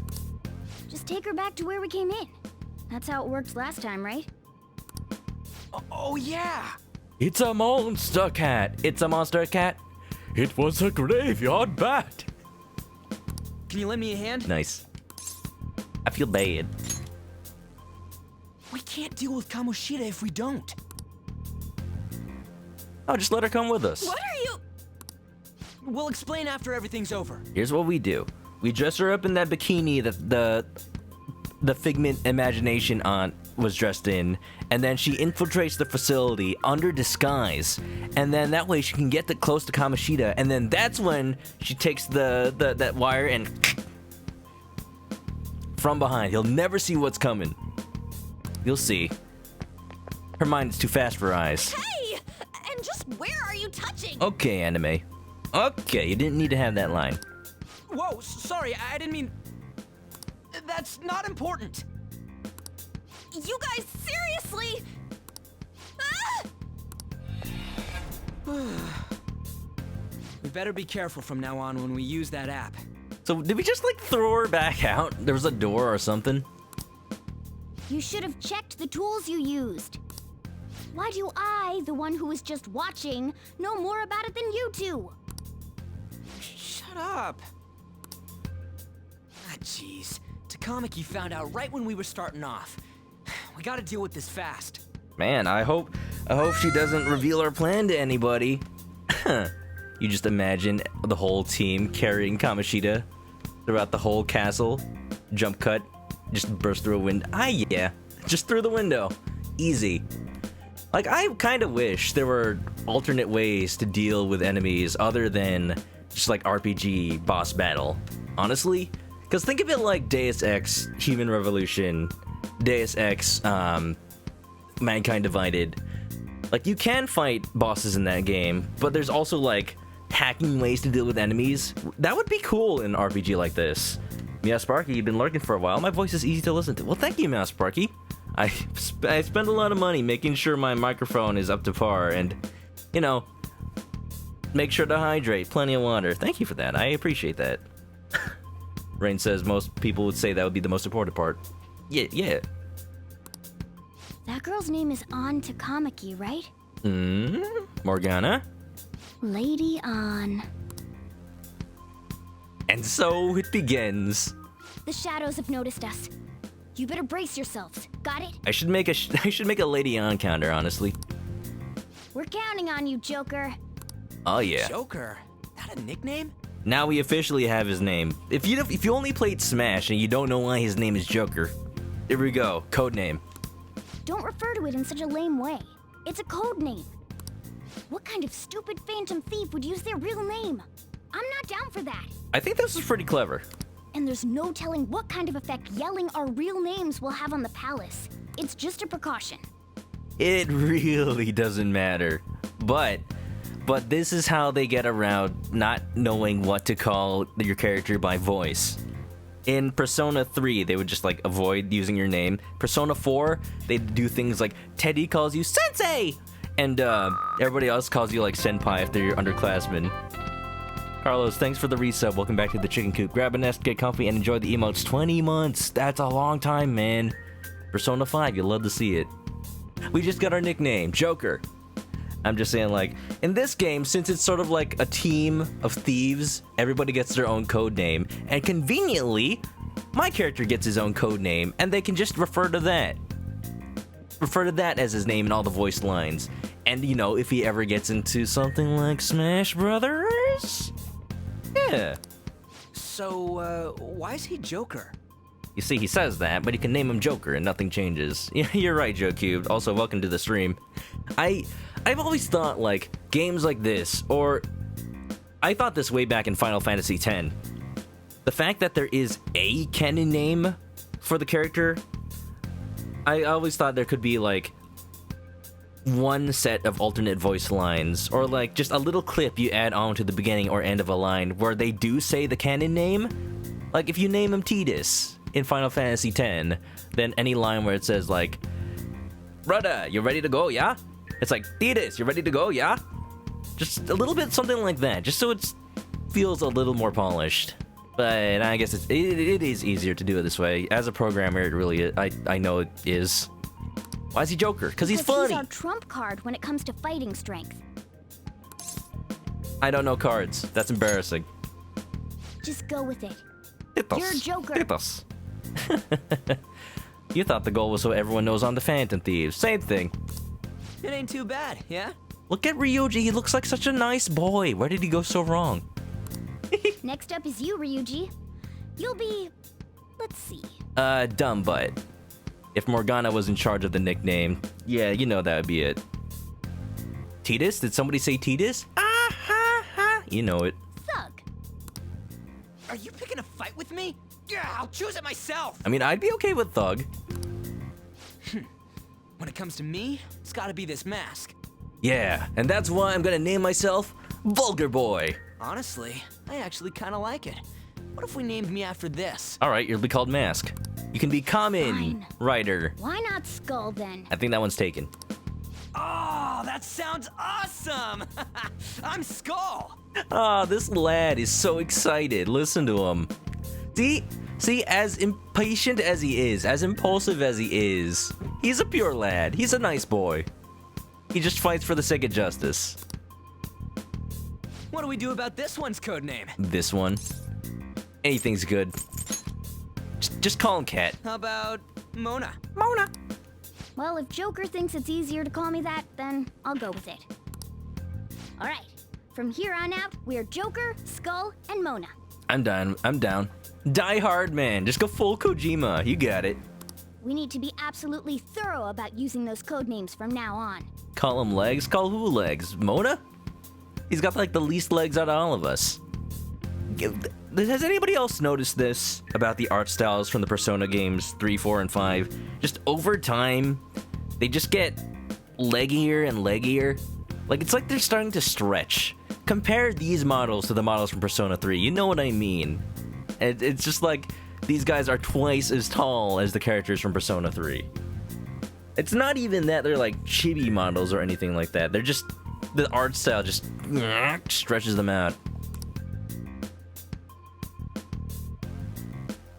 Just take her back to where we came in. That's how it worked last time, right? Oh yeah! It's a monster cat. It's a monster cat. It was a graveyard bat. Can you lend me a hand? Nice. I feel bad. We can't deal with Kamoshida if we don't. Oh, just let her come with us. What are you? We'll explain after everything's over. Here's what we do. We dress her up in that bikini that the Figment imagination aunt was dressed in, and then she infiltrates the facility under disguise, and then that way she can get close to Kamoshida, and then that's when she takes that wire and from behind. He'll never see what's coming. You'll see. Her mind is too fast for her eyes. Hey! And just where are you touching? Okay, anime. Okay, you didn't need to have that line. Whoa, sorry, I didn't mean... That's not important. You guys, seriously? Ah! We better be careful from now on when we use that app. So did we just like throw her back out? There was a door or something? You should have checked the tools you used. Why do I, the one who was just watching, know more about it than you two? Shut up. Ah, jeez. Takamaki found out right when we were starting off. We gotta deal with this fast. Man, I hope she doesn't reveal her plan to anybody. You just imagine the whole team carrying Kamoshida throughout the whole castle. Jump cut, just burst through a window. Yeah, just through the window. Easy. Like, I kind of wish there were alternate ways to deal with enemies other than just like RPG boss battle. Honestly, because think of it like Deus Ex Human Revolution, Deus Ex Mankind Divided. Like, you can fight bosses in that game, but there's also like hacking ways to deal with enemies. That would be cool in an RPG like this. Meow Sparky, you've been lurking for a while. My voice is easy to listen to. Well, thank you, Meow Sparky. I spend a lot of money making sure my microphone is up to par and, you know, make sure to hydrate. Plenty of water. Thank you for that. I appreciate that. Rain says most people would say that would be the most important part. Yeah. That girl's name is An Takamaki, right? Morgana? Lady An. And so it begins. The shadows have noticed us. You better brace yourselves. Got it? I should make a Lady An counter, honestly. We're counting on you, Joker. Oh yeah. Joker? That a nickname? Now we officially have his name. If you only played Smash and you don't know why his name is Joker, here we go. Code name. Don't refer to it in such a lame way. It's a code name. What kind of stupid Phantom Thief would use their real name? I'm not down for that. I think this is pretty clever. And there's no telling what kind of effect yelling our real names will have on the palace. It's just a precaution. It really doesn't matter. But this is how they get around not knowing what to call your character by voice. In Persona 3, they would just like avoid using your name. Persona 4, they'd do things like Teddy calls you Sensei! And everybody else calls you like Senpai if they're your underclassmen. Carlos, thanks for the resub. Welcome back to the Chicken Coop. Grab a nest, get comfy, and enjoy the emotes. 20 months. That's a long time, man. Persona 5, you'll love to see it. We just got our nickname, Joker. I'm just saying, like, in this game, since it's sort of like a team of thieves, everybody gets their own code name. And conveniently, my character gets his own code name, and they can just refer to that. Refer to that as his name in all the voiced lines. And, you know, if he ever gets into something like Smash Brothers? Yeah. So, why is he Joker? You see, he says that, but you can name him Joker and nothing changes. Yeah, you're right, Joe Cubed. Also, welcome to the stream. I've always thought, like, games like this, or I thought this way back in Final Fantasy X. The fact that there is a canon name for the character, I always thought there could be, like, one set of alternate voice lines, or, like, just a little clip you add on to the beginning or end of a line where they do say the canon name. Like, if you name him Tidus in Final Fantasy X, then any line where it says, like, "Brother, you ready to go, yeah?" It's like, "Tidus, you ready to go, yeah?" Just a little bit something like that, just so it feels a little more polished. But I guess it is easier to do it this way. As a programmer, it really is. I know it is. Why is he Joker? Because he's funny. He's our trump card when it comes to fighting strength. I don't know cards. That's embarrassing. Just go with it. Titos. You're Joker. Titos. You thought the goal was so everyone knows I'm the Phantom Thieves. Same thing. It ain't too bad, yeah? Look at Ryuji. He looks like such a nice boy. Where did he go so wrong? Next up is you, Ryuji. You'll be... let's see. Dumb butt. If Morgana was in charge of the nickname, yeah, you know that would be it. Tidus? Did somebody say Tidus? Ah ha ha! You know it. Thug. Are you picking a fight with me? Yeah, I'll choose it myself! I mean, I'd be okay with Thug. When it comes to me, it's gotta be this mask. Yeah, and that's why I'm gonna name myself Vulgar Boy. Honestly, I actually kinda like it. What if we named me after this? Alright, you'll be called Mask. You can be Kamen Rider. Why not Skull, then? I think that one's taken. Oh, that sounds awesome! I'm Skull! Ah, this lad is so excited. Listen to him. See, as impatient as he is, as impulsive as he is, he's a pure lad. He's a nice boy. He just fights for the sake of justice. What do we do about this one's code name? This one? Anything's good. Just call him Cat. How about Mona? Mona! Well, if Joker thinks it's easier to call me that, then I'll go with it. Alright, from here on out, we're Joker, Skull, and Mona. I'm down. Die Hard, man. Just go full Kojima. You got it. We need to be absolutely thorough about using those code names from now on. Call him Legs? Call who Legs? Mona? He's got, like, the least legs out of all of us. Has anybody else noticed this about the art styles from the Persona games 3, 4, and 5? Just over time, they just get leggier and leggier. Like, it's like they're starting to stretch. Compare these models to the models from Persona 3. You know what I mean. It's just like these guys are twice as tall as the characters from Persona 3. It's not even that they're like chibi models or anything like that. They're just, the art style just stretches them out.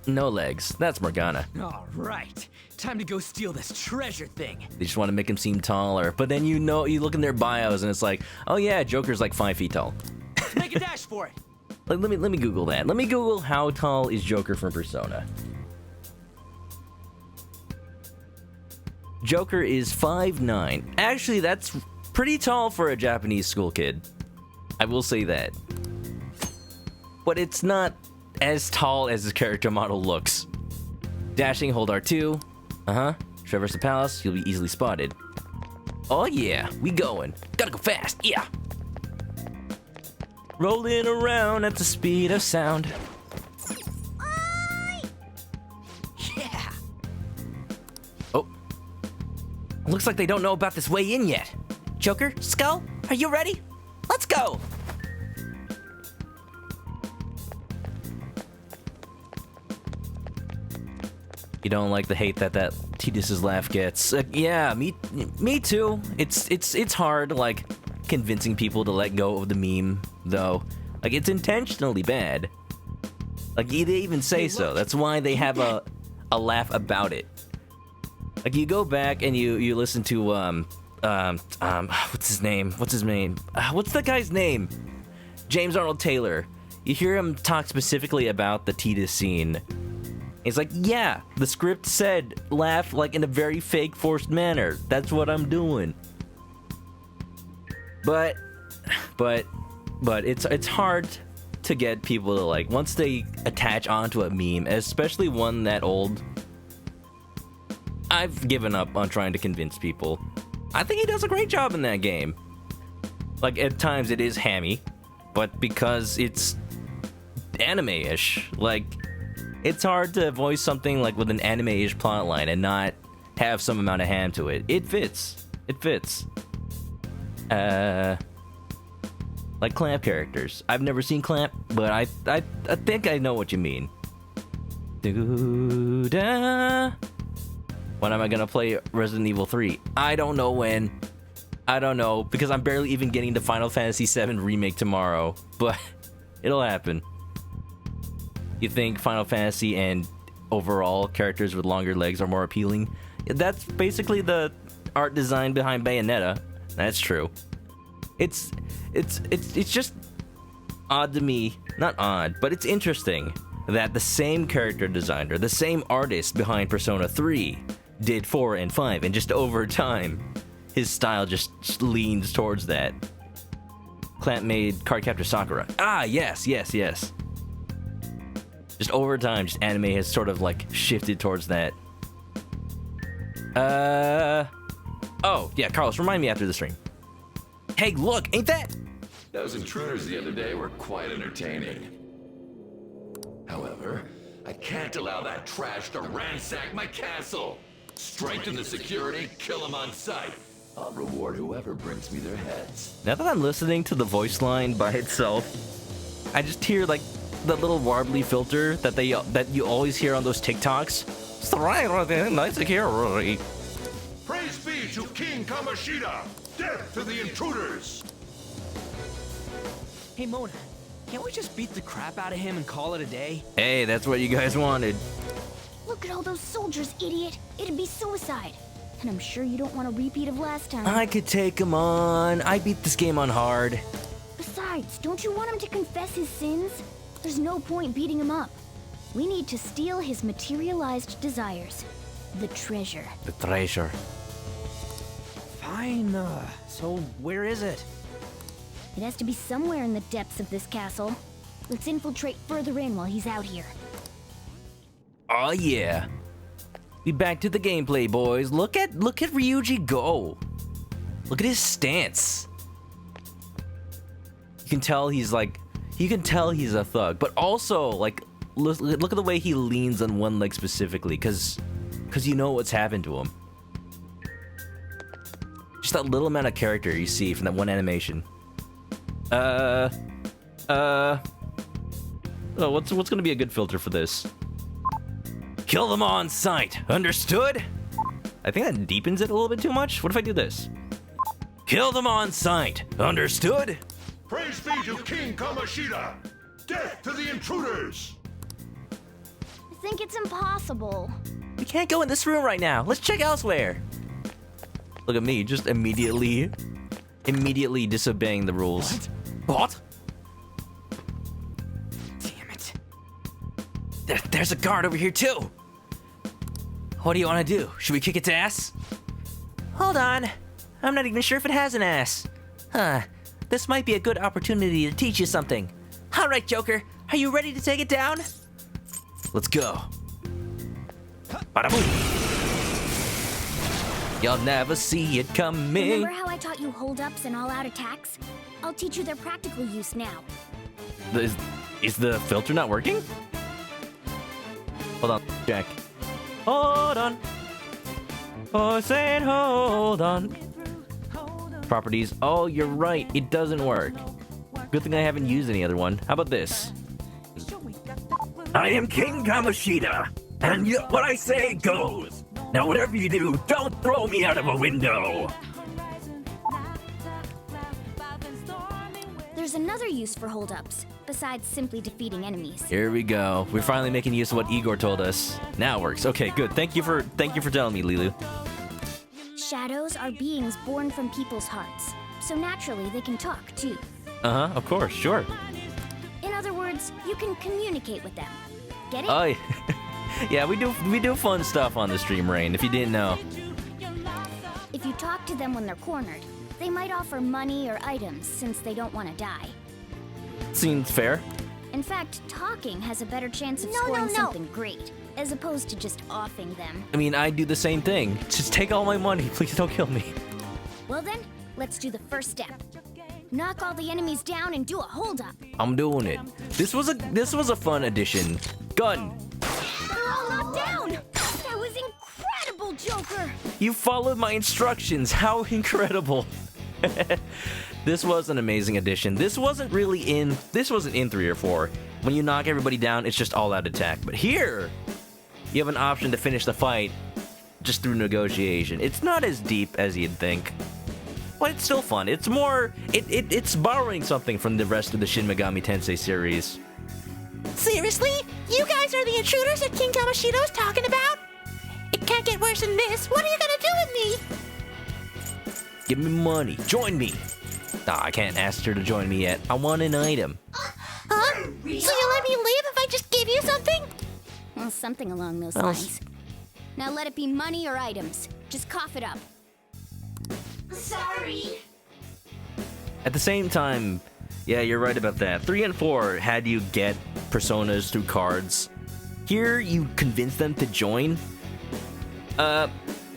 No legs. That's Morgana. All right, time to go steal this treasure thing. They just want to make him seem taller. But then you look in their bios and it's like, oh yeah, Joker's like 5 feet tall. Let's make a dash for it. Like, let me Google that. Let me Google how tall is Joker from Persona. Joker is 5'9". Actually, that's pretty tall for a Japanese school kid. I will say that. But it's not as tall as his character model looks. Dashing, hold R2. Traverse the palace, you'll be easily spotted. Oh yeah, we going. Gotta go fast, yeah. Rolling around at the speed of sound. Yeah. Oh. Looks like they don't know about this way in yet. Joker, Skull, are you ready? Let's go! You don't like the hate that Tidus's laugh gets. Yeah, me too. It's hard, like, convincing people to let go of the meme, though. Like, it's intentionally bad. Like, they even say so. That's why they have a laugh about it. Like, you go back and you listen to, what's his name? What's the guy's name? James Arnold Taylor. You hear him talk specifically about the Tidus scene. It's like, yeah, the script said laugh like in a very fake, forced manner. That's what I'm doing. But it's hard to get people to like, once they attach onto a meme, especially one that old. I've given up on trying to convince people. I think he does a great job in that game. Like, at times it is hammy, but because it's anime-ish, like, it's hard to voice something like with an anime-ish plotline and not have some amount of ham to it. It fits. It fits. Like Clamp characters. I've never seen Clamp, but I think I know what you mean. Doo-da. When am I gonna play Resident Evil 3? I don't know when. I don't know, because I'm barely even getting the Final Fantasy VII Remake tomorrow, but it'll happen. You think Final Fantasy and overall characters with longer legs are more appealing? That's basically the art design behind Bayonetta. That's true. It's just odd to me, not odd, but it's interesting that the same character designer, the same artist behind Persona 3 did 4 and 5, and just over time, his style just leans towards that. Clamp made Cardcaptor Sakura. Ah, yes. Just over time, just anime has sort of like shifted towards that. Oh, yeah, Carlos, remind me after the stream. Hey, look, ain't that? Those intruders the other day were quite entertaining. However, I can't allow that trash to ransack my castle. Strengthen the security, kill them on sight. I'll reward whoever brings me their heads. Now that I'm listening to the voice line by itself, I just hear like the little warbly filter that you always hear on those TikToks. Nice security. Praise be to King Kamoshida! Death to the intruders! Hey, Mona, can't we just beat the crap out of him and call it a day? Hey, that's what you guys wanted. Look at all those soldiers, idiot. It'd be suicide. And I'm sure you don't want a repeat of last time. I could take him on. I beat this game on hard. Besides, don't you want him to confess his sins? There's no point beating him up. We need to steal his materialized desires. The treasure. The treasure. Fine, so where is it? It has to be somewhere in the depths of this castle. Let's infiltrate further in while he's out here. Oh yeah. We back to the gameplay, boys. Look at Ryuji go. Look at his stance. You can tell he's a thug, but also like look at the way he leans on one leg specifically, cause you know what's happened to him. Just that little amount of character you see from that one animation. Oh, what's gonna be a good filter for this? Kill them on sight, understood? I think that deepens it a little bit too much. What if I do this? Kill them on sight, understood? Praise be to King Kamoshida! Death to the intruders! I think it's impossible. We can't go in this room right now. Let's check elsewhere. Look at me, just immediately disobeying the rules. What? Damn it. There's a guard over here too. What do you want to do? Should we kick its ass? Hold on. I'm not even sure if it has an ass. Huh. This might be a good opportunity to teach you something. All right, Joker. Are you ready to take it down? Let's go. Bada boom. You'll never see it coming. Remember how I taught you hold-ups and all-out attacks? I'll teach you their practical use now. Is the filter not working? Hold on, Jack. Hold on. Oh, saying hold on. Properties. Oh, you're right. It doesn't work. Good thing I haven't used any other one. How about this? I am King Kamoshida, and what I say goes. Now whatever you do, don't throw me out of a window. There's another use for hold-ups, besides simply defeating enemies. Here we go. We're finally making use of what Igor told us. Now it works. Okay, good. Thank you for telling me, Lilu. Shadows are beings born from people's hearts, so naturally they can talk too. Uh-huh, of course, sure. In other words, you can communicate with them. Get it? Oh, yeah, we do fun stuff on the stream, Rain, if you didn't know. If you talk to them when they're cornered, They might offer money or items since they don't want to die. Seems fair. In fact, talking has a better chance of scoring something great, as opposed to just offing them. I mean, I do the same thing. Just take all my money. Please don't kill me. Well then, let's do the first step. Knock all the enemies down and do a hold-up. I'm doing it. This was a fun addition. Gun. They're all knocked down! That was incredible, Joker! You followed my instructions. How incredible. This was an amazing addition. This wasn't in 3 or 4. When you knock everybody down, it's just all-out attack. But here, you have an option to finish the fight just through negotiation. It's not as deep as you'd think, but it's still fun. It's more, it's borrowing something from the rest of the Shin Megami Tensei series. Seriously? You guys are the intruders that King Kamoshida was talking about? It can't get worse than this. What are you gonna do with me? Give me money. Join me. Nah, I can't ask her to join me yet. I want an item. Huh? So you let me leave if I just give you something? Well, something along those lines. Now let it be money or items. Just cough it up. Sorry. At the same time, yeah, you're right about that. 3 and 4 had you get personas through cards. Here, you convince them to join.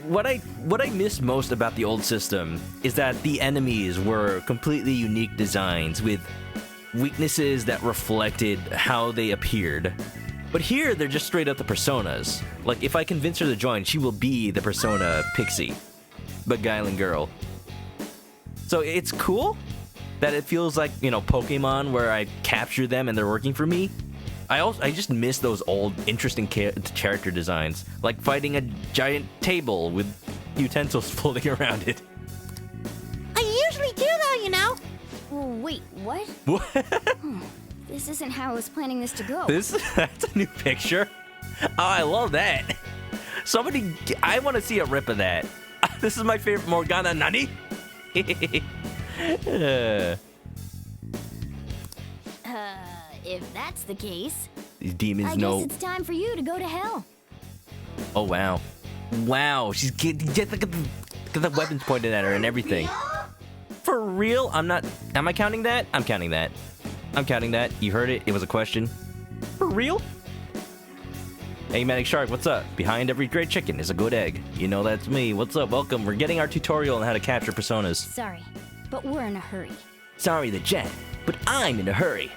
What I miss most about the old system is that the enemies were completely unique designs with weaknesses that reflected how they appeared. But here, they're just straight up the personas. Like, if I convince her to join, she will be the persona Pixie, beguiling girl. So it's cool that it feels like, you know, Pokemon where I capture them and they're working for me. I just miss those old, interesting character designs, like fighting a giant table with utensils floating around it. I usually do though, you know. Wait, what? What? This isn't how I was planning this to go. That's a new picture. Oh, I love that. Somebody, I want to see a rip of that. This is my favorite Morgana Nani. If that's the case, These demons I know. guess it's time for you to go to hell. Oh wow, wow! She's getting the weapons pointed at her and everything. For real? I'm not. Am I counting that? I'm counting that. I'm counting that. You heard it. It was a question. For real? Hey, Manic Shark, what's up? Behind every great chicken is a good egg. You know that's me. What's up? Welcome. We're getting our tutorial on how to capture personas. Sorry, but we're in a hurry. Sorry, the jet, but I'm in a hurry.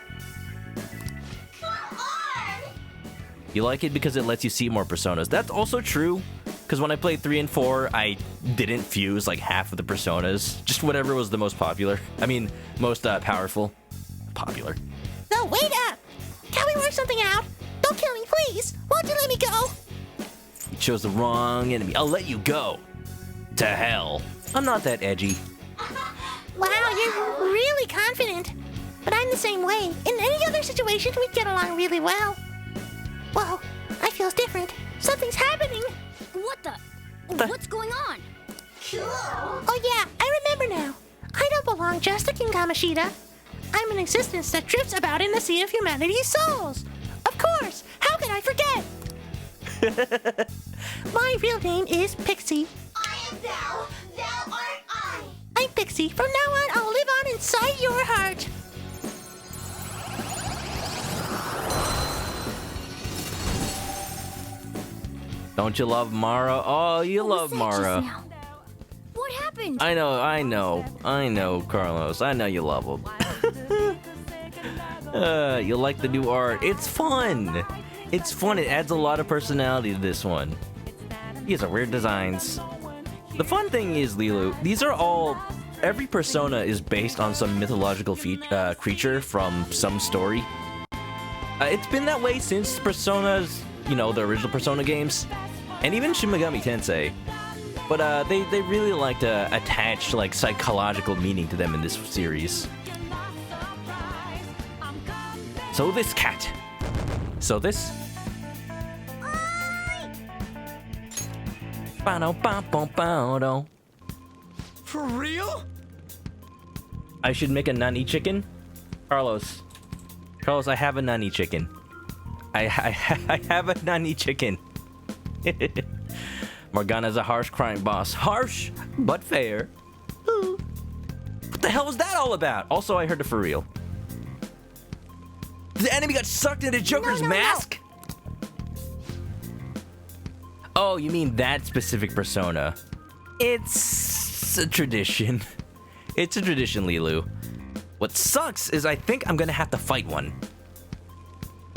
You like it because it lets you see more personas. That's also true, because when I played 3 and 4, I didn't fuse like half of the personas. Just whatever was the most popular. I mean, most powerful. Popular. No, wait up! Can we work something out? Don't kill me, please! Won't you let me go? You chose the wrong enemy. I'll let you go. To hell. I'm not that edgy. Wow, you're really confident. But I'm the same way. In any other situation, we'd get along really well. Whoa, I feel different. Something's happening. What the? What's going on? Oh yeah, I remember now. I don't belong just to King Kamoshida. I'm an existence that drifts about in the sea of humanity's souls. Of course, how could I forget? My real name is Pixie. I am thou, thou art I. I'm Pixie. From now on, I'll live on inside your heart. Don't you love Mara? Oh, you love Mara. What happened? I know, Carlos. I know you love him. You like the new art. It's fun. It's fun. It adds a lot of personality to this one. These are weird designs. The fun thing is, Lilu, these are all... Every persona is based on some mythological creature from some story. It's been that way since Persona's, you know, the original Persona games. And even Shin Megami Tensei. But they really like to attach like psychological meaning to them in this series. So this cat. So this. For real? I should make a nani chicken? Carlos, I have a nani chicken. I have a nani chicken. Morgana's a harsh crime boss. Harsh, but fair. Ooh. the hell was that all about? Also, I heard it for real. The enemy got sucked into Joker's mask? Oh, you mean that specific persona. It's a tradition. It's a tradition, Lilu. What sucks is I think I'm gonna have to fight one.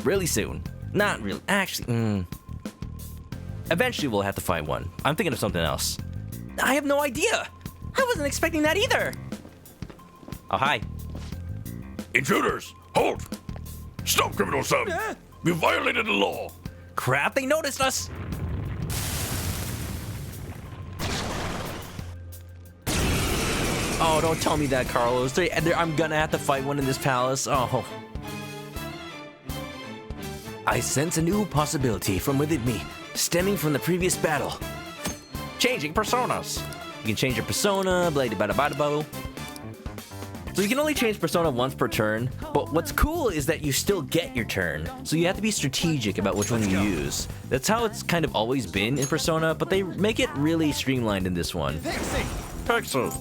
Really soon. Not really. Actually, eventually we'll have to fight one. I'm thinking of something else. I have no idea. I wasn't expecting that either. Oh, hi. Intruders, halt! Stop, criminal son! You violated the law! Crap, they noticed us! Oh, don't tell me that, Carlos. I'm gonna have to fight one in this palace. Oh. I sense a new possibility from within me, stemming from the previous battle. Changing personas. You can change your persona, blah blah blah blah. So you can only change persona once per turn, but what's cool is that you still get your turn. So you have to be strategic about which one you use. That's how it's kind of always been in Persona, but they make it really streamlined in this one. Pixel.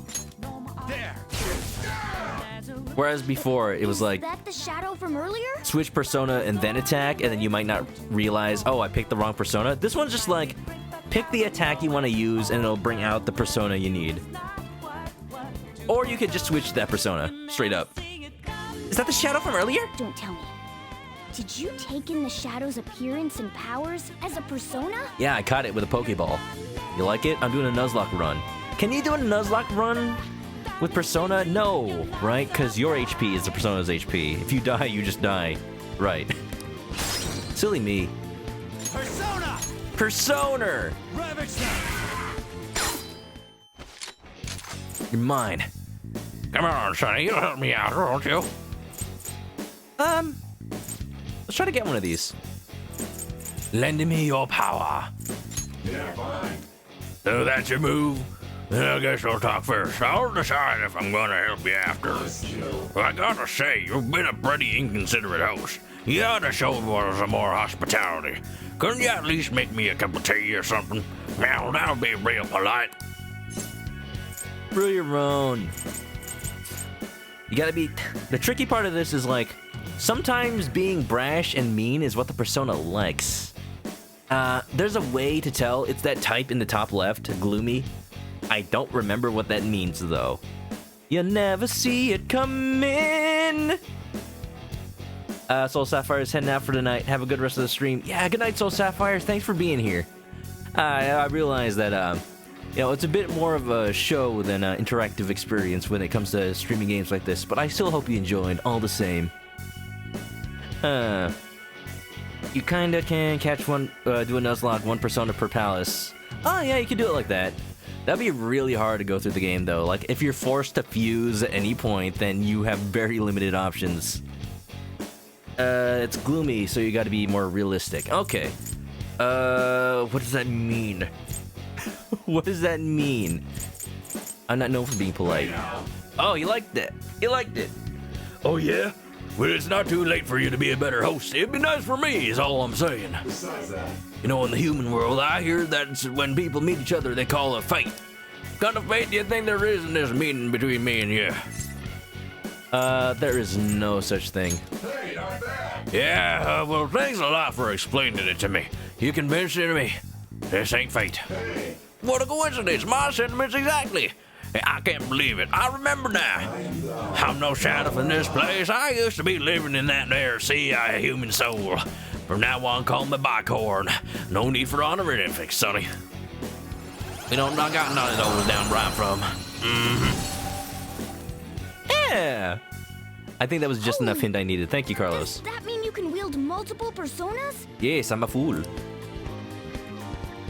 Whereas before, it was like, that the shadow from earlier? switch persona and then attack, and then you might not realize, oh, I picked the wrong persona. This one's just like, pick the attack you want to use, and it'll bring out the persona you need. Or you could just switch that persona, straight up. Is that the shadow from earlier? Don't tell me. Did you take in the shadow's appearance and powers as a persona? Yeah, I caught it with a Pokeball. You like it? I'm doing a Nuzlocke run. Can you do a Nuzlocke run with Persona? No, right? Because your HP is the Persona's HP. If you die, you just die. Right. Silly me. Persona! Persona! You're mine. Come on, Sonny, you'll help me out, won't you? Let's try to get one of these. Lend me your power. Yeah, fine. So that's your move? Then I guess I'll talk first. I'll decide if I'm gonna help you after. Well, I gotta say, you've been a pretty inconsiderate host. You ought to show us some more hospitality. Couldn't you at least make me a cup of tea or something? Now, that'll be real polite. Brew your own. You gotta be... The tricky part of this is like, sometimes being brash and mean is what the persona likes. There's a way to tell. It's that type in the top left, gloomy. I don't remember what that means, though. You never see it coming. Soul Sapphire's heading out for tonight. Have a good rest of the stream. Yeah, good night, Soul Sapphire. Thanks for being here. I realize that, you know, it's a bit more of a show than an interactive experience when it comes to streaming games like this, but I still hope you enjoyed all the same. You kinda can catch one, do a Nuzlocke, one persona per palace. Oh yeah, you can do it like that. That'd be really hard to go through the game though. Like, if you're forced to fuse at any point, then you have very limited options. It's gloomy, so you gotta be more realistic. Okay. What does that mean? What does that mean? I'm not known for being polite. Oh, you liked it. You liked it. Oh, yeah? Well, it's not too late for you to be a better host. It'd be nice for me, is all I'm saying. Besides that, You know, in the human world, I hear that when people meet each other, they call it fate. What kind of fate do you think there is in this meeting between me and you? There is no such thing. hey, not bad. Yeah, well, thanks a lot for explaining it to me. You convinced me. This ain't fate. Hey, What a coincidence. My sentiments exactly. I can't believe it. I remember now. I'm no shadow from this place. I used to be living in that there sea of human soul. From now on, call me Bicorn. No need for honor or anything, sonny. You know, I got none of those down where I'm from. Yeah. I think that was just enough hint I needed. Thank you, Carlos. Does that mean you can wield multiple personas? Yes, I'm a fool.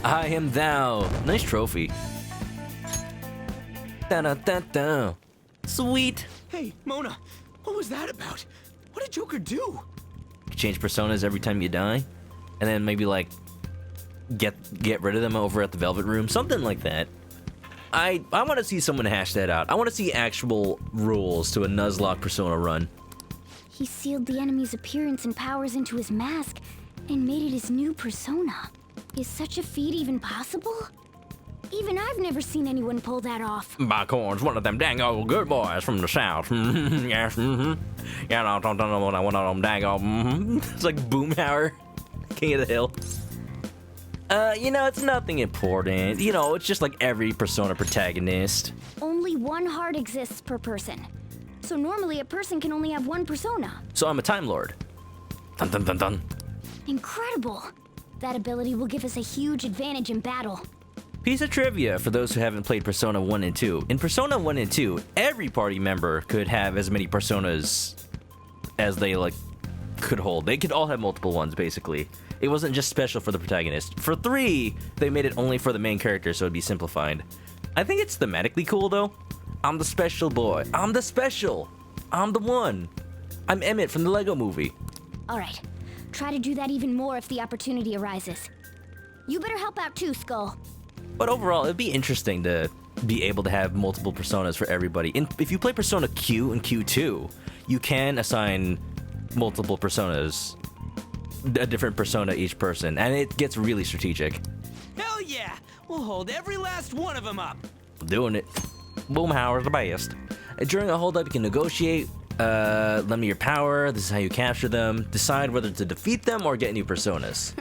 I am thou. Nice trophy. Da-da-da-da. Sweet. Hey, Mona, what was that about? What did Joker do? You change personas every time you die, and then maybe like get rid of them over at the Velvet Room, something like that. I want to see someone hash that out. I want to see actual rules to a Nuzlocke persona run. He sealed the enemy's appearance and powers into his mask and made it his new persona. Is such a feat even possible? Even I've never seen anyone pull that off. By corns, one of them dang old good boys from the south. Yes, Yeah, no, don't know what I want on them dang old. It's like Boomhauer, King of the Hill. You know, it's nothing important. You know, it's just like every Persona protagonist. Only one heart exists per person. So normally a person can only have one persona. So I'm a Time Lord. Dun dun dun dun. Incredible. That ability will give us a huge advantage in battle. Piece of trivia for those who haven't played Persona 1 and 2. In Persona 1 and 2, every party member could have as many personas as they could hold. They could all have multiple ones, basically. It wasn't just special for the protagonist. For 3, they made it only for the main character, so it'd be simplified. I think it's thematically cool, though. I'm the special boy. I'm the special. I'm the one. I'm Emmett from the Lego movie. Alright, try to do that even more if the opportunity arises. You better help out too, Skull. But overall, it'd be interesting to be able to have multiple personas for everybody. If you play Persona Q and Q2, you can assign multiple personas, a different persona each person, and it gets really strategic. Hell yeah! We'll hold every last one of them up. Doing it. Boomhauer's the best. During a holdup, you can negotiate. Lend me your power. This is how you capture them. Decide whether to defeat them or get new personas.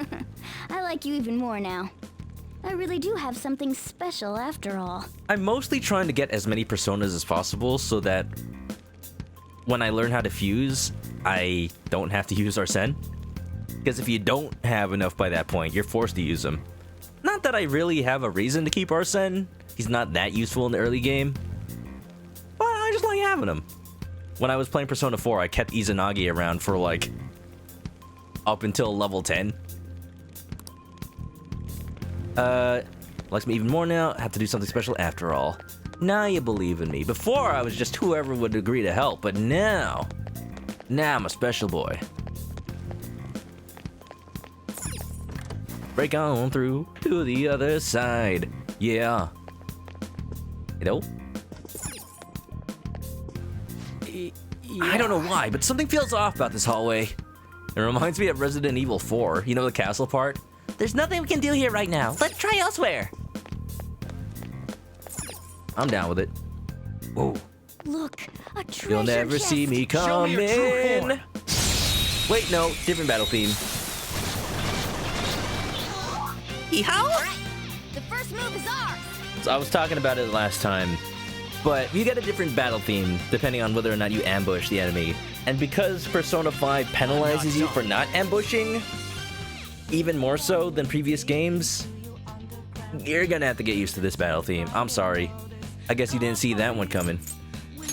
I like you even more now. I really do have something special after all. I'm mostly trying to get as many personas as possible so that when I learn how to fuse, I don't have to use Arsene. Because if you don't have enough by that point, you're forced to use them. Not that I really have a reason to keep Arsene. He's not that useful in the early game. But I just like having him. When I was playing Persona 4, I kept Izanagi around for up until level 10. Likes me even more now. I have to do something special after all. Now you believe in me. Before, I was just whoever would agree to help, but now I'm a special boy. Break on through to the other side. Yeah. You know? I don't know why, but something feels off about this hallway. It reminds me of Resident Evil 4. You know the castle part? There's nothing we can do here right now. Let's try elsewhere. I'm down with it. Whoa. Look, a treasure You'll never chest. see me come in. Wait, no, different battle theme. Alright, the first move is ours. So I was talking about it last time, but you get a different battle theme depending on whether or not you ambush the enemy. And because Persona 5 penalizes you for not ambushing, even more so than previous games, you're gonna have to get used to this battle theme. I'm sorry. I guess you didn't see that one coming.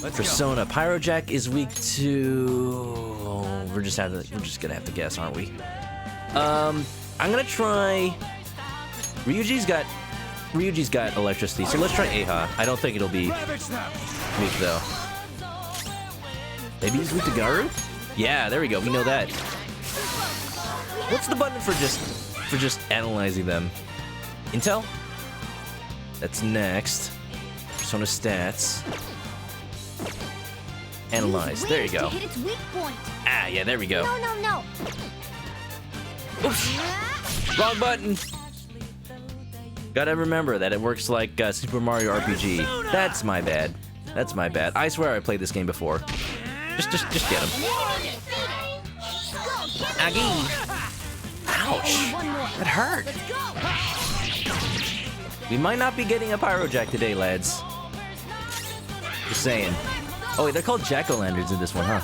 Persona Pyrojack is weak to... We're just gonna have to guess, aren't we? I'm gonna try... Ryuji's got electricity, so let's try Aha. I don't think it'll be weak though. Maybe he's weak to Garu? Yeah, there we go. We know that. What's the button for just analyzing them? Intel? That's next. Persona stats. Analyze. There you go. Hit its weak point. Ah, yeah, there we go. No. Oops. Wrong button. Gotta remember that it works like Super Mario RPG. That's my bad. That's my bad. I swear I played this game before. Just get him. Aggie. Ouch. That hurt. We might not be getting a Pyrojack today, lads. Just saying. Oh, wait, they're called Jack-o'-lanterns in this one, huh?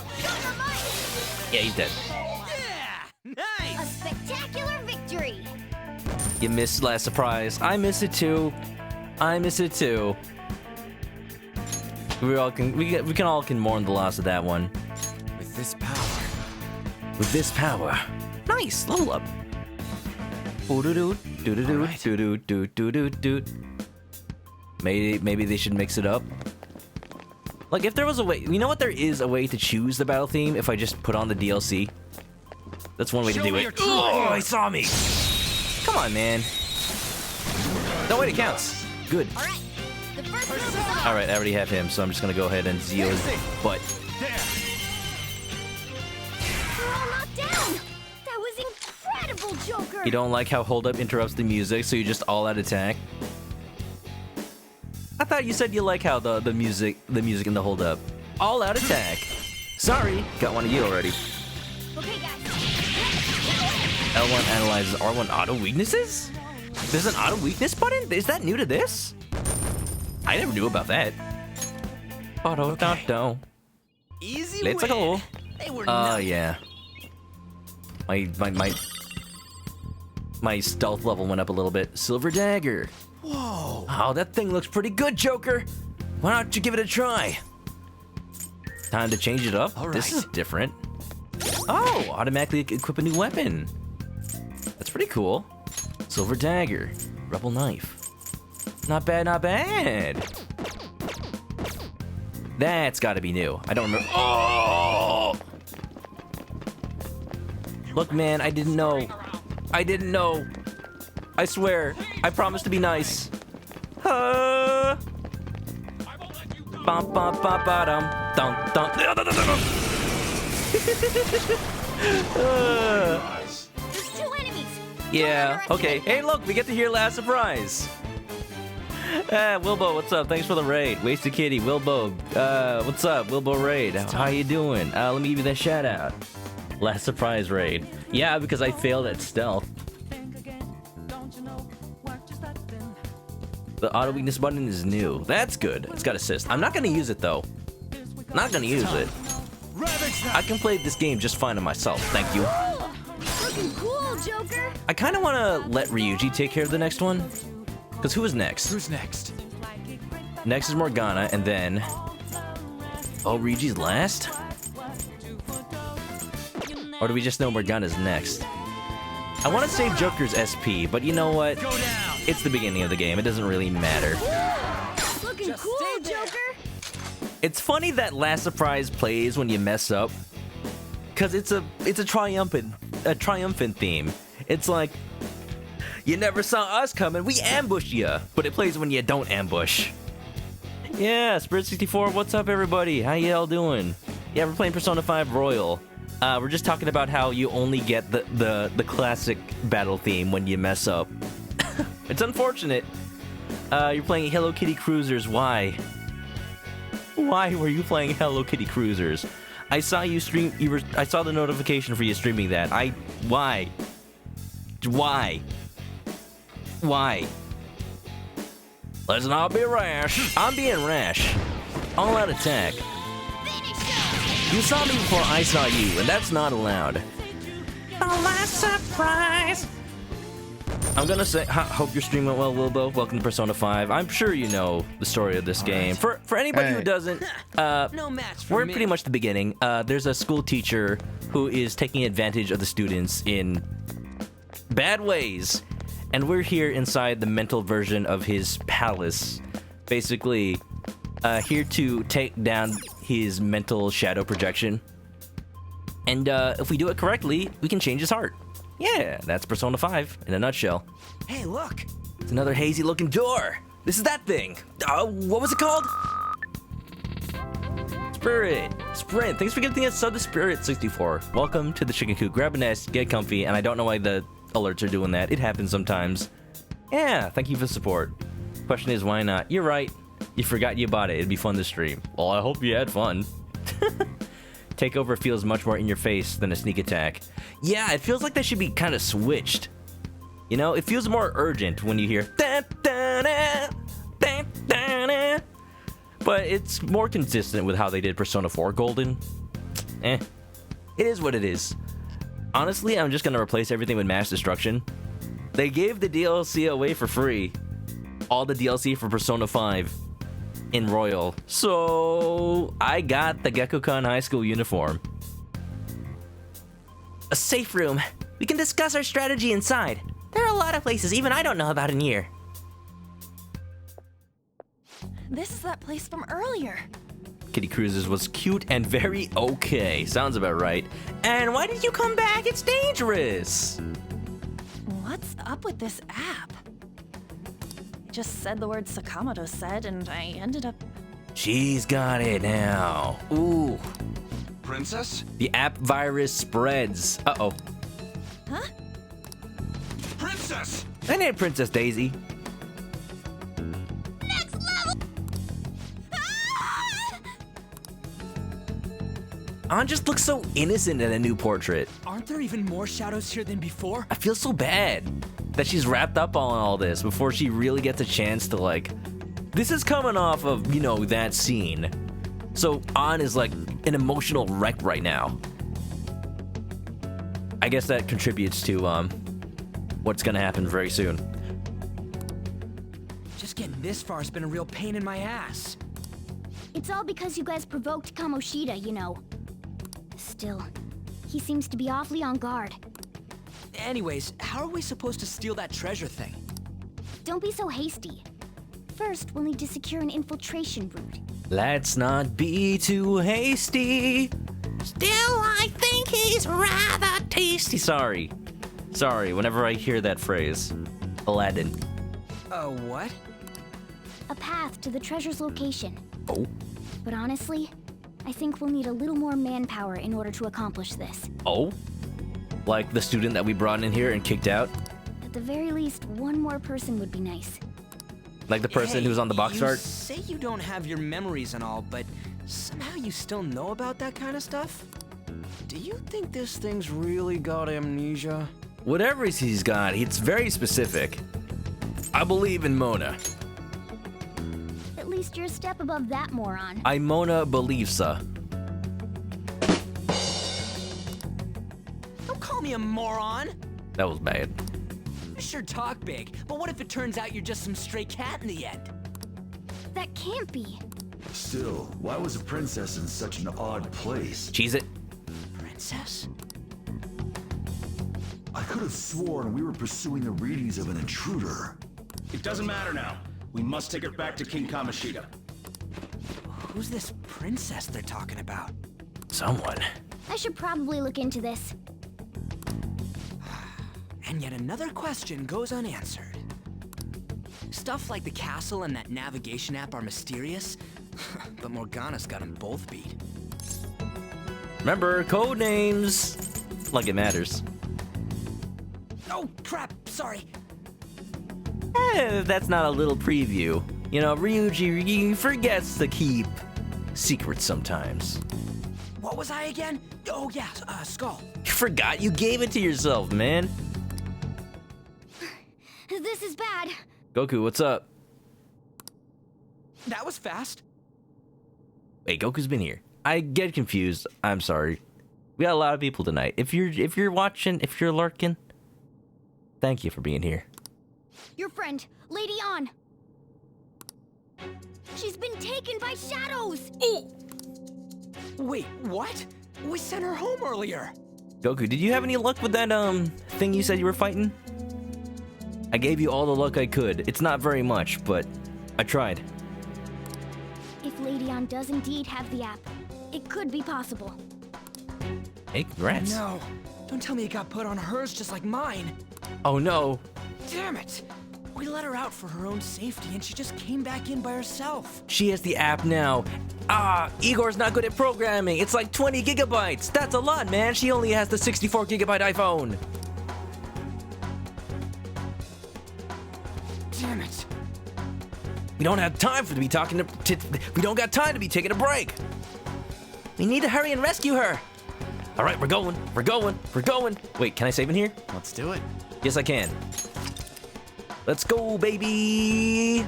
Yeah, he's dead. A spectacular victory. You missed last surprise. I miss it too. We can all mourn the loss of that one. With this power. Nice, level up. Maybe they should mix it up. Like if there was a way, you know what? There is a way to choose the battle theme if I just put on the DLC. That's one way to do it. Oh, he saw me. Come on, man. No, wait, it counts. Good. All right, I already have him, so I'm just gonna go ahead and Zeo his butt. We're all knocked down. That was incredible, Joker. You don't like how hold up interrupts the music, so you just all out attack. I thought you said you like how the music and the hold up. All out attack. Sorry, got one of you already. Okay, guys. L1 analyzes R1 auto weaknesses? There's an auto weakness button? Is that new to this? I never knew about that. Auto okay. Easy Let's win. go. They were Yeah. My stealth level went up a little bit. Silver dagger. Whoa. Oh, that thing looks pretty good, Joker. Why don't you give it a try? Time to change it up. All right. This is different. Oh, automatically equip a new weapon. That's pretty cool. Silver dagger. Rebel knife. Not bad, not bad. That's gotta be new. I don't remember. Oh! Look, man, I didn't know. I didn't know. I swear. I promised to be nice. Bum, bum, bum, ba-dum. Dum, dum. There's 2 enemies. Yeah, okay. Hey, look, we get to hear last surprise. Wilbo, what's up? Thanks for the raid. Wasted Kitty, Wilbo. What's up? Wilbo raid. How you doing? Let me give you that shout out. Last surprise raid. Yeah, because I failed at stealth. The auto weakness button is new. That's good. It's got assist. I'm not gonna use it though. Not gonna use it. I can play this game just fine on myself. Thank you. Looking cool, Joker. I kind of want to let Ryuji take care of the next one. Because who is next? Who's next? Next is Morgana, and then... Oh, Ryuji's last? Or do we just know Morgana's next? I want to save Joker's SP, but you know what? It's the beginning of the game. It doesn't really matter. Looking cool, Joker. It's funny that last surprise plays when you mess up. Because it's a triumphant theme. It's like... You never saw us coming, we ambushed ya. But it plays when you don't ambush. Yeah, Spirit64, what's up everybody? How y'all doing? Yeah, we're playing Persona 5 Royal. We're just talking about how you only get the classic battle theme when you mess up. It's unfortunate. You're playing Hello Kitty Cruisers, why? Why were you playing Hello Kitty Cruisers? I saw you stream, I saw the notification for you streaming that. Why? Why? Why? Let's not be rash. I'm being rash. All out attack. You saw me before I saw you, and that's not allowed. The last surprise. I'm gonna say, hope your stream went well, Wilbo. Welcome to Persona 5. I'm sure you know the story of this game. For anybody who doesn't, No match for we're me. pretty much the beginning. There's a school teacher who is taking advantage of the students in bad ways. And we're here inside the mental version of his palace. Basically, here to take down his mental shadow projection. And if we do it correctly, we can change his heart. Yeah, that's Persona 5 in a nutshell. Hey, look. It's another hazy looking door. This is that thing. What was it called? Sprint. Thanks for giving us sub to Spirit64. Welcome to the chicken coop. Grab a nest, get comfy, and I don't know why the alerts are doing that. It happens sometimes. Yeah, thank you for the support. Question is, why not? You're right. You forgot you bought it. It'd be fun to stream. Well, I hope you had fun. Takeover feels much more in your face than a sneak attack. Yeah, it feels like they should be kind of switched. You know, it feels more urgent when you hear da, da, da, da, da, da. But it's more consistent with how they did Persona 4 Golden. It is what it is. Honestly, I'm just gonna replace everything with mass destruction. They gave the DLC away for free. All the DLC for Persona 5 in Royal. So I got the Gekkoukan High School uniform. A safe room. We can discuss our strategy inside. There are a lot of places even I don't know about in here. This is that place from earlier. Kitty Cruises was cute and very okay. Sounds about right. And why did you come back? It's dangerous. What's up with this app? I just said the word Sakamoto said, and I ended up... She's got it now. Ooh. Princess? The app virus spreads. Uh-oh. Huh? Princess! I named Princess Daisy. Next level! An just looks so innocent in a new portrait. Aren't there even more shadows here than before? I feel so bad that she's wrapped up on all this before she really gets a chance to, like... This is coming off of, you know, that scene. So An is like an emotional wreck right now. I guess that contributes to what's gonna happen very soon. Just getting this far has been a real pain in my ass. It's all because you guys provoked Kamoshida, you know. Still, he seems to be awfully on guard. Anyways, how are we supposed to steal that treasure thing? Don't be so hasty. First, we'll need to secure an infiltration route. Let's not be too hasty. Still, I think he's rather tasty. Sorry, whenever I hear that phrase. Aladdin. What? A path to the treasure's location. Oh. But honestly, I think we'll need a little more manpower in order to accomplish this. Oh? Like the student that we brought in here and kicked out? At the very least, one more person would be nice. Like the person who's on the box art? You say you don't have your memories and all, but somehow you still know about that kind of stuff? Do you think this thing's really got amnesia? Whatever he's got, it's very specific. I believe in Mona. At least you're a step above that moron. I Mona believes her. Don't call me a moron! That was bad. You sure talk big, but what if it turns out you're just some stray cat in the end? That can't be. Still, why was a princess in such an odd place? Cheese it. Princess? I could have sworn we were pursuing the readings of an intruder. It doesn't matter now. We must take her back to King Kamoshida. Who's this princess they're talking about? Someone. I should probably look into this. And yet another question goes unanswered. Stuff like the castle and that navigation app are mysterious, but Morgana's got them both beat. Remember, code names. Like it matters. Oh, crap, sorry. That's not a little preview. You know, Ryuji forgets to keep secrets sometimes. What was I again? Oh yeah, Skull. You forgot you gave it to yourself, man. This is bad. Goku, what's up? That was fast. Hey, Goku's been here. I get confused. I'm sorry. We got a lot of people tonight. If you're watching, if you're lurking, thank you for being here. Your friend, Lady An. She's been taken by shadows. Oh. Wait, what? We sent her home earlier. Goku, did you have any luck with that thing you said you were fighting? I gave you all the luck I could. It's not very much, but I tried. If Lady An does indeed have the app, it could be possible. Hey, congrats. No, don't tell me it got put on hers just like mine. Oh no. Damn it. We let her out for her own safety and she just came back in by herself. She has the app now. Igor's not good at programming. It's like 20 gigabytes. That's a lot, man. She only has the 64 gigabyte iPhone. Damn it. We don't have time to be talking to we don't got time to be taking a break. We need to hurry and rescue her. All right, we're going. Wait, can I save in here? Let's do it. Yes, I can. Let's go, baby.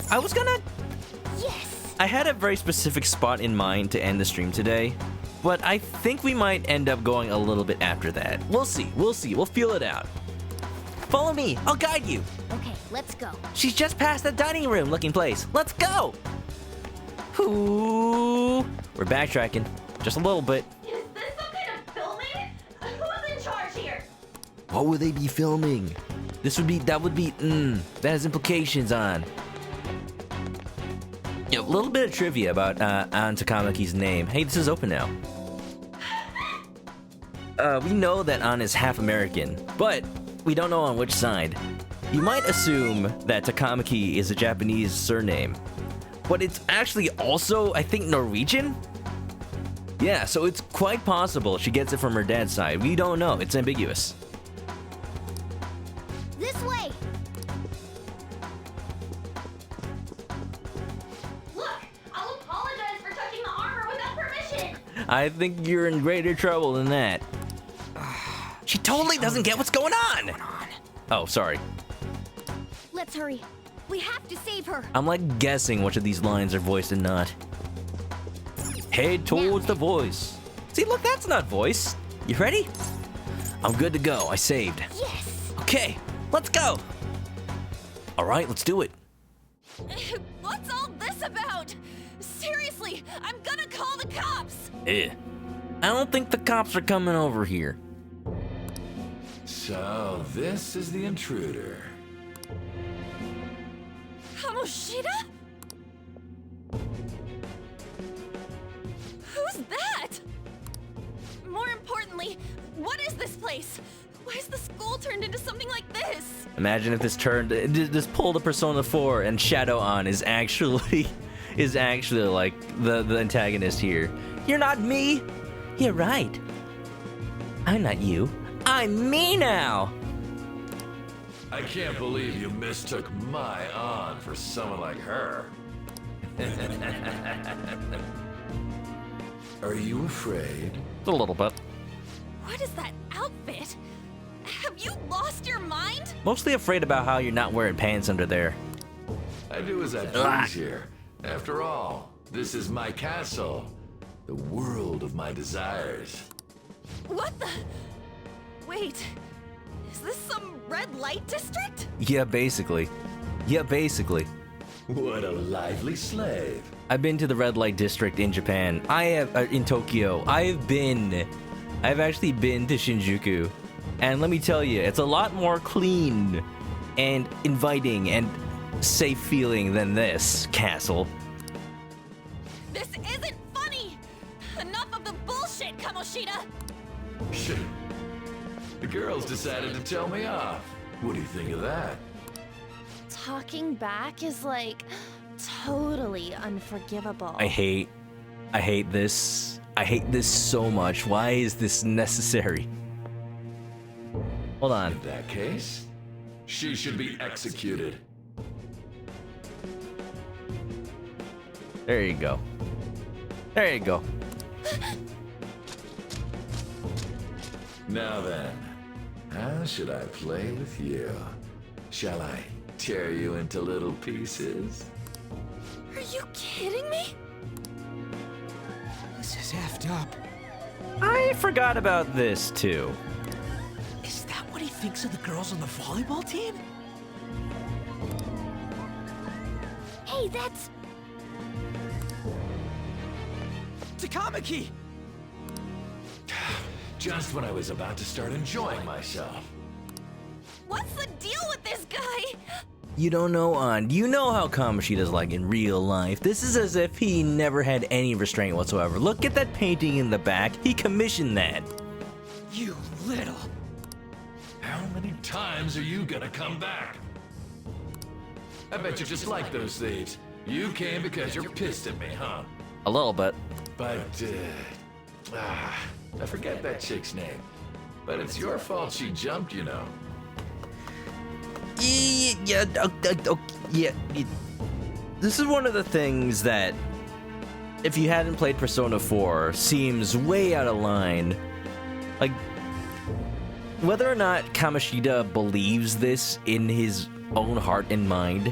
I was gonna... Yes! I had a very specific spot in mind to end the stream today, but I think we might end up going a little bit after that. We'll see. We'll feel it out. Follow me. I'll guide you. Okay, let's go. She's just past the dining room looking place. Let's go. Ooh. We're backtracking. Just a little bit. Is this some kind of filming? Who's in charge here? What would they be filming? That has implications on. A little bit of trivia about An Takamaki's name. Hey, this is open now. We know that An is half American, but we don't know on which side. You might assume that Takamaki is a Japanese surname, but it's actually also, I think, Norwegian? Yeah, so it's quite possible she gets it from her dad's side. We don't know. It's ambiguous. This way! Look, I'll apologize for I think you're in greater trouble than that. She totally doesn't get what's going on. Oh, sorry. Let's hurry. We have to save her. I'm like guessing which of these lines are voiced and not. Head towards the voice. See, look, that's not voice. You ready? I'm good to go. I saved. Yes. Okay, let's go. All right, let's do it. What's all this about? Seriously, I'm gonna call the cops! I don't think the cops are coming over here. So, this is the intruder. Kamoshida? Who's that? More importantly, what is this place? Why is the school turned into something like this? Imagine if this pulled a Persona 4 and Shadow On is actually like the antagonist here. You're not me. You're right. I'm not you. I'm me now. I can't believe you mistook my aunt for someone like her. Are you afraid? A little bit. What is that outfit? Have you lost your mind? Mostly afraid about how you're not wearing pants under there. I do as I please here. After all, this is my castle. The world of my desires. What the? Wait, is this some red light district? Yeah, basically. What a lively slave. I've been to the red light district in Japan. I have in Tokyo. I've actually been to Shinjuku. And let me tell you, it's a lot more clean and inviting and safe feeling than this castle. This isn't funny! Enough of the bullshit, Kamoshida! Shit. The girls decided to tell me off. What do you think of that? Talking back is like totally unforgivable. I hate this. I hate this so much. Why is this necessary? Hold on. In that case, she should be executed. There you go. There you go. Now then, how should I play with you? Shall I tear you into little pieces? Are you kidding me? This is effed up. I forgot about this too. Is that what he thinks of the girls on the volleyball team? Hey, that's... Takamaki! Just when I was about to start enjoying myself. What's the deal with this guy? You don't know, An. You know how Kamoshida's like in real life. This is as if he never had any restraint whatsoever. Look at that painting in the back. He commissioned that. You little... How many times are you gonna come back? I bet you just like those thieves. You came because you're pissed at me, huh? A little bit. But, I forget that chick's name. But it's your fault she jumped, you know. Yeah. This is one of the things that, if you hadn't played Persona 4, seems way out of line. Like, whether or not Kamoshida believes this in his own heart and mind,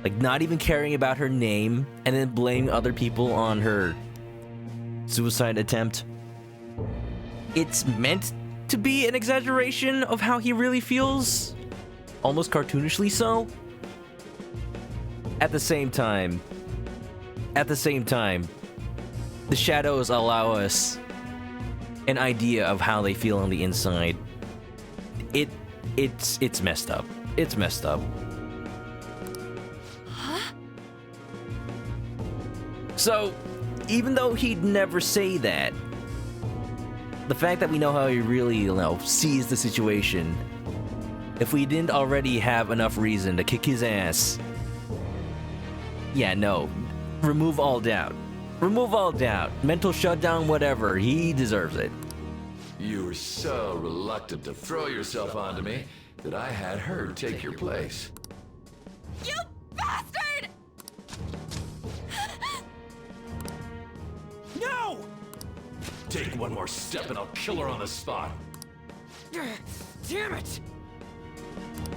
like not even caring about her name and then blaming other people on her suicide attempt. It's meant to be an exaggeration of how he really feels, almost cartoonishly so. At the same time, the shadows allow us an idea of how they feel on the inside. It's messed up. It's messed up. Huh? So, even though he'd never say that, the fact that we know how he really, sees the situation, if we didn't already have enough reason to kick his ass, yeah, no, remove all doubt. Remove all doubt. Mental shutdown, whatever. He deserves it. You were so reluctant to throw yourself onto me that I had her take your place. You bastard! No! Take one more step and I'll kill her on the spot. Damn it!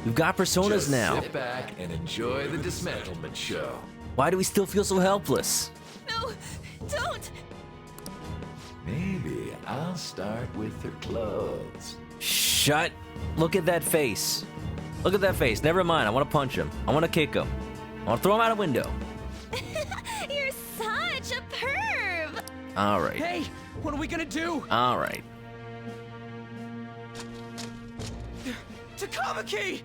We've got personas Just now. sit back and enjoy the dismantlement show. Why do we still feel so helpless? No, don't! Maybe I'll start with her clothes. Shut. Look at that face. Look at that face. Never mind. I want to punch him. I want to kick him. I want to throw him out a window. You're such a perv! All right. Hey, what are we gonna do? All right. Takamaki!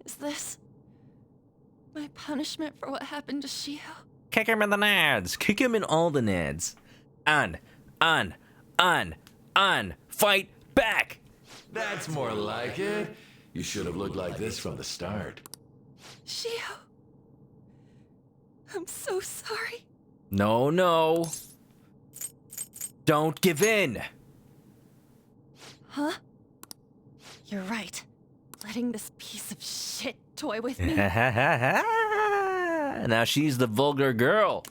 Is this my punishment for what happened to Shiho? Kick him in the nads. Kick him in all the nads. On. Fight back. That's more like it. You should have looked like this from the start. Shiho, I'm so sorry. No. Don't give in. Huh? You're right. Letting this piece of shit toy with me. Now she's the vulgar girl.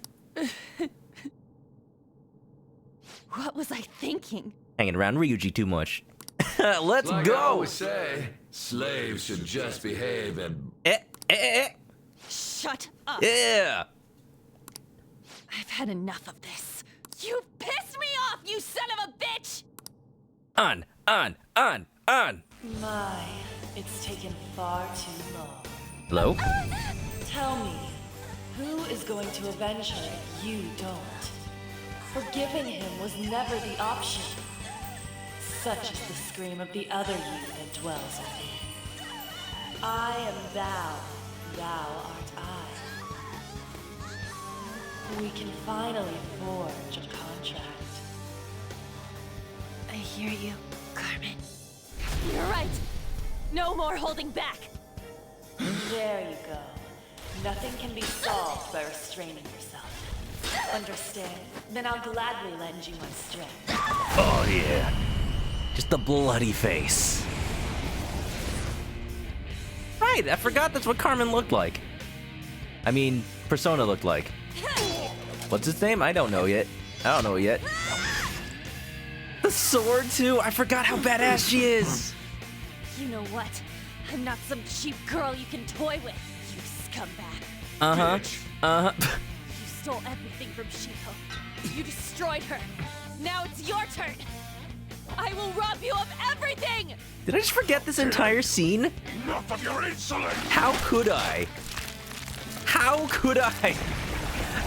What was I thinking? Hanging around Ryuji too much. Let's like go. I always say, slaves should just behave and... Shut up. Yeah. I've had enough of this. You pissed me off, you son of a bitch! On. My, it's taken far too long. Hello? Tell me, who is going to avenge her if you don't? Forgiving him was never the option. Such is the scream of the other you that dwells within. I am thou, thou art I. We can finally forge a contract. I hear you, Carmen. You're right. No more holding back. There you go. Nothing can be solved by restraining yourself. Understand? Then I'll gladly lend you my strength. Oh yeah. Just the bloody face. Right, I forgot that's what Carmen looked like. I mean, Persona looked like. What's his name? I don't know yet. The sword too? I forgot how badass she is. You know what? I'm not some cheap girl you can toy with, you scumbag. You stole everything from Shiho. You destroyed her. Now it's your turn. I will rob you of everything! Did I just forget this entire scene? Enough of your insolence! How could I?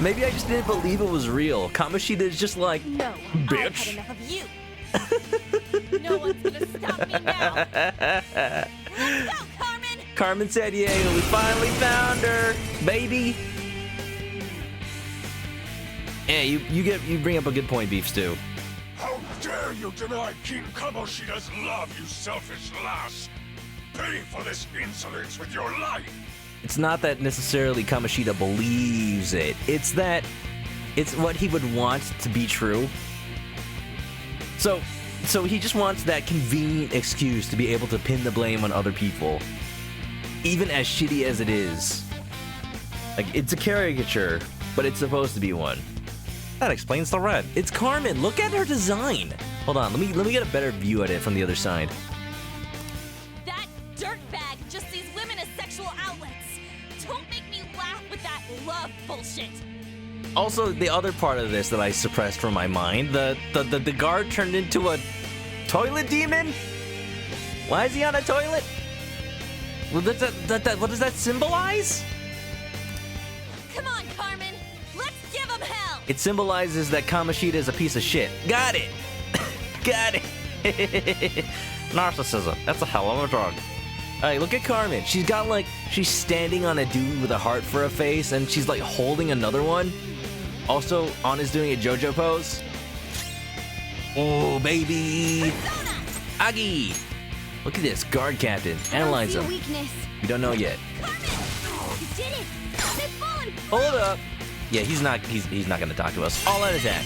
Maybe I just didn't believe it was real. Kamoshida is just like, no, bitch. I've had enough of you. No one's gonna stop me now. Let's go, Carmen! Carmen San Diego, we finally found her, baby. Yeah, you bring up a good point, Beef Stew. How dare you deny King Kamoshida's love, you selfish lass! Pay for this insolence with your life! It's not that necessarily Kamoshida believes it. It's that it's what he would want to be true. So he just wants that convenient excuse to be able to pin the blame on other people. Even as shitty as it is. Like, it's a caricature, but it's supposed to be one. That explains the red. It's Carmen. Look at her design. Hold on, let me get a better view at it from the other side. That dirtbag just sees women as sexual outlets. Don't make me laugh with that love bullshit. Also, the other part of this that I suppressed from my mind, the guard turned into a toilet demon? Why is he on a toilet? What does that symbolize? Come on, Carmen. Let's give him hell. It symbolizes that Kamoshida is a piece of shit. Got it. Got it. Narcissism. That's a hell of a drug. Alright, look at Carmen. She's standing on a dude with a heart for a face, and she's like holding another one. Also, Anna's doing a JoJo pose. Oh, baby. Agi. Look at this, guard captain. Analyze him. Weakness. We don't know yet. You did it. They've fallen. Hold up. Yeah, he's not gonna talk to us. All out attack.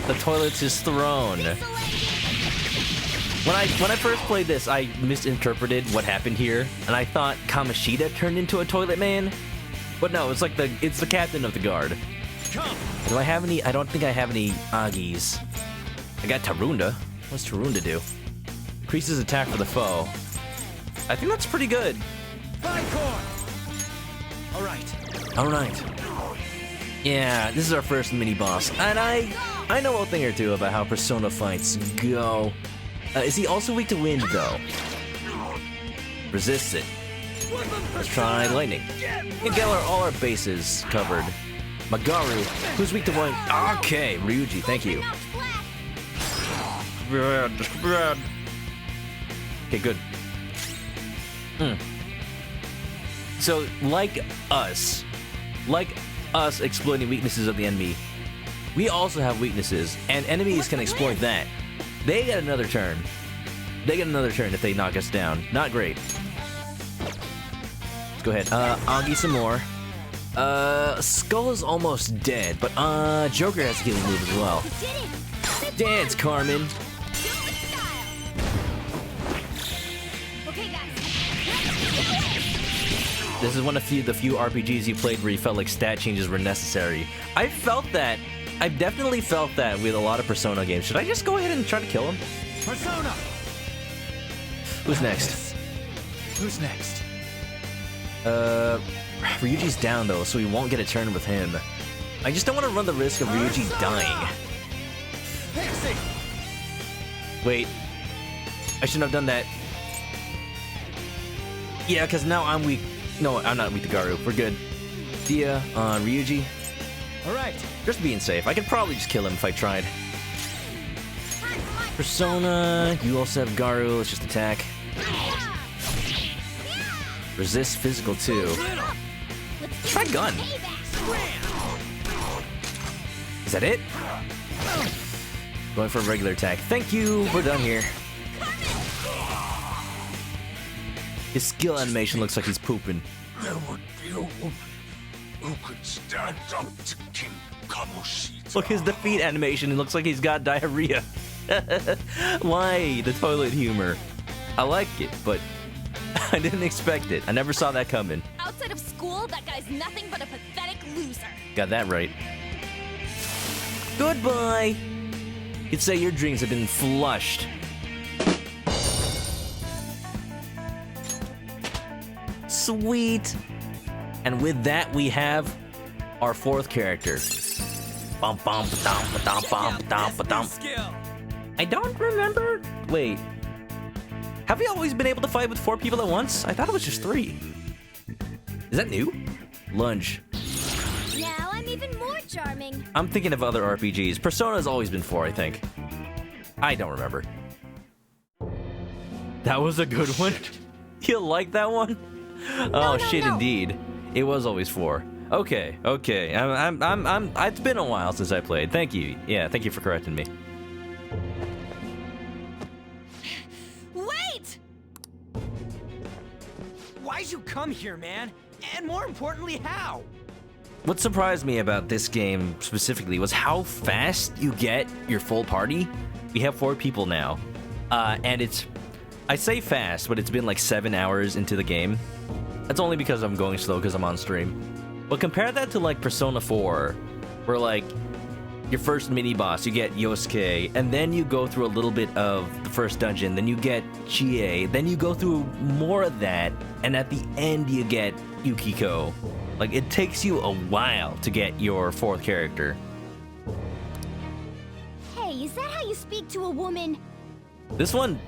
The toilet's his throne. When I first played this, I misinterpreted what happened here, and I thought Kamoshida turned into a toilet man. But no, it's the captain of the guard. Come. Do I have any? I don't think I have any Agis. I got Tarunda. What's Tarunda do? Increases attack for the foe. I think that's pretty good. Alright. Yeah, this is our first mini-boss. And I know a thing or two about how Persona fights go. Is he also weak to wind, though? Resists it. Let's try lightning. And get all our bases covered. Magaru, who's weak to wind? Okay, Ryuji, thank you. Okay, good. So, like us exploiting weaknesses of the enemy, we also have weaknesses, and enemies can exploit that. They get another turn. If they knock us down. Not great. Let's go ahead. Agi some more. Skull is almost dead, but Joker has a healing move as well. Dance, Carmen. This is one of the few RPGs you played where you felt like stat changes were necessary. I felt that. I've definitely felt that with a lot of Persona games. Should I just go ahead and try to kill him? Persona! Who's next? Ryuji's down though, so we won't get a turn with him. I just don't want to run the risk of Ryuji dying. Wait. I shouldn't have done that. Yeah, because now I'm weak. No, I'm not weak to Garu. We're good. Dia on Ryuji. Alright. Just being safe. I could probably just kill him if I tried. Persona. You also have Garu. Let's just attack. Resist physical too. Try gun. Is that it? Going for a regular attack. Thank you. We're done here. His skill animation looks like he's pooping. There were few who could stand up to King Kamoshida. Look, his defeat animation. It looks like he's got diarrhea. Why? The toilet humor. I like it, but I didn't expect it. I never saw that coming. Outside of school, that guy's nothing but a pathetic loser. Got that right. Goodbye. You'd say your dreams have been flushed. Sweet. And with that, we have our fourth character. Bum, bum, ba-dum, ba-dum, bum, ba-dum, ba-dum. I don't remember. Wait. Have we always been able to fight with 4 people at once? I thought it was just 3. Is that new? Lunge. Now I'm even more charming. I'm thinking of other RPGs. Persona's always been 4, I think. I don't remember. That was a good one. You like that one? Oh shit, indeed. It was always 4. Okay. It's been a while since I played. Thank you. Yeah, thank you for correcting me. Wait! Why'd you come here, man? And more importantly, how? What surprised me about this game specifically was how fast you get your full party. We have 4 people now. And it's... I say fast, but it's been like 7 hours into the game. That's only because I'm going slow because I'm on stream. But compare that to like Persona 4, where like your first mini-boss, you get Yosuke, and then you go through a little bit of the first dungeon, then you get Chie, then you go through more of that, and at the end you get Yukiko. Like, it takes you a while to get your 4th character. Hey, is that how you speak to a woman? This one,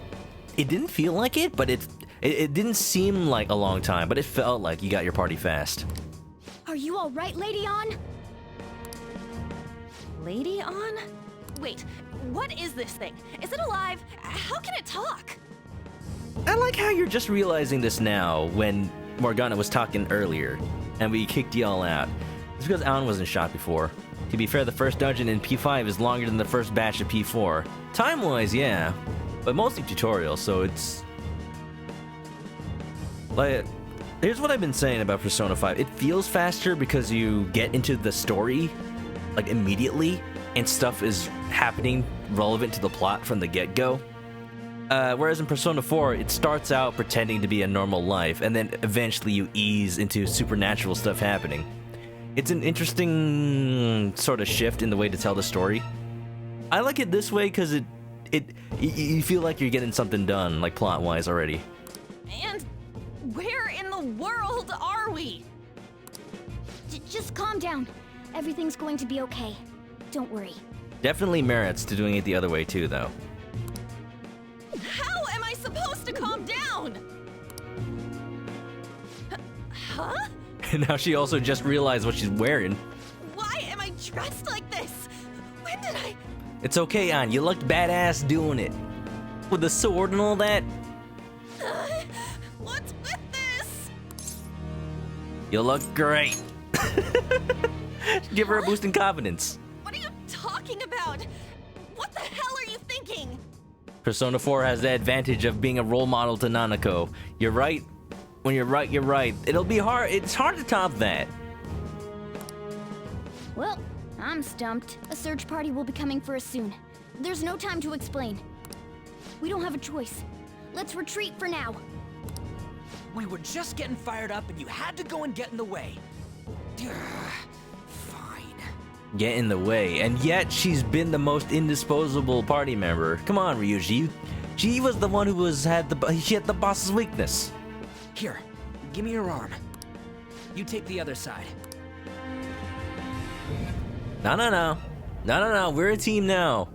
it didn't feel like it, but it didn't seem like a long time, but it felt like you got your party fast. Are you all right, Lady On? Lady On? Wait, what is this thing? Is it alive? How can it talk? I like how you're just realizing this now when Morgana was talking earlier, and we kicked y'all out. It's because Alan wasn't shot before. To be fair, the first dungeon in P5 is longer than the first batch of P4. Time-wise, yeah, but mostly tutorial, so it's... Like, here's what I've been saying about Persona 5. It feels faster because you get into the story, like, immediately, and stuff is happening relevant to the plot from the get-go. Whereas in Persona 4, it starts out pretending to be a normal life, and then eventually you ease into supernatural stuff happening. It's an interesting sort of shift in the way to tell the story. I like it this way because you feel like you're getting something done, like plot-wise already. And where in the world are we? Just calm down. Everything's going to be okay. Don't worry. Definitely merits to doing it the other way too, though. How am I supposed to calm down? Huh? And now she also just realized what she's wearing. Why am I dressed like this? When did I... It's okay, Ann. You looked badass doing it. With the sword and all that. What's with this? You look great. Give her a boost in confidence. What are you talking about? What the hell are you thinking? Persona 4 has the advantage of being a role model to Nanako. You're right. When you're right, you're right. It'll be hard. It's hard to top that. Well, I'm stumped. A search party will be coming for us soon. There's no time to explain. We don't have a choice. Let's retreat for now. We were just getting fired up and you had to go and get in the way. Get in the way, and yet she's been the most indisposable party member. Come on, Ryuji. She was the one who she had the boss's weakness. Here, give me your arm. You take the other side. No. We're a team now.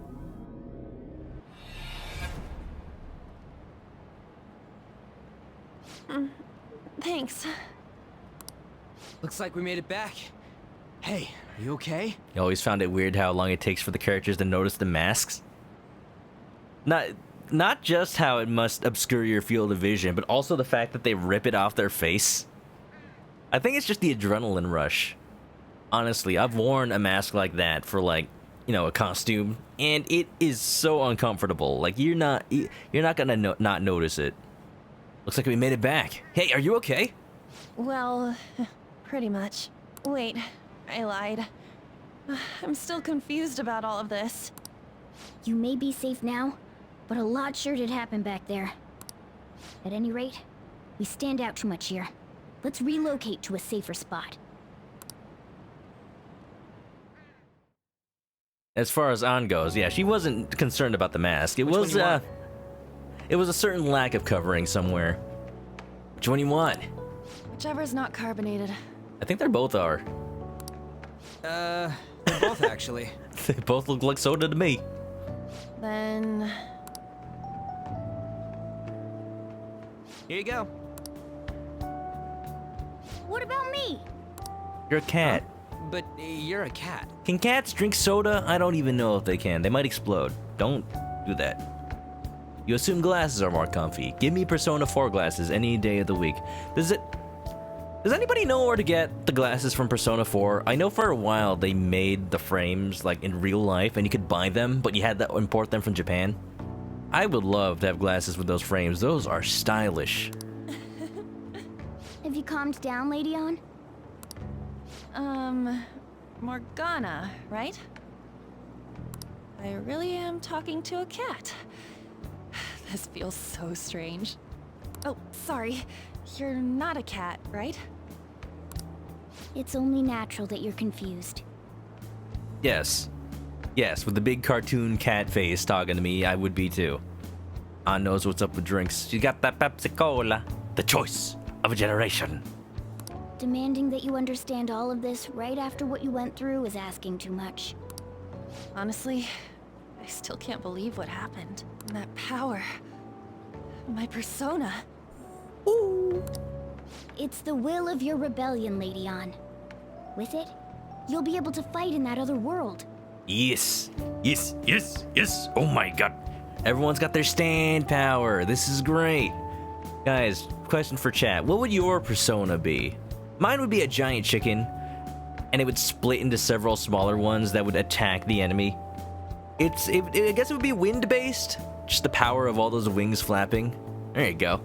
Thanks. Looks like we made it back. Hey, are you okay? I always found it weird how long it takes for the characters to notice the masks. Not just how it must obscure your field of vision, but also the fact that they rip it off their face. I think it's just the adrenaline rush. Honestly, I've worn a mask like that for a costume, and it is so uncomfortable. Like you're not gonna not notice it. Looks like we made it back. Hey, are you okay? Well, pretty much. Wait, I lied. I'm still confused about all of this. You may be safe now, but a lot sure did happen back there. At any rate, we stand out too much here. Let's relocate to a safer spot. As far as Ann goes, yeah, she wasn't concerned about the mask. It was a certain lack of covering somewhere. Which one you want? Whichever's not carbonated. I think they both are. They're both actually. They both look like soda to me. Then... Here you go. What about me? You're a cat. But you're a cat. Can cats drink soda? I don't even know if they can. They might explode. Don't do that. You assume glasses are more comfy. Give me Persona 4 glasses any day of the week. Does anybody know where to get the glasses from Persona 4? I know for a while they made the frames like in real life and you could buy them, but you had to import them from Japan. I would love to have glasses with those frames. Those are stylish. Have you calmed down, Lady Ann? Morgana, right? I really am talking to a cat. This feels so strange. Oh, sorry. You're not a cat, right? It's only natural that you're confused. Yes. Yes, with the big cartoon cat face talking to me, I would be too. Ann knows what's up with drinks. She got that Pepsi Cola. The choice of a generation. Demanding that you understand all of this right after what you went through is asking too much. Honestly, I still can't believe what happened. And that power. My persona. Ooh. It's the will of your rebellion, Lady Ann. With it, you'll be able to fight in that other world. Yes. Oh my god. Everyone's got their stand power. This is great. Guys, question for chat. What would your persona be? Mine would be a giant chicken, and it would split into several smaller ones that would attack the enemy. I guess it would be wind-based. Just the power of all those wings flapping. There you go.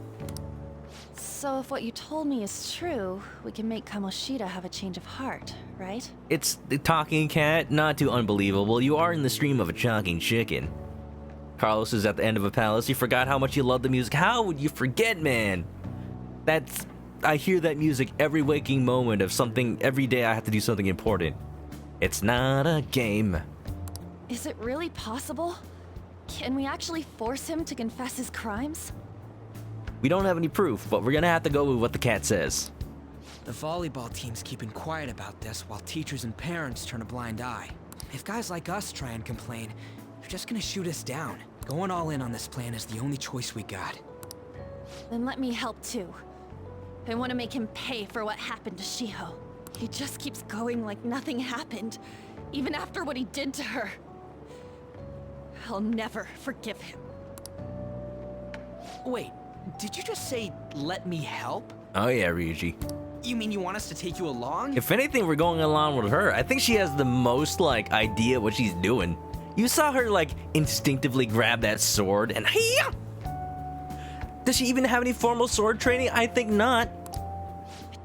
So if what you told me is true, we can make Kamoshida have a change of heart, right? It's the talking cat, not too unbelievable. You are in the stream of a talking chicken. Carlos is at the end of a palace. You forgot how much you love the music. How would you forget, man? I hear that music every waking moment of something. Every day I have to do something important. It's not a game. Is it really possible? Can we actually force him to confess his crimes? We don't have any proof, but we're gonna have to go with what the cat says. The volleyball team's keeping quiet about this while teachers and parents turn a blind eye. If guys like us try and complain, they're just gonna shoot us down. Going all in on this plan is the only choice we got. Then let me help too. I want to make him pay for what happened to Shiho. He just keeps going like nothing happened, even after what he did to her. I'll never forgive him. Wait, did you just say, let me help? Oh yeah, Ryuji. You mean you want us to take you along? If anything, we're going along with her. I think she has the most, like, idea what she's doing. You saw her, like, instinctively grab that sword and hiya! Does she even have any formal sword training? I think not.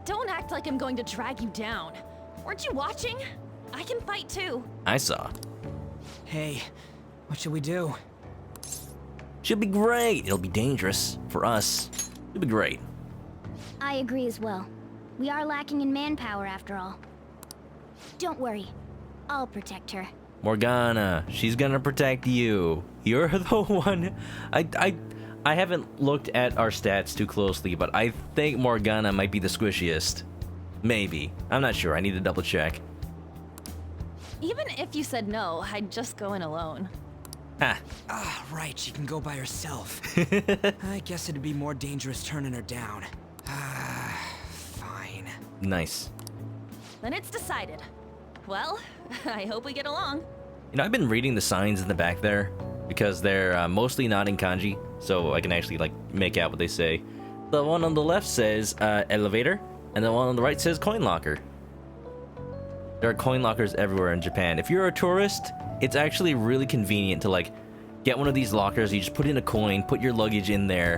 Don't act like I'm going to drag you down. Weren't you watching? I can fight too. I saw. Hey, what should we do? She'll be great. It'll be dangerous for us. It'll be great. I agree as well. We are lacking in manpower after all. Don't worry. I'll protect her. Morgana, she's gonna protect you. You're the one. I haven't looked at our stats too closely, but I think Morgana might be the squishiest. Maybe. I'm not sure. I need to double check. Even if you said no, I'd just go in alone. Ah, right, she can go by herself. I guess it'd be more dangerous turning her down. Fine. Nice. Then it's decided. Well, I hope we get along. You know, I've been reading the signs in the back there because they're mostly not in kanji, so I can actually like make out what they say. The one on the left says elevator, and the one on the right says coin locker. There are coin lockers everywhere in Japan. If you're a tourist, it's actually really convenient to like get one of these lockers. You just put in a coin, put your luggage in there,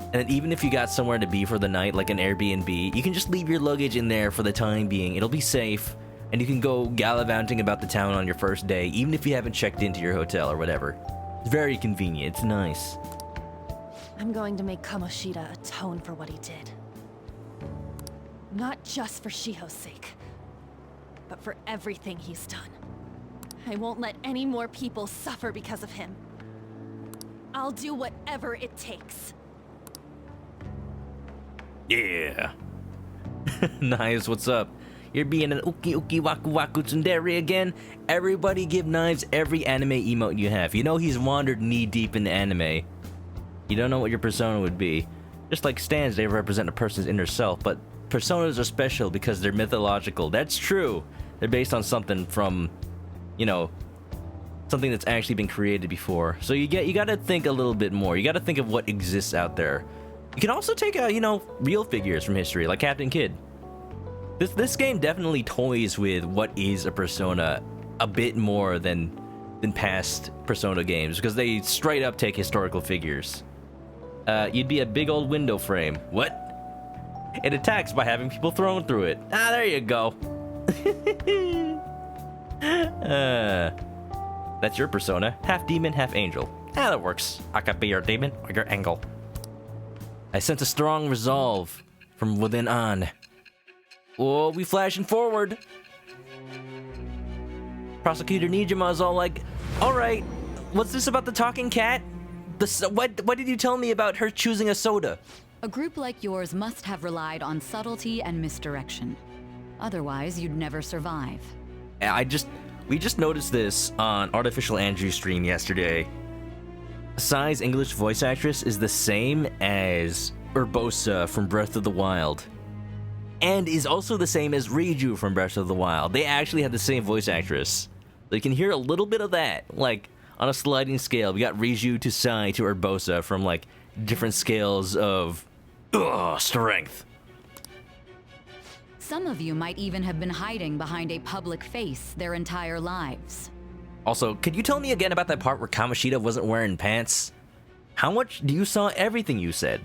and then even if you got somewhere to be for the night, like an Airbnb, you can just leave your luggage in there for the time being. It'll be safe, and you can go gallivanting about the town on your first day, even if you haven't checked into your hotel or whatever. It's very convenient. It's nice. I'm going to make Kamoshida atone for what he did. Not just for Shiho's sake, but for everything he's done. I won't let any more people suffer because of him. I'll do whatever it takes. Yeah. Knives, what's up? You're being an uki uki waku waku tsundere again? Everybody give Knives every anime emote you have. You know he's wandered knee-deep in anime. You don't know what your persona would be. Just like stands, they represent a person's inner self, but personas are special because they're mythological. That's true. They're based on something from, you know, something that's actually been created before. So you gotta think a little bit more. You gotta think of what exists out there. You can also take, you know, real figures from history, like Captain Kidd. This game definitely toys with what is a persona a bit more than past Persona games, because they straight up take historical figures. You'd be a big old window frame. What? It attacks by having people thrown through it. Ah, there you go. That's your persona. Half demon, half angel. Ah, that works. I could be your demon or your angel. I sense a strong resolve from within on. Oh, we flashing forward. Prosecutor Nijima's all like, all right, what's this about the talking cat? What did you tell me about her choosing a soda? A group like yours must have relied on subtlety and misdirection. Otherwise, you'd never survive. We just noticed this on Artificial Andrew's stream yesterday. Sai's English voice actress is the same as Urbosa from Breath of the Wild. And is also the same as Riju from Breath of the Wild. They actually have the same voice actress. So you can hear a little bit of that, like on a sliding scale. We got Riju to Sai to Urbosa from like different scales of strength. Some of you might even have been hiding behind a public face their entire lives. Also, could you tell me again about that part where Kamoshida wasn't wearing pants? How much do you saw everything you said?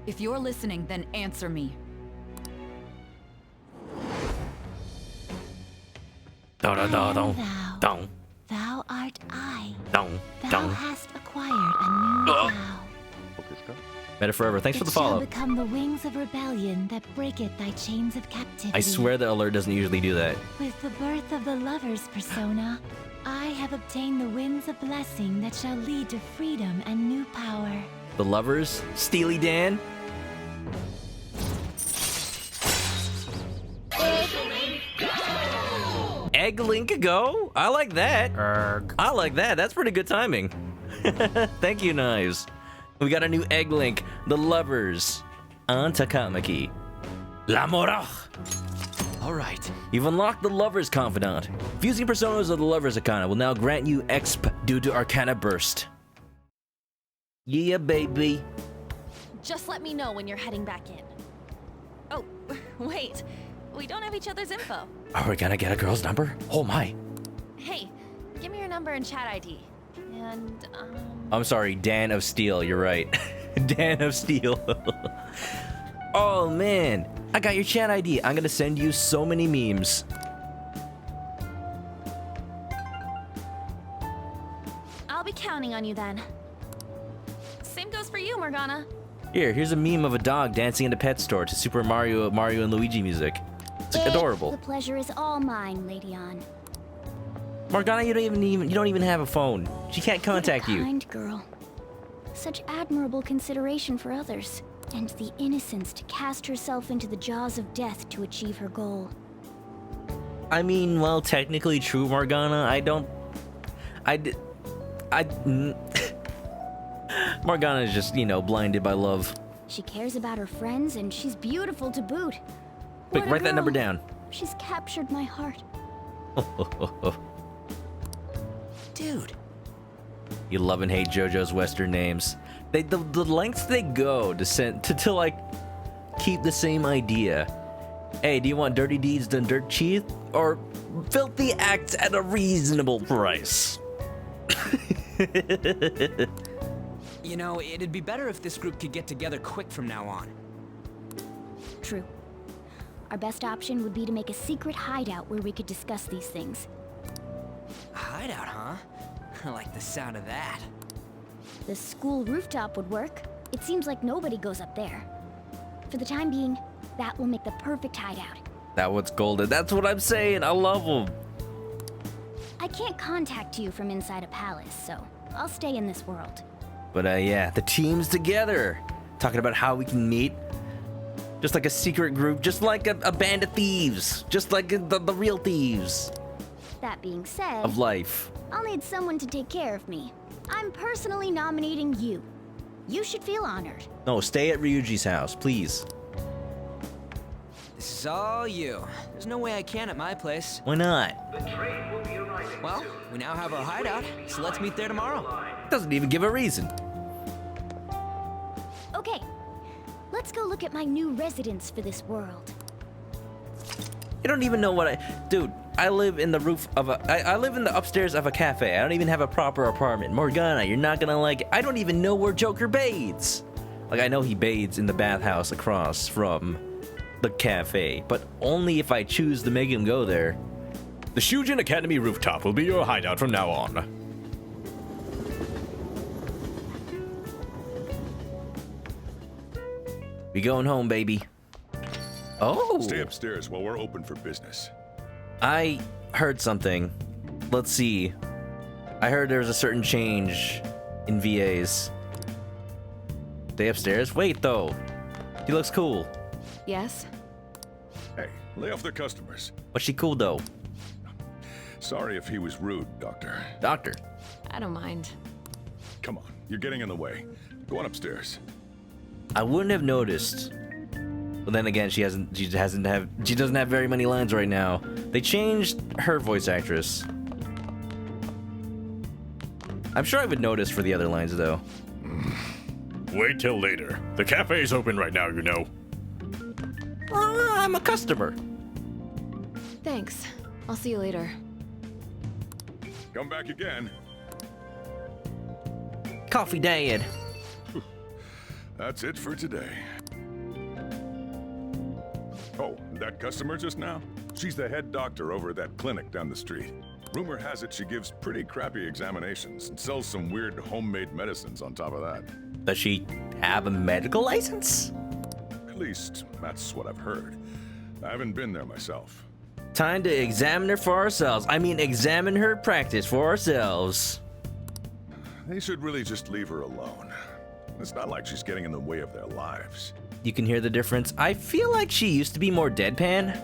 If you're listening, then answer me. Thou art I. Thou hast acquired a new vow. Better forever. Thanks for the It shall follow. become the wings of rebellion that breaketh thy chains of captivity. I swear the alert doesn't usually do that. With the birth of the lover's persona, I have obtained the winds of blessing that shall lead to freedom and new power. The lovers? Steely Dan? Egg Link Go? I like that. I like that. That's pretty good timing. Thank you, Knives. We got a new Egg Link, the lovers, on Takamaki. La Morach. All right. You've unlocked the Lover's Confidant. Fusing personas of the Lover's Arcana will now grant you exp due to Arcana Burst. Yeah, baby. Just let me know when you're heading back in. Oh, wait. We don't have each other's info. Are we gonna get a girl's number? Oh my. Hey, give me your number and chat ID. And, I'm sorry, Dan of Steel, you're right. Dan of Steel. Oh man, I got your chat ID. I'm gonna send you so many memes. I'll be counting on you then. Same goes for you, Morgana. Here's a meme of a dog dancing in a pet store to Super Mario and Luigi music. It's adorable. The pleasure is all mine, Lady Ann. Morgana, you don't even have a phone. She can't contact you. Kind girl. Such admirable consideration for others, and the innocence to cast herself into the jaws of death to achieve her goal. I mean, well, technically true, Morgana. Morgana is just, blinded by love. She cares about her friends, and she's beautiful to boot. Quick, write that number down. She's captured my heart. Dude. You love and hate JoJo's Western names. The lengths they go to like keep the same idea. Hey, do you want dirty deeds done dirt cheap or filthy acts at a reasonable price? You know, it'd be better if this group could get together quick from now on. True. Our best option would be to make a secret hideout where we could discuss these things. A hideout, huh? I like the sound of that. The school rooftop would work. It seems like nobody goes up there. For the time being, that will make the perfect hideout. That one's golden. That's what I'm saying. I love them. I can't contact you from inside a palace, so I'll stay in this world. But yeah, the team's together. Talking about how we can meet. Just like a secret group, just like a band of thieves. Just like the real thieves. That being said, Of life. I'll need someone to take care of me. I'm personally nominating you. You should feel honored. No, stay at Ryuji's house, please. This is all you. There's no way I can at my place. Why not? Well, we now have our hideout, so let's meet there tomorrow. Doesn't even give a reason. Okay, let's go look at my new residence for this world. You don't even know what Dude, I live in the roof of I live in the upstairs of a cafe. I don't even have a proper apartment. Morgana, you're not gonna like it. I don't even know where Joker bathes. Like, I know he bathes in the bathhouse across from the cafe, but only if I choose to make him go there. The Shujin Academy rooftop will be your hideout from now on. We going home, baby. Oh. Stay upstairs while we're open for business. I heard something. Let's see. I heard there was a certain change in VAs. Stay upstairs? Wait, though. He looks cool. Yes? Hey, lay off the customers. But she cool, though. Sorry if he was rude, Doctor. Doctor. I don't mind. Come on, you're getting in the way. Go on upstairs. I wouldn't have noticed. But then again, she doesn't have very many lines right now. They changed her voice actress. I'm sure I would notice for the other lines, though. Wait till later. The cafe's open right now, you know. I'm a customer. Thanks. I'll see you later. Come back again. Coffee Dad. That's it for today. Oh, that customer just now? She's the head doctor over at that clinic down the street. Rumor has it she gives pretty crappy examinations and sells some weird homemade medicines on top of that. Does she have a medical license? At least, that's what I've heard. I haven't been there myself. Time to examine her for ourselves. I mean, examine her practice for ourselves. They should really just leave her alone. It's not like she's getting in the way of their lives. You can hear the difference. I feel like she used to be more deadpan.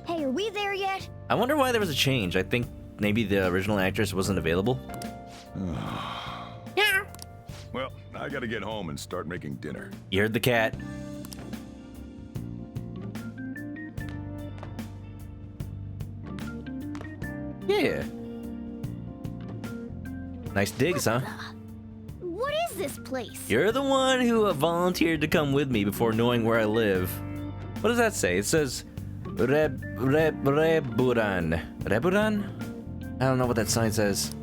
Hey, are we there yet? I wonder why there was a change. I think maybe the original actress wasn't available. Yeah. Well, I gotta get home and start making dinner. You heard the cat. Yeah. Nice digs, huh? What is this place? You're the one who volunteered to come with me before knowing where I live. What does that say? It says Reburan. Reburan? I don't know what that sign says.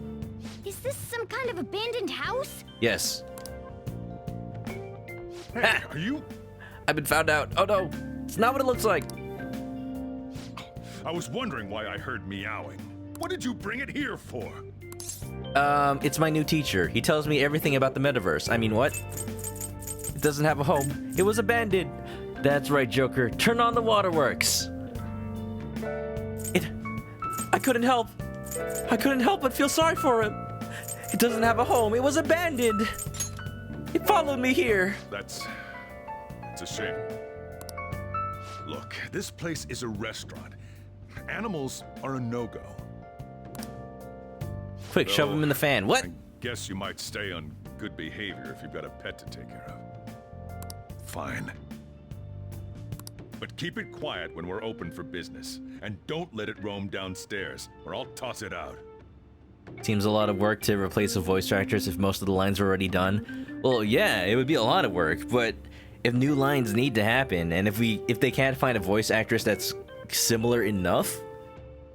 Is this some kind of abandoned house? Yes. Hey, are you? I've been found out. Oh no, it's not what it looks like. I was wondering why I heard meowing. What did you bring it here for? It's my new teacher. He tells me everything about the metaverse. I mean, what? It doesn't have a home. It was abandoned. That's right, Joker. Turn on the waterworks. I couldn't help but feel sorry for him. It doesn't have a home. It was abandoned. It followed me here. It's a shame. Look, this place is a restaurant. Animals are a no-go. Quick, shove him in the fan. What? I guess you might stay on good behavior if you've got a pet to take care of. Fine. But keep it quiet when we're open for business. And don't let it roam downstairs, or I'll toss it out. Seems a lot of work to replace a voice actress if most of the lines are already done. Well, yeah, it would be a lot of work, but if new lines need to happen, and if they can't find a voice actress that's similar enough,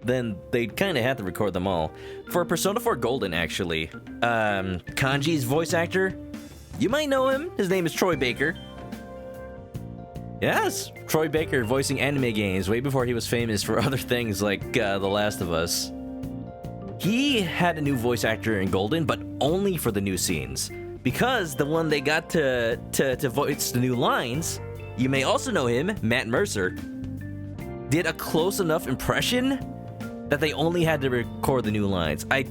then they'd kind of have to record them all. For Persona 4 Golden, actually, Kanji's voice actor, you might know him. His name is Troy Baker. Yes, Troy Baker voicing anime games way before he was famous for other things like The Last of Us. He had a new voice actor in Golden, but only for the new scenes. Because the one they got to voice the new lines, you may also know him, Matt Mercer, did a close enough impression that they only had to record the new lines. I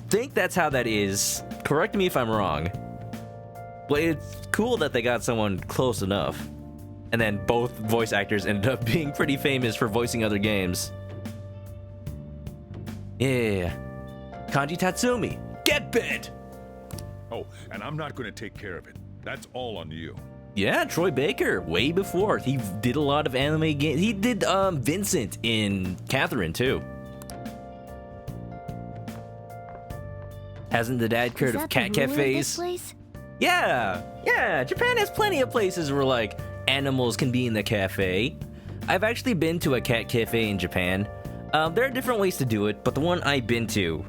think that's how that is. Correct me if I'm wrong. But it's cool that they got someone close enough. And then both voice actors ended up being pretty famous for voicing other games. Yeah. Kanji Tatsumi, get bit! Oh, and I'm not going to take care of it. That's all on you. Yeah, Troy Baker, way before. He did a lot of anime games. He did Vincent in Catherine, too. Hasn't the dad heard of cat cafes? Yeah, Japan has plenty of places where, like, animals can be in the cafe. I've actually been to a cat cafe in Japan. There are different ways to do it, but the one I've been to,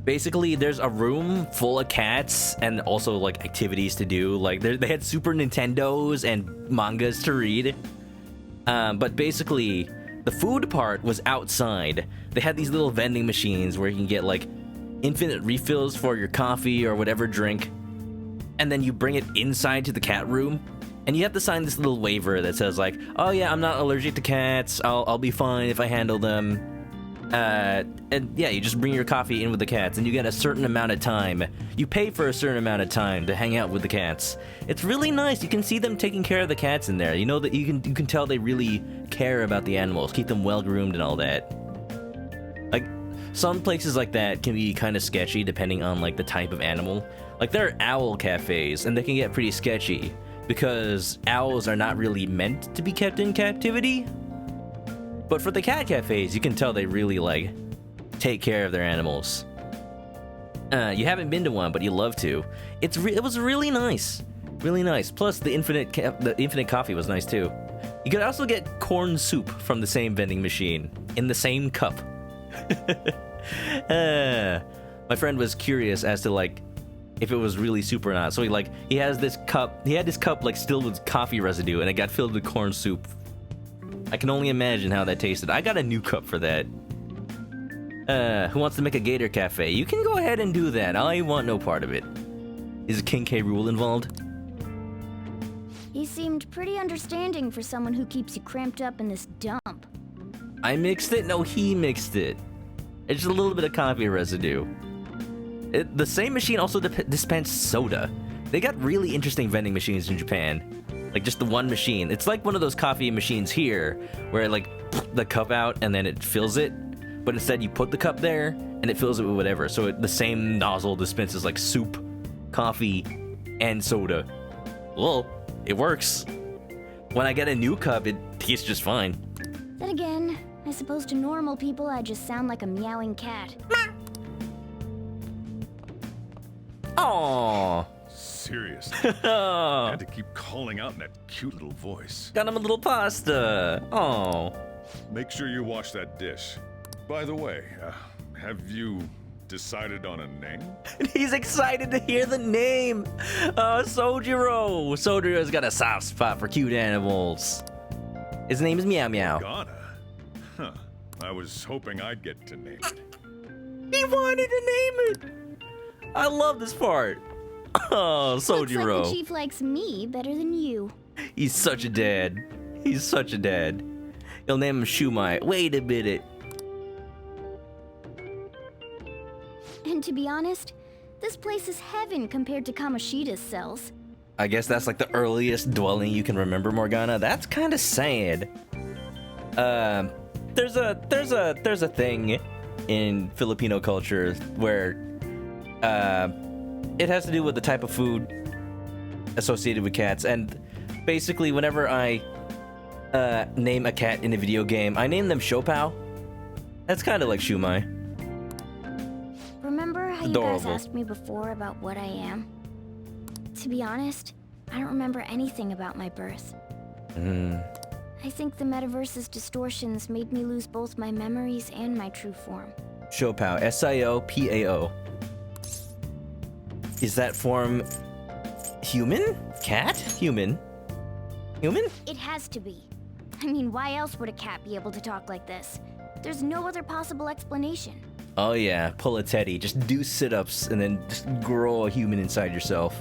basically there's a room full of cats and also like activities to do. Like they had Super Nintendos and mangas to read. But basically the food part was outside. They had these little vending machines where you can get like infinite refills for your coffee or whatever drink. And then you bring it inside to the cat room. And you have to sign this little waiver that says like, oh yeah, I'm not allergic to cats. I'll be fine if I handle them. And yeah, you just bring your coffee in with the cats and you get a certain amount of time. You pay for a certain amount of time to hang out with the cats. It's really nice. You can see them taking care of the cats in there. You know that you can tell they really care about the animals, keep them well groomed and all that. Like some places like that can be kind of sketchy depending on like the type of animal. Like there are owl cafes and they can get pretty sketchy because owls are not really meant to be kept in captivity. But for the cat cafes, you can tell they really like take care of their animals. You haven't been to one, but you love to. It was really nice, really nice. Plus, the infinite coffee was nice too. You could also get corn soup from the same vending machine in the same cup. My friend was curious as to like if it was really soup or not. So he had this cup like still with coffee residue, and it got filled with corn soup. I can only imagine how that tasted. I got a new cup for that. Who wants to make a gator cafe? You can go ahead and do that. I want no part of it. Is King K. Rool involved? He seemed pretty understanding for someone who keeps you cramped up in this dump. I mixed it? No, he mixed it. It's just a little bit of coffee residue. The same machine also dispensed soda. They got really interesting vending machines in Japan. Like just the one machine. It's like one of those coffee machines here where like the cup out and then it fills it. But instead you put the cup there and it fills it with whatever. So the same nozzle dispenses like soup, coffee, and soda. Well, it works. When I get a new cup, it tastes just fine. Then again, I suppose to normal people I just sound like a meowing cat. Aww. Seriously. I had to keep calling out in that cute little voice. Got him a little pasta. Oh. Make sure you wash that dish. By the way, have you decided on a name? He's excited to hear the name. Sojiro. Sojiro's got a soft spot for cute animals. His name is Meow Meow. Ghana? Huh. I was hoping I'd get to name it. He wanted to name it. I love this part. Oh, Sojiro. Looks like the chief likes me better than you. He's such a dad. He's such a dad. He'll name him Shumai. Wait a minute. And to be honest, this place is heaven compared to Kamoshida's cells. I guess that's like the earliest dwelling you can remember, Morgana. That's kind of sad. There's a thing in Filipino culture where it has to do with the type of food associated with cats, and basically whenever I name a cat in a video game, I name them Shopao. That's kind of like Shumai. Remember how Adorable. you guys asked me before about what I am? To be honest, I don't remember anything about my birth. I think the metaverse's distortions made me lose both my memories and my true form. Shopao. Siopao. Is that form human? Cat? Human? Human? It has to be. I mean, why else would a cat be able to talk like this? There's no other possible explanation. Oh yeah, pull a teddy. Just do sit-ups and then just grow a human inside yourself.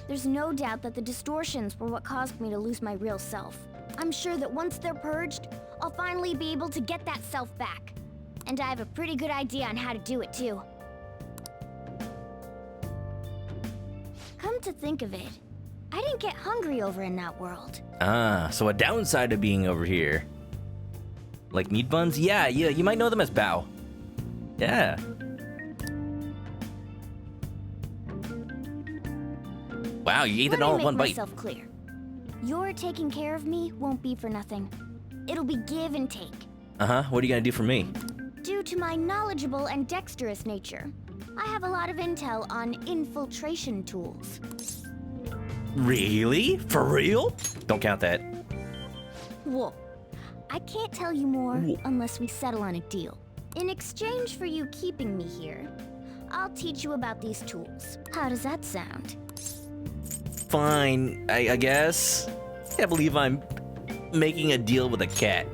There's no doubt that the distortions were what caused me to lose my real self. I'm sure that once they're purged, I'll finally be able to get that self back. And I have a pretty good idea on how to do it too. Come to think of it, I didn't get hungry over in that world. Ah, so a downside of being over here. Like meat buns? Yeah, you might know them as bao. Yeah. Wow, you ate it all in one bite. Myself clear. Your taking care of me won't be for nothing. It'll be give and take. Uh-huh, what are you gonna do for me? Due to my knowledgeable and dexterous nature, I have a lot of intel on infiltration tools. Really? For real? Don't count that. Whoa. I can't tell you more unless we settle on a deal. In exchange for you keeping me here, I'll teach you about these tools. How does that sound? Fine, I guess. Can't believe I'm making a deal with a cat.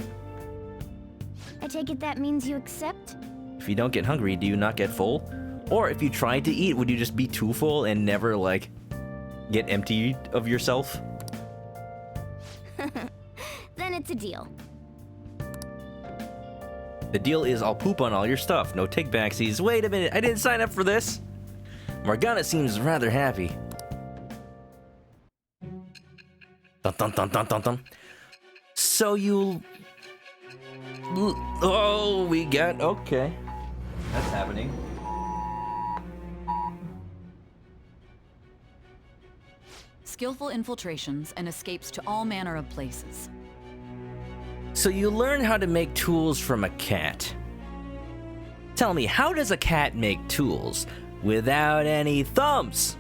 I take it that means you accept? If you don't get hungry, do you not get full? Or if you tried to eat, would you just be too full and never, like, get emptied of yourself? Then it's a deal. The deal is I'll poop on all your stuff. No take-backsies. Wait a minute, I didn't sign up for this. Morgana seems rather happy. Dun dun dun dun dun dun. So you... Oh, we got... Okay. That's happening. Skillful infiltrations and escapes to all manner of places. So you learn how to make tools from a cat. Tell me, how does a cat make tools without any thumbs?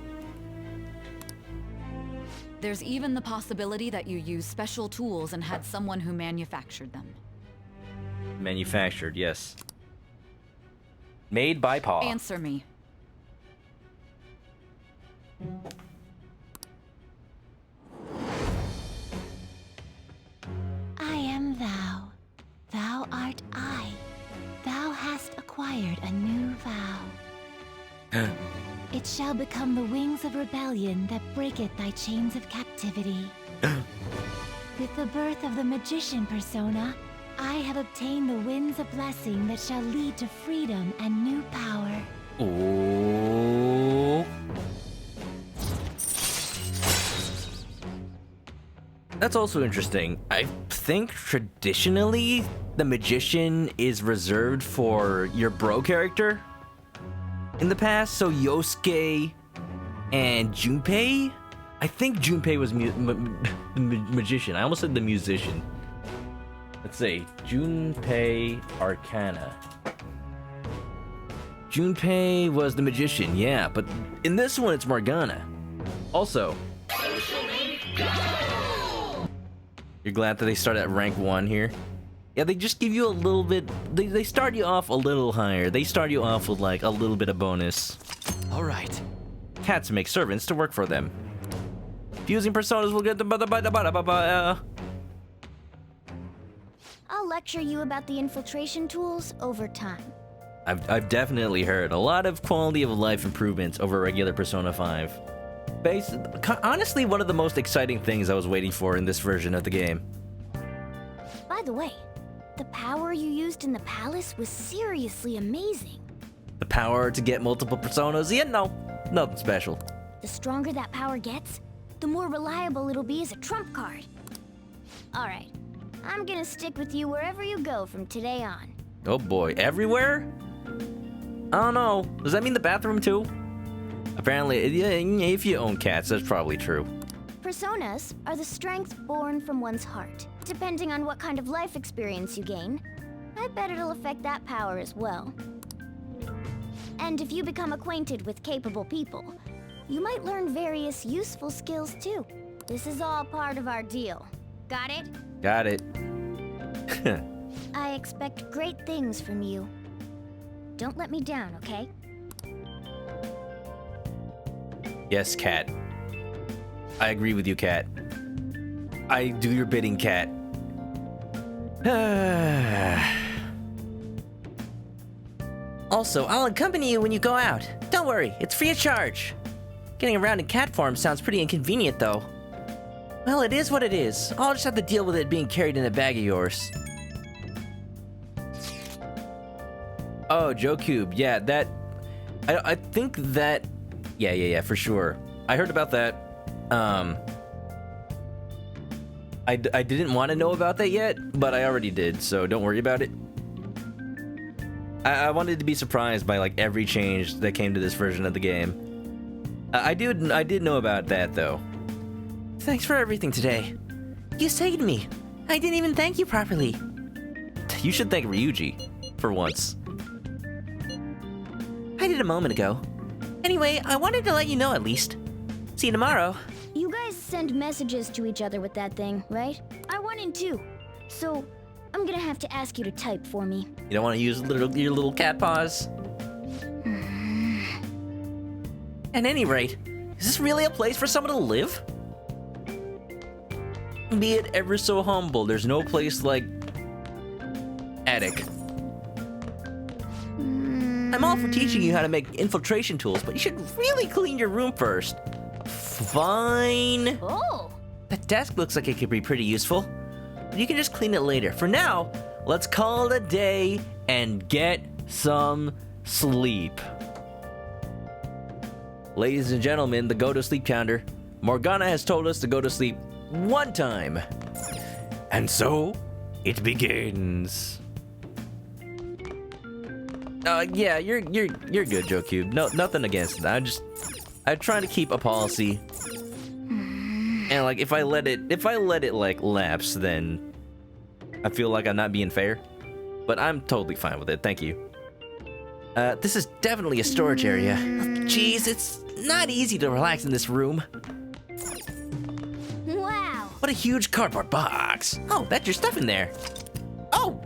There's even the possibility that you used special tools and had someone who manufactured them. Manufactured, yes. Made by paw. Answer me. I am acquired a new vow. It shall become the wings of rebellion that breaketh thy chains of captivity. With the birth of the magician persona, I have obtained the winds of blessing that shall lead to freedom and new power. Oh. That's also interesting. I think traditionally the magician is reserved for your bro character in the past. So Yosuke and Junpei. I think Junpei was magician. I almost said the musician. Let's see. Junpei Arcana. Junpei was the magician, yeah, but in this one it's Morgana. Also, you're glad that they start at rank 1 here? Yeah, they just give you a little bit, they start you off a little higher. They start you off with like a little bit of bonus. Alright. Cats make servants to work for them. Fusing personas will get the I'll lecture you about the infiltration tools over time. I've definitely heard a lot of quality of life improvements over regular Persona 5. Honestly, one of the most exciting things I was waiting for in this version of the game. By the way, the power you used in the palace was seriously amazing. The power to get multiple personas? Yeah, no, nothing special. The stronger that power gets, the more reliable it'll be as a trump card. Alright, I'm gonna stick with you wherever you go from today on. Oh boy, everywhere? I don't know. Does that mean the bathroom too? Apparently, yeah, if you own cats, that's probably true. Personas are the strength born from one's heart. Depending on what kind of life experience you gain, I bet it'll affect that power as well. And if you become acquainted with capable people, you might learn various useful skills too. This is all part of our deal. Got it? Got it. I expect great things from you. Don't let me down, okay? Yes, Cat. I agree with you, Cat. I do your bidding, Cat. Also, I'll accompany you when you go out. Don't worry, it's free of charge. Getting around in cat form sounds pretty inconvenient, though. Well, it is what it is. I'll just have to deal with it being carried in a bag of yours. Oh, Joe Cube. Yeah, that... I think that... Yeah, for sure. I heard about that. I didn't want to know about that yet, but I already did, so don't worry about it. I wanted to be surprised by, like, every change that came to this version of the game. I did know about that, though. Thanks for everything today. You saved me. I didn't even thank you properly. You should thank Ryuji, for once. I did a moment ago. Anyway, I wanted to let you know at least. See you tomorrow. You guys send messages to each other with that thing, right? I want in too. So, I'm gonna have to ask you to type for me. You don't want to use your little cat paws? At any rate, is this really a place for someone to live? Be it ever so humble, there's no place like... Attic. I'm all for teaching you how to make infiltration tools, but you should really clean your room first. Fine. Oh! That desk looks like it could be pretty useful. But you can just clean it later. For now, let's call it a day and get some sleep. Ladies and gentlemen, the go to sleep counter. Morgana has told us to go to sleep 1 time. And so, it begins. Yeah, you're good, Joe Cube. No, nothing against it. I'm trying to keep a policy. And like, if I let it like lapse, then I feel like I'm not being fair. But I'm totally fine with it. Thank you. This is definitely a storage area. Jeez, it's not easy to relax in this room. Wow! What a huge cardboard box. Oh, that's your stuff in there. Oh!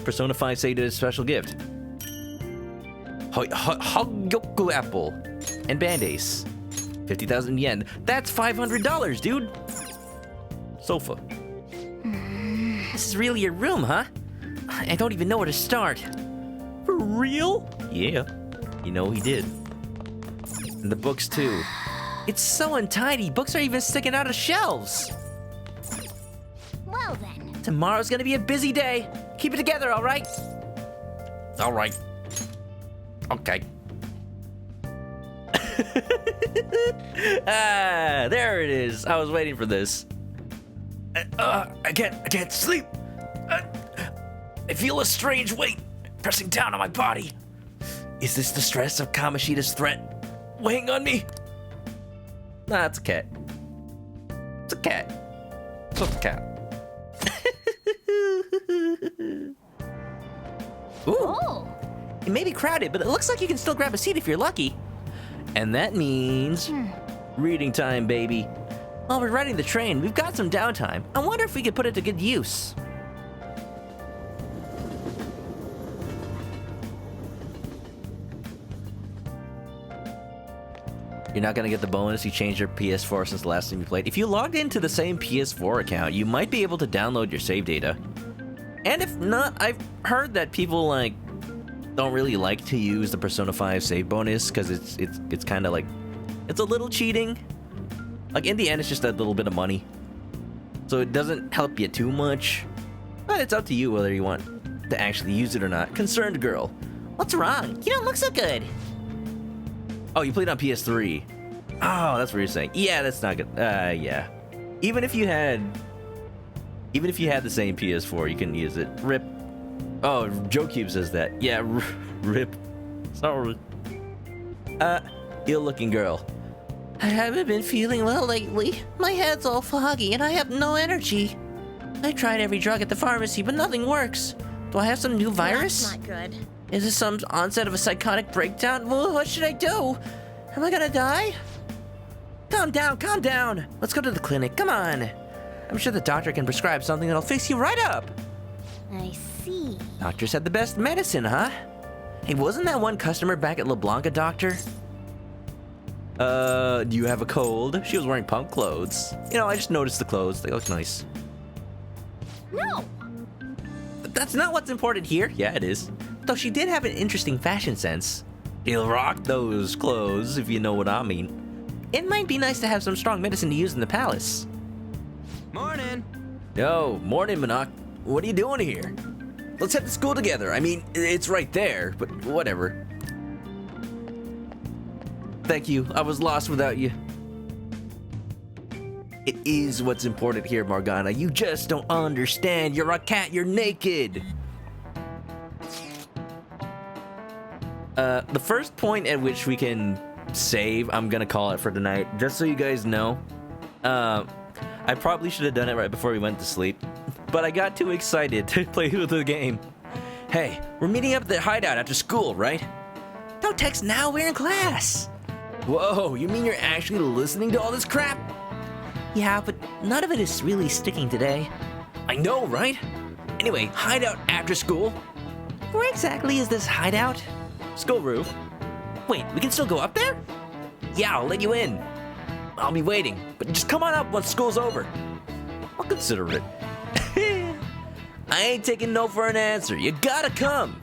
Persona 5 saved a special gift. Hogyoku apple and band-ace. 50,000 yen. That's $500, dude. Sofa. This is really your room, huh? I don't even know where to start. For real? Yeah. You know he did. And the books too. It's so untidy. Books are even sticking out of shelves. Well then. Tomorrow's gonna be a busy day. Keep it together, all right? All right. Okay. Ah, there it is. I was waiting for this. I can't sleep. I feel a strange weight pressing down on my body. Is this the stress of Kamoshida's threat weighing on me? Nah, it's a cat. It's a cat. It's a cat. Ooh. Oh. It may be crowded, but it looks like you can still grab a seat if you're lucky. And that means reading time, baby. While we're riding the train, we've got some downtime. I wonder if we could put it to good use. You're not gonna get the bonus. You changed your PS4 since the last time you played. If you logged into the same PS4 account, you might be able to download your save data. And if not, I've heard that people like don't really like to use the Persona 5 save bonus because it's kind of like it's a little cheating. Like in the end, it's just a little bit of money, so it doesn't help you too much. But it's up to you whether you want to actually use it or not. Concerned girl, What's wrong? You don't look so good. oh, you played on PS3. Oh, that's what you're saying. Yeah, that's not good. Yeah. Even if you had the same PS4, you can use it. Rip. Oh, Joe Cube says that. Yeah, rip. Sorry. Ill-looking girl. I haven't been feeling well lately. My head's all foggy and I have no energy. I tried every drug at the pharmacy, but nothing works. Do I have some new virus? That's not good. Is this some onset of a psychotic breakdown? Well, what should I do? Am I gonna die? Calm down, calm down. Let's go to the clinic, come on. I'm sure the doctor can prescribe something that'll fix you right up. I see. Doctors have the best medicine, huh? Hey, wasn't that one customer back at LeBlanc a doctor? Do you have a cold? She was wearing punk clothes. You know, I just noticed the clothes. They look nice. No. But that's not what's important here. Yeah, it is. Though she did have an interesting fashion sense. She'll rock those clothes, if you know what I mean. It might be nice to have some strong medicine to use in the palace. Morning. Yo, morning, Manok. What are you doing here? Let's head to school together. I mean, it's right there, but whatever. Thank you. I was lost without you. It is what's important here, Morgana. You just don't understand. You're a cat. You're naked. The first point at which we can save, I'm gonna call it for tonight, just so you guys know. I probably should have done it right before we went to sleep, but I got too excited to play with the game. Hey, we're meeting up at the hideout after school, right? Don't text now, we're in class. Whoa, you mean you're actually listening to all this crap? Yeah, but none of it is really sticking today. I know, right? Anyway, hideout after school. Where exactly is this hideout? School roof. Wait, we can still go up there? Yeah, I'll let you in. I'll be waiting, but just come on up once school's over. I'll consider it. I ain't taking no for an answer. You gotta come.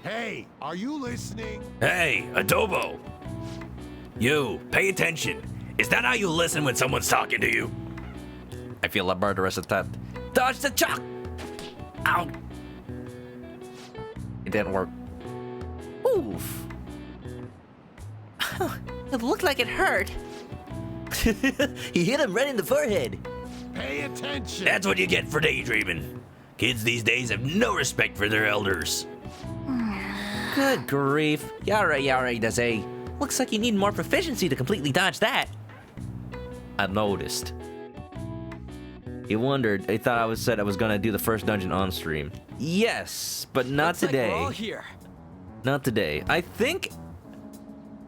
Hey, are you listening? Hey, Adobo. You, pay attention. Is that how you listen when someone's talking to you? I feel like murderous at that. Dodge the chalk! Ow! It didn't work. Oof. It looked like it hurt. He hit him right in the forehead. Pay attention. That's what you get for daydreaming. Kids these days have no respect for their elders. Good grief. Yara does a. Looks like you need more proficiency to completely dodge that. I noticed. He wondered. He thought I said I was gonna do the first dungeon on stream. Yes, but not Looks today. Like we're all here. Not today. I think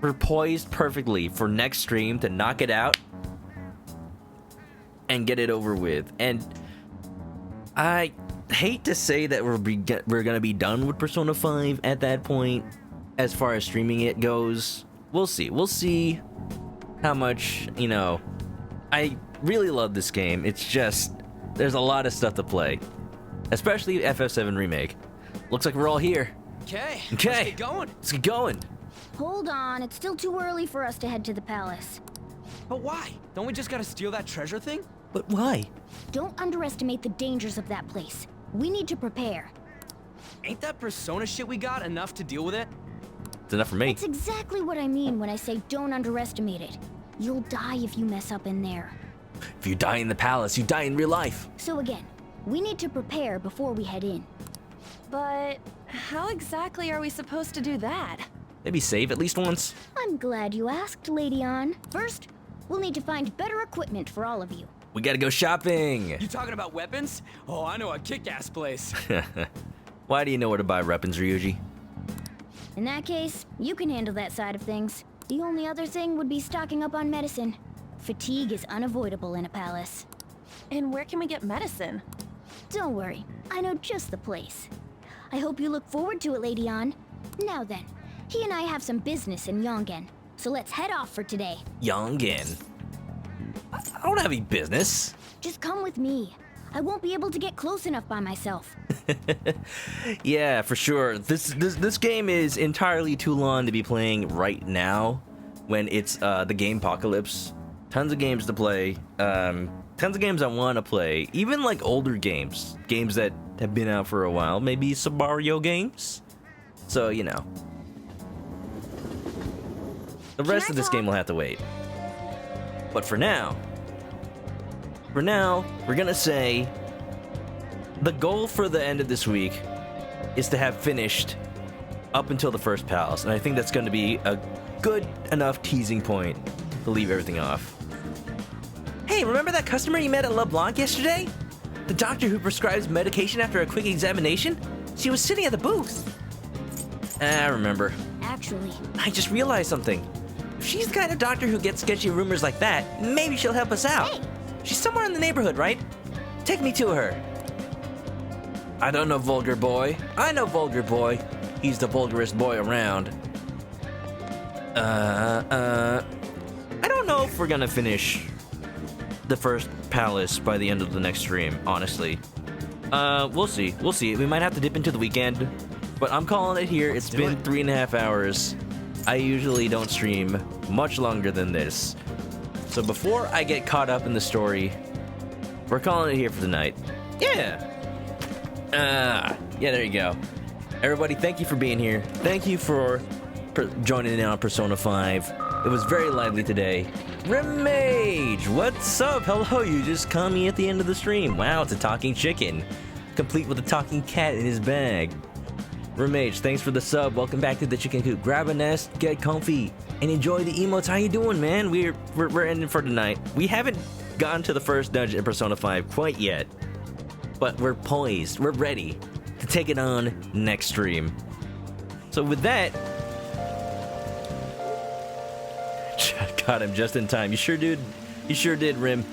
we're poised perfectly for next stream to knock it out and get it over with. And I hate to say that we're gonna be done with Persona 5 at that point. As far as streaming it goes, we'll see. We'll see how much, you know. I really love this game. It's just there's a lot of stuff to play, especially FF7 Remake. Looks like we're all here. Okay. Okay. Let's get going. Let's get going. Hold on, it's still too early for us to head to the palace. But why? Don't we just gotta steal that treasure thing? But why? Don't underestimate the dangers of that place. We need to prepare. Ain't that persona shit we got enough to deal with it? It's enough for me. That's exactly what I mean when I say don't underestimate it. You'll die if you mess up in there. If you die in the palace, you die in real life. So again, we need to prepare before we head in. But how exactly are we supposed to do that? Maybe save at least once. I'm glad you asked, Lady Ann. First, we'll need to find better equipment for all of you. We gotta go shopping. You talking about weapons? Oh, I know a kick-ass place. Why do you know where to buy weapons, Ryuji? In that case, you can handle that side of things. The only other thing would be stocking up on medicine. Fatigue is unavoidable in a palace. And where can we get medicine? Don't worry, I know just the place. I hope you look forward to it, Lady Ann. Now then, he and I have some business in Yongen, so let's head off for today. Yongen? I don't have any business. Just come with me. I won't be able to get close enough by myself. Yeah, for sure. This game is entirely too long to be playing right now when it's the game apocalypse. Tons of games to play. Tons of games I want to play. Even like older games. Games that have been out for a while. Maybe some Mario games. So, you know. The rest of this game will have to wait. But for now, we're gonna say the goal for the end of this week is to have finished up until the first palace, and I think that's going to be a good enough teasing point to leave everything off. Hey, remember that customer you met at LeBlanc yesterday? The doctor who prescribes medication after a quick examination? She was sitting at the booth. I remember. Actually, I just realized something. If she's the kind of doctor who gets sketchy rumors like that, maybe she'll help us out. Hey! She's somewhere in the neighborhood, right? Take me to her. I don't know Vulgar Boy. I know Vulgar Boy. He's the vulgarest boy around. I don't know if we're gonna finish the first palace by the end of the next stream, honestly. We'll see. We'll see. We might have to dip into the weekend, but I'm calling it here. It's been 3.5 hours. I usually don't stream much longer than this. So before I get caught up in the story, we're calling it here for tonight. Yeah. Yeah, there you go. Everybody, thank you for being here. Thank you for joining in on Persona 5. It was very lively today. Remage, what's up? Hello, you just caught me at the end of the stream. Wow, it's a talking chicken, complete with a talking cat in his bag. Remage, thanks for the sub. Welcome back to the Chicken Coop. Grab a nest, get comfy, and enjoy the emotes. How you doing, man? We're ending for tonight. We haven't gotten to the first dungeon in Persona 5 quite yet, but we're poised. We're ready to take it on next stream. So with that, got him just in time. You sure did. You sure did, Rim.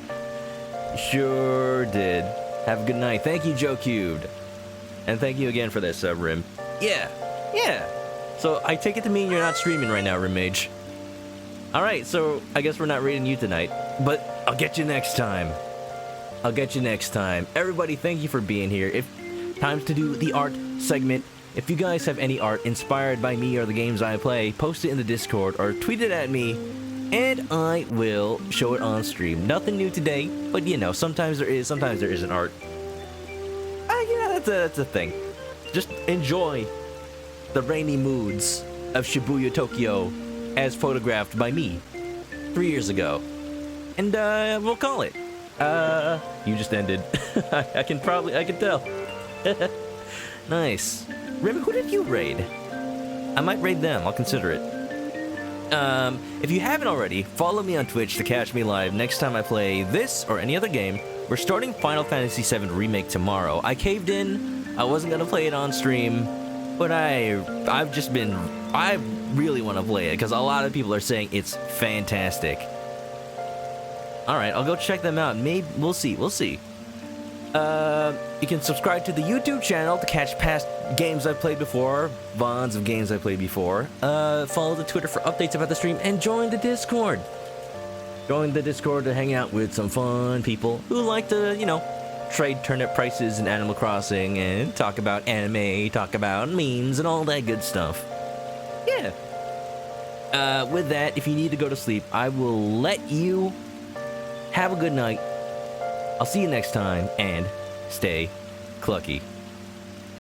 You sure did. Have a good night. Thank you, Joe Cubed. And thank you again for this, Rim. Yeah. So I take it to mean you're not streaming right now, Rimage. Alright, so I guess we're not raiding you tonight, but I'll get you next time. Everybody, thank you for being here. If time's to do the art segment. If you guys have any art inspired by me or the games I play, post it in the Discord or tweet it at me, and I will show it on stream. Nothing new today, but you know, sometimes there is, sometimes there isn't art. Yeah, that's a thing. Just enjoy the rainy moods of Shibuya, Tokyo, as photographed by me 3 years ago. And we'll call it. You just ended. I can tell. Nice. Rim, who did you raid? I might raid them. I'll consider it. If you haven't already, follow me on Twitch to catch me live next time I play this or any other game. We're starting Final Fantasy VII Remake tomorrow. I caved in. I wasn't gonna play it on stream, but I really want to play it because a lot of people are saying it's fantastic. All right, I'll go check them out. Maybe we'll see. You can subscribe to the YouTube channel to catch past games I've played before, VODs of games I played before. Follow the Twitter for updates about the stream, and join the Discord. Join the Discord to hang out with some fun people who like to, trade turnip prices in Animal Crossing and talk about anime, talk about memes and all that good stuff. Yeah. With that, if you need to go to sleep, I will let you have a good night. I'll see you next time, and stay clucky.